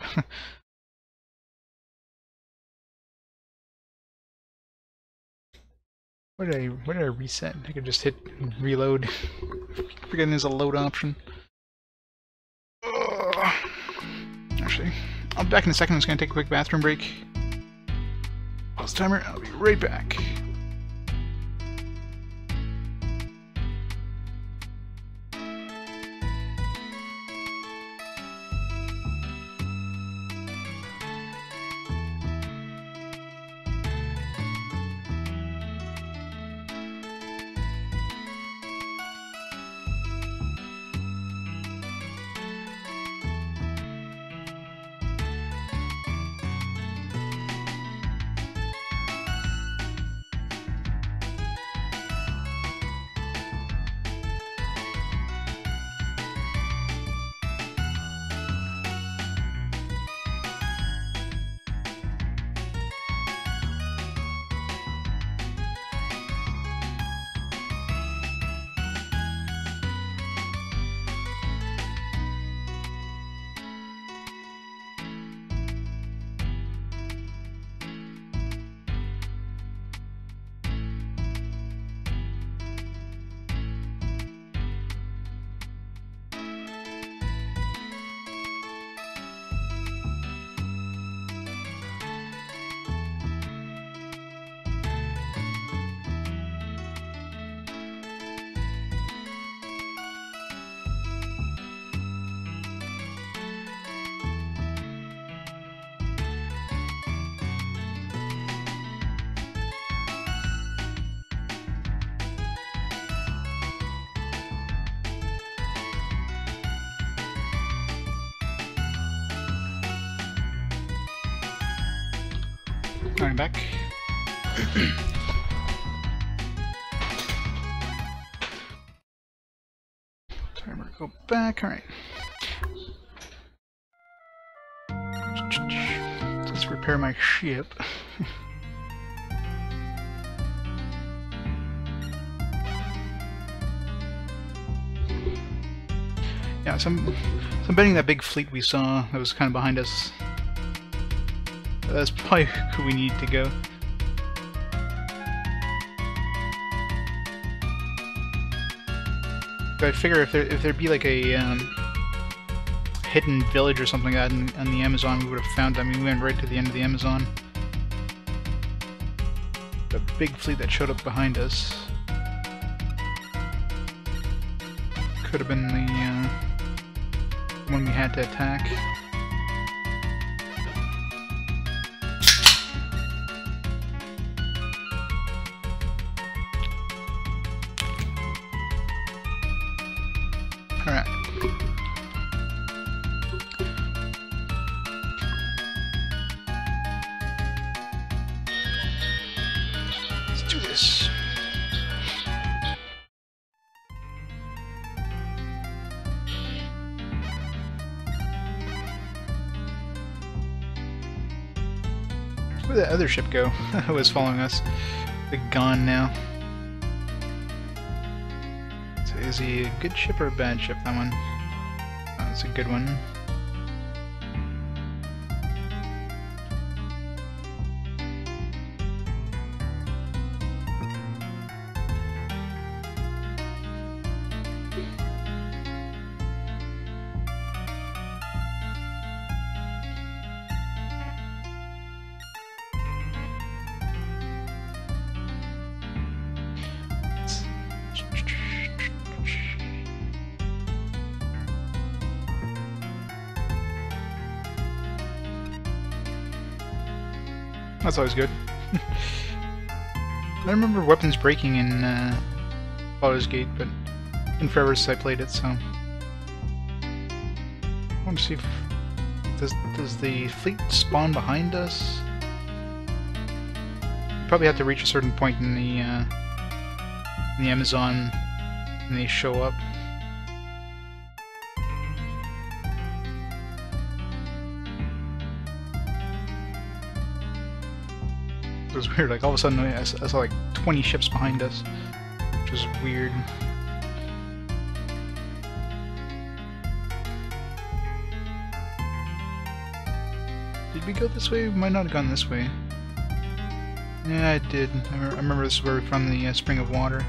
Where did I reset? I could just hit reload. Forgetting there's a load option. Actually, I'll be back in a second. I'm just gonna take a quick bathroom break. Pause timer. I'll be right back. Alright, back. Timer, go back. Alright. Let's repair my ship. Yeah, so I'm betting that big fleet we saw that was kind of behind us. That's probably who we need to go. I figure if there'd be like a hidden village or something like that on the Amazon, we would have found them. I mean, we went right to the end of the Amazon. The big fleet that showed up behind us could have been the one we had to attack. Alright. Let's do this. Where'd that other ship go? It was following us. They're gone now. So is he a good ship or a bad ship, that one? Oh, it's a good one. That's always good. I remember weapons breaking in Baldur's Gate, but it's been forever since I played it, so... I want to see if... Does the fleet spawn behind us? You probably have to reach a certain point in the Amazon and they show up. It was weird, like all of a sudden I saw like 20 ships behind us, which was weird. Did we go this way? We might not have gone this way. Yeah, I did. I remember this is where we found the spring of water.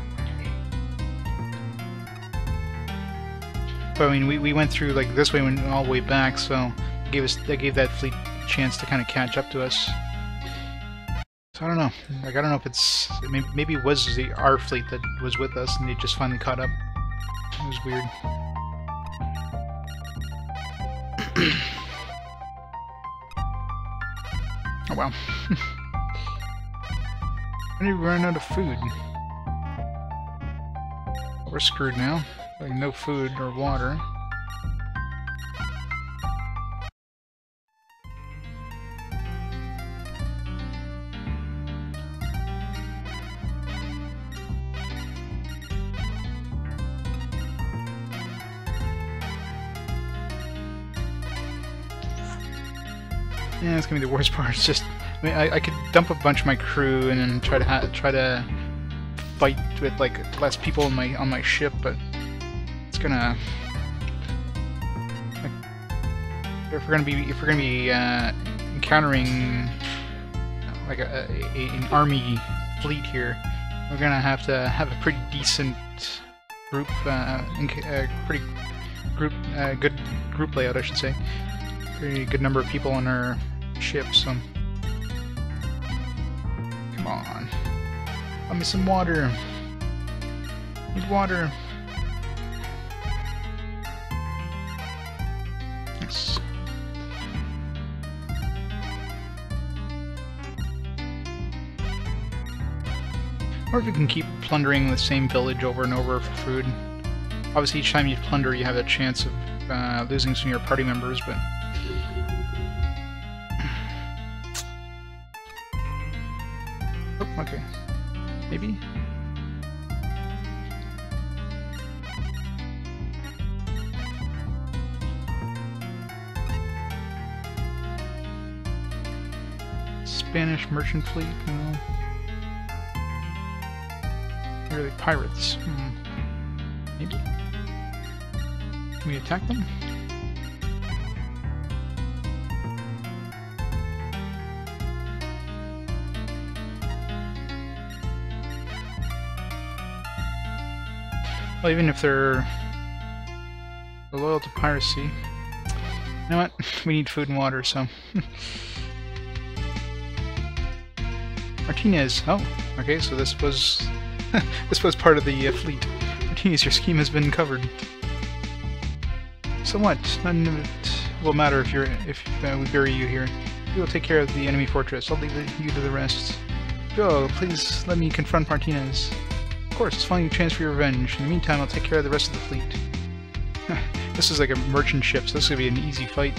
But I mean, we went through like this way and went all the way back, so that gave that fleet a chance to kind of catch up to us. I don't know. Like, I don't know if it's... Maybe it was our fleet that was with us and they just finally caught up. It was weird. Oh, wow. When did we run out of food? We're screwed now. Like, no food or water. Yeah, that's gonna be the worst part. It's just, I mean, I could dump a bunch of my crew and then try to fight with like less people on my ship, but it's gonna, like, if we're gonna be encountering like an army fleet here, we're gonna have to have a pretty decent group, good group layout, I should say. Pretty good number of people on our ship, so... Come on. Let me some water. Need water. Yes. Or if you can keep plundering the same village over and over for food. Obviously, each time you plunder, you have a chance of losing some of your party members, but... Oh, okay. Maybe? Spanish merchant fleet? No. Really pirates? Maybe? Can we attack them? Well, even if they're loyal to piracy, you know what? We need food and water, so... Martinez. Oh, okay, so this was this was part of the fleet. Martinez, your scheme has been covered. So what? None of it will matter if we bury you here. We will take care of the enemy fortress. I'll leave you to the rest. Go, please let me confront Martinez. Of course, it's finally a chance for your revenge. In the meantime, I'll take care of the rest of the fleet. This is like a merchant ship, so this is gonna be an easy fight.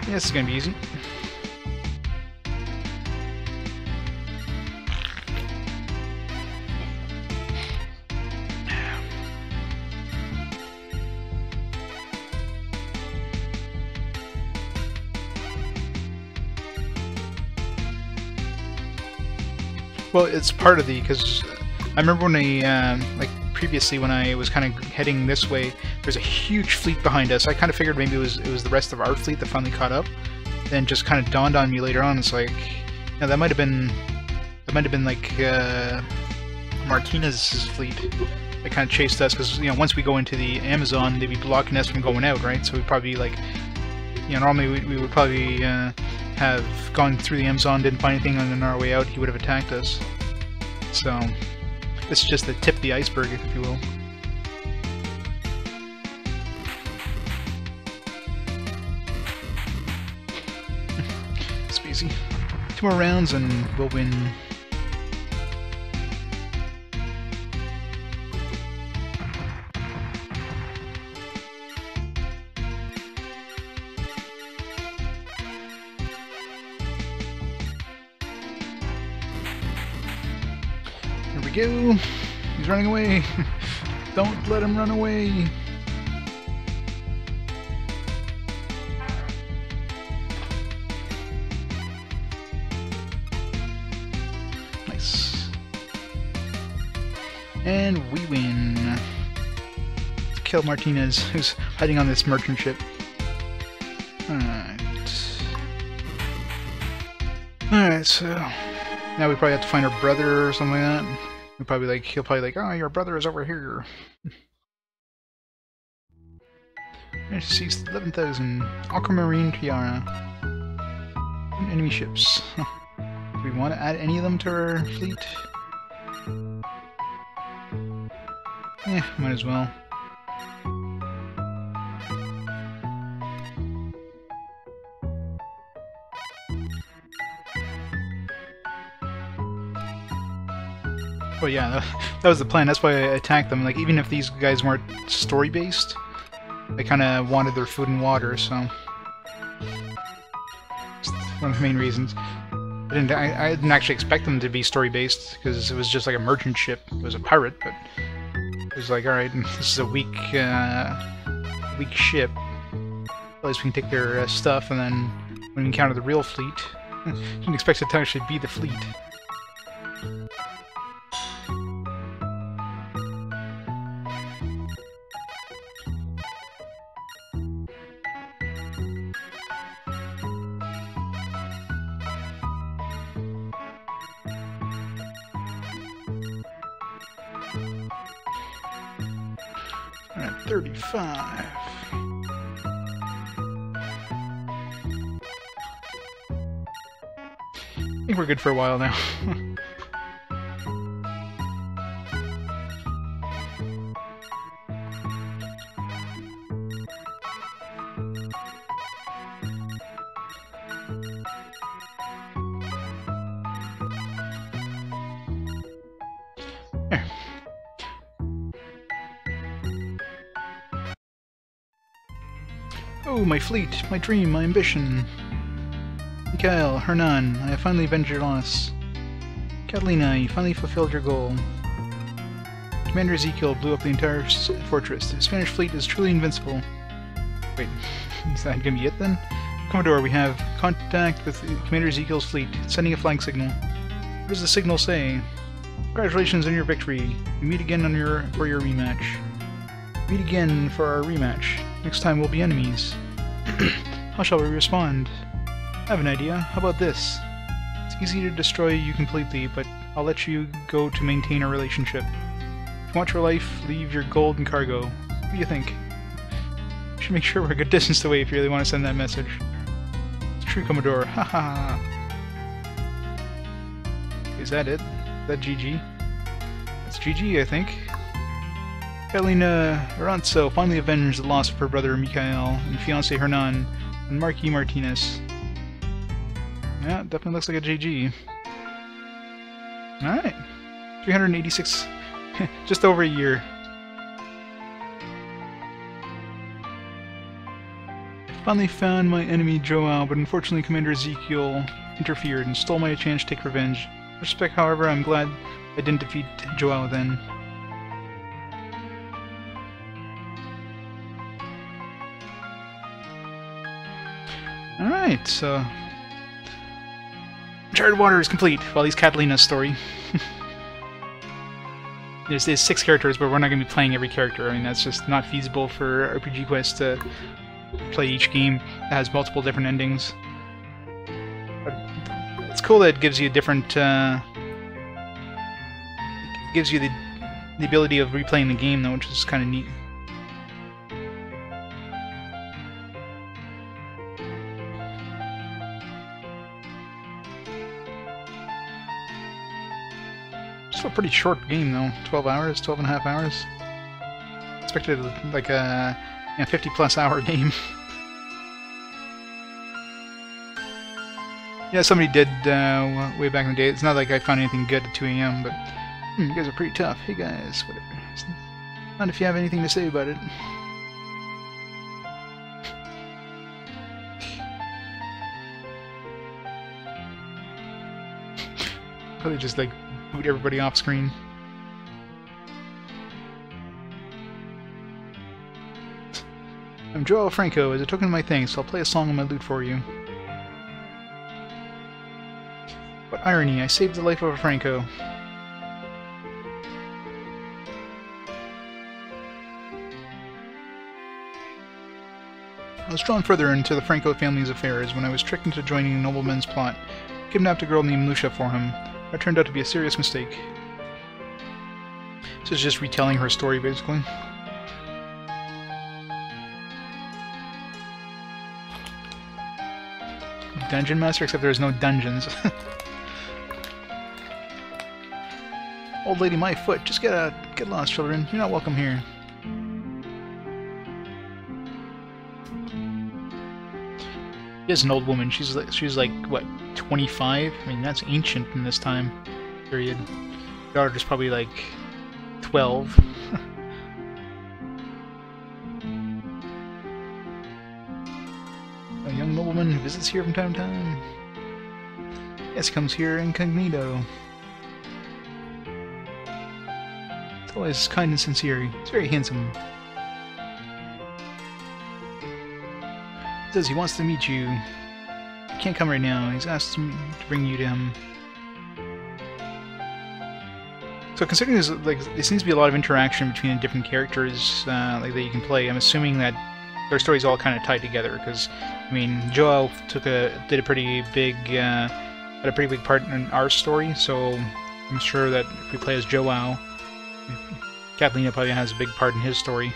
Yeah, this is gonna be easy. Well, it's part of the, because I remember when I, like previously when I was kind of heading this way, there's a huge fleet behind us. I kind of figured maybe it was the rest of our fleet that finally caught up. Then just kind of dawned on me later on, it's like, you know, that might have been like Martinez's fleet that kind of chased us, because, you know, once we go into the Amazon, they'd be blocking us from going out, right? So we'd probably, like, you know, normally we would probably have gone through the Amazon, didn't find anything, and on our way out he would have attacked us. So this is just the tip of the iceberg, if you will. It's easy. 2 more rounds and we'll win. Here we go. He's running away. Don't let him run away. Nice. And we win. Let's kill Martinez, who's hiding on this merchant ship. Alright. Alright, so now we probably have to find our brother or something like that. He'll probably like, oh, your brother is over here. Sees 11,000. Aquamarine Tiara. And enemy ships. Do we want to add any of them to our fleet? Eh, might as well. Well, yeah, that was the plan. That's why I attacked them. Like, even if these guys weren't story-based, they kind of wanted their food and water, so it's one of the main reasons. I didn't actually expect them to be story-based, because it was just like a merchant ship. It was a pirate, but it was like, alright, this is a weak ship. At least we can take their stuff, and then when we encounter the real fleet, you can expect it to actually be the fleet. Alright, 35. I think we're good for a while now. There. Oh, my fleet, my dream, my ambition. Mikhail, Hernan, I have finally avenged your loss. Catalina, you finally fulfilled your goal. Commander Ezekiel blew up the entire fortress. The Spanish fleet is truly invincible. Wait, is that gonna be it then? Commodore, we have contact with Commander Ezekiel's fleet, sending a flag signal. What does the signal say? Congratulations on your victory. We meet again for your rematch. Meet again for our rematch. Next time we'll be enemies. How shall we respond? I have an idea. How about this? It's easy to destroy you completely, but I'll let you go to maintain our relationship. If you want your life, leave your gold and cargo. What do you think? You should make sure we're a good distance away if you really want to send that message. It's true, Commodore. Ha ha. Is that it? Is that GG? That's GG, I think. Catalina Erantzo finally avenged the loss of her brother Mikhail and fiancé Hernan and Marquis Martinez. Yeah, definitely looks like a GG. Alright. 386. Just over a year. Finally found my enemy Joao, but unfortunately Commander Ezekiel interfered and stole my chance to take revenge. In respect, however, I'm glad I didn't defeat Joao then. Alright, so... Uncharted Water is complete. Well, at least Catalina's story. There's 6 characters, but we're not going to be playing every character. I mean, that's just not feasible for RPG Quest to play each game that has multiple different endings. But it's cool that it gives you different... it gives you the ability of replaying the game, though, which is kind of neat. A pretty short game though, 12 hours, 12 and a half hours. Expected like a 50+ hour game. Yeah, somebody did way back in the day. It's not like I found anything good at 2 AM, but you guys are pretty tough. Hey guys, whatever. Not if you have anything to say about it. Probably just like boot everybody off screen. I'm Joao Franco. As a token of my thanks, I'll play a song on my lute for you. What irony, I saved the life of a Franco. I was drawn further into the Franco family's affairs when I was tricked into joining a nobleman's plot. Kidnapped a girl named Lucia for him. It turned out to be a serious mistake. This is just retelling her story, basically. Dungeon Master, except there's no dungeons. Old lady, my foot. Just get lost, children. You're not welcome here. She is an old woman. She's like what, 25? I mean, that's ancient in this time period. Daughter's probably like 12. A young nobleman who visits here from time to time. Yes, comes here incognito. It's always kind and sincere. He's very handsome. He says he wants to meet you. He can't come right now. He's asked me to bring you to him. So considering there's like there seems to be a lot of interaction between the different characters like that you can play, I'm assuming that their stories all kind of tied together. Because I mean, Joao did a pretty big had a pretty big part in our story. So I'm sure that if we play as Joao, Catalina probably has a big part in his story.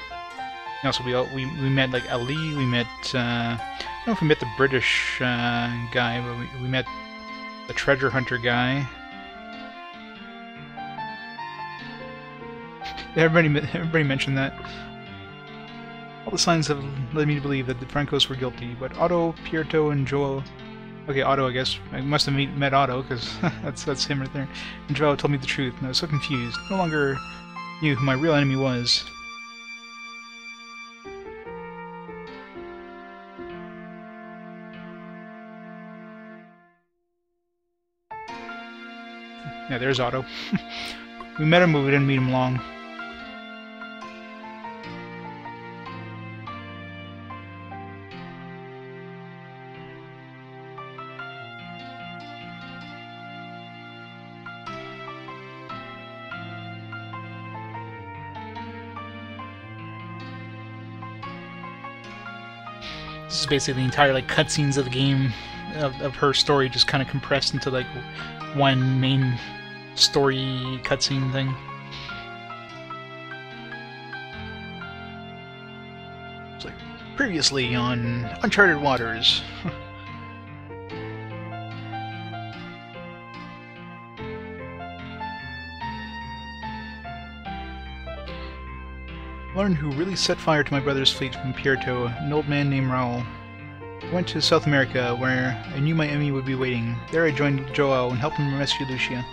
And also, we met like Ali. We met I don't know if we met the British guy, but we met the treasure hunter guy. Everybody mentioned that. All the signs have led me to believe that the Francos were guilty, but Otto, Pierto, and Joao... Okay, Otto, I guess. I must have met Otto, because that's him right there. And Joao told me the truth, and I was so confused. No longer knew who my real enemy was. Yeah, there's Otto. We met him, but we didn't meet him long. This is basically the entire like cutscenes of the game, of her story, just kind of compressed into like one main story cutscene thing. It's like previously on Uncharted Waters. Learned who really set fire to my brother's fleet from Puerto, an old man named Naval. I went to South America, where I knew my enemy would be waiting. There I joined Joao and helped him rescue Lucia.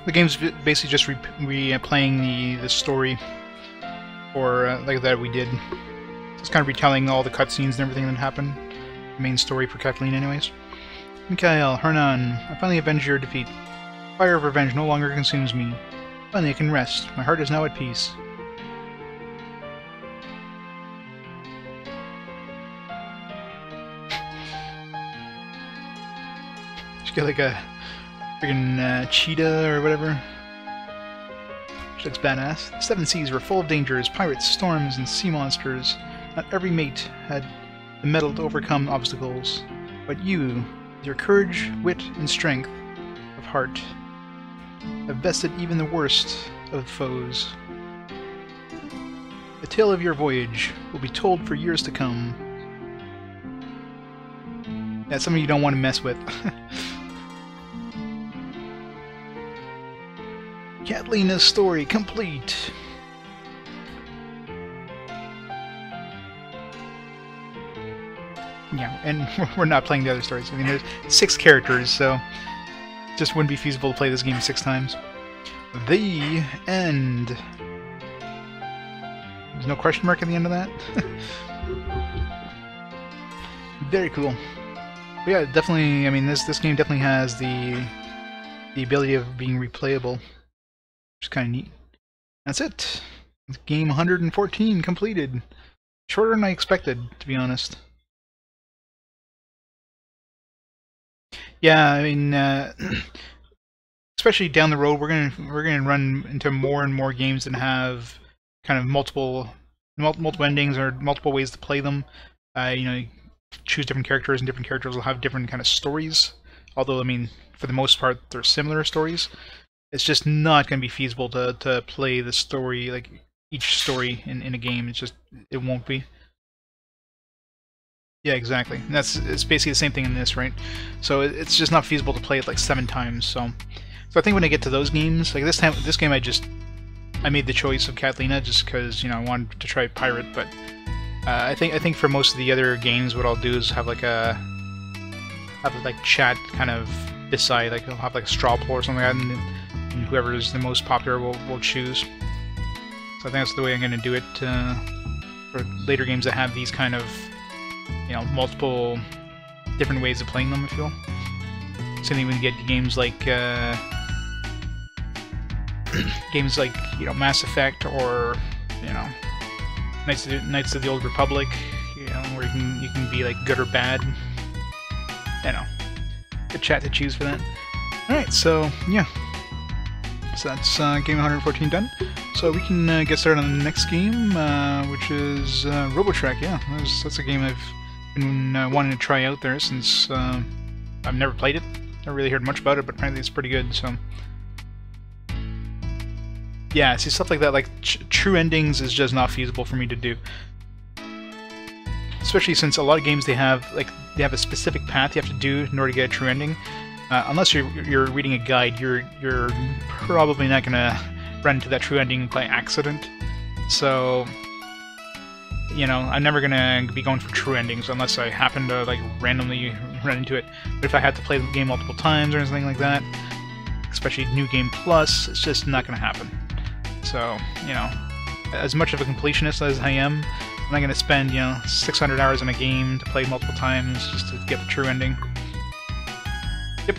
The game's basically just replaying the story, or like that we did. It's kind of retelling all the cutscenes and everything that happened. The main story for Catalina, anyways. Mikhail, Hernan, I finally avenged your defeat. Fire of revenge no longer consumes me. Finally, I can rest. My heart is now at peace. She's got like a friggin' cheetah or whatever. She looks badass. The seven seas were full of dangers, pirates, storms, and sea monsters. Not every mate had the mettle to overcome obstacles. But you, with your courage, wit, and strength of heart, have bested even the worst of foes. The tale of your voyage will be told for years to come. That's something you don't want to mess with. Catalina's story complete. Yeah, and we're not playing the other stories. I mean, there's 6 characters, so it just wouldn't be feasible to play this game 6 times. The end. There's no question mark at the end of that. Very cool. But yeah, definitely. I mean, this game definitely has the ability of being replayable, which is kind of neat. That's it. Game 114 completed. Shorter than I expected, to be honest. Yeah, I mean, especially down the road, we're gonna run into more and more games that have kind of multiple endings or multiple ways to play them. You know, you choose different characters, and different characters will have different kind of stories. Although, I mean, for the most part, they're similar stories. It's just not going to be feasible to play the story, like each story in a game. It won't be. Yeah, exactly. And it's basically the same thing in this, right? So it's just not feasible to play it like 7 times. So I think when I get to those games, like this game, I made the choice of Catalina just because, you know, I wanted to try pirate. But I think for most of the other games, what I'll do is have like chat kind of decide, like I'll have like a straw poll or something like that, and whoever is the most popular will choose. So I think that's the way I'm going to do it for later games that have these kind of, you know, multiple different ways of playing them, if you will. Same thing when you get games like you know, Mass Effect, or, you know, Knights of the Old Republic, you know, where you can be like good or bad. You know, good chat to choose for that. Alright, so yeah. So that's game 114 done. So we can get started on the next game, which is Robotrek. Yeah, that's a game I've been wanting to try out there since I've never played it. Never really heard much about it, but apparently it's pretty good. So yeah, see, stuff like that, like true endings, is just not feasible for me to do. Especially since a lot of games they have a specific path you have to do in order to get a true ending. Unless you're reading a guide, you're probably not gonna run into that true ending by accident. So, you know, I'm never gonna be going for true endings unless I happen to like randomly run into it. But if I had to play the game multiple times or anything like that, especially New Game Plus, it's just not gonna happen. So, you know, as much of a completionist as I am, I'm not gonna spend, you know, 600 hours in a game to play multiple times just to get the true ending. Yep.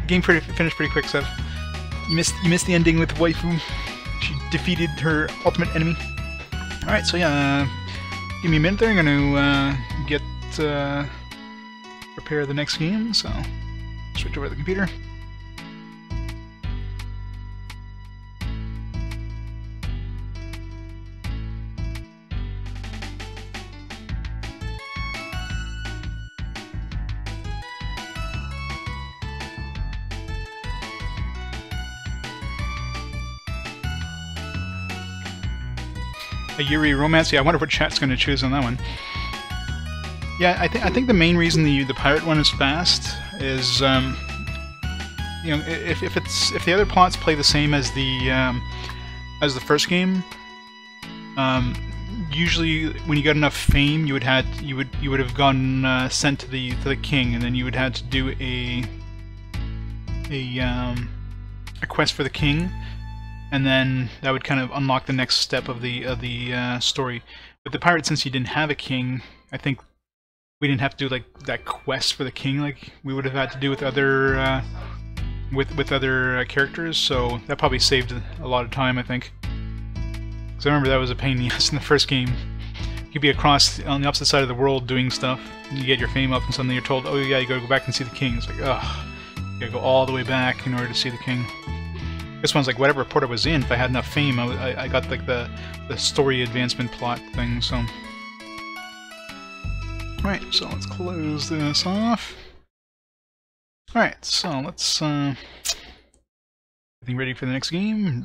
Game finished pretty quick, Sev. You missed the ending with the waifu. She defeated her ultimate enemy. Alright, so yeah, give me a minute there. I'm gonna get prepare the next game, so switch over to the computer. A Yuri romance. Yeah, I wonder what chat's going to choose on that one. Yeah, I think the main reason the pirate one is fast is, you know, if the other plots play the same as the first game, usually when you got enough fame, you would have gotten sent to the king, and then you would have to do a quest for the king, and then that would kind of unlock the next step of the story. With the pirate, since you didn't have a king, I think we didn't have to do like that quest for the king like we would have had to do with other with other characters. So that probably saved a lot of time, I think. Because I remember that was a pain in the ass in the first game. You'd be across on the opposite side of the world doing stuff, and you get your fame up, and suddenly you're told, "Oh yeah, you gotta go back and see the king." It's like, ugh, you gotta go all the way back in order to see the king. This one's like whatever port I was in. If I had enough fame, I got like the story advancement plot thing. So, right. So let's close this off. All right. So let's. Everything ready for the next game?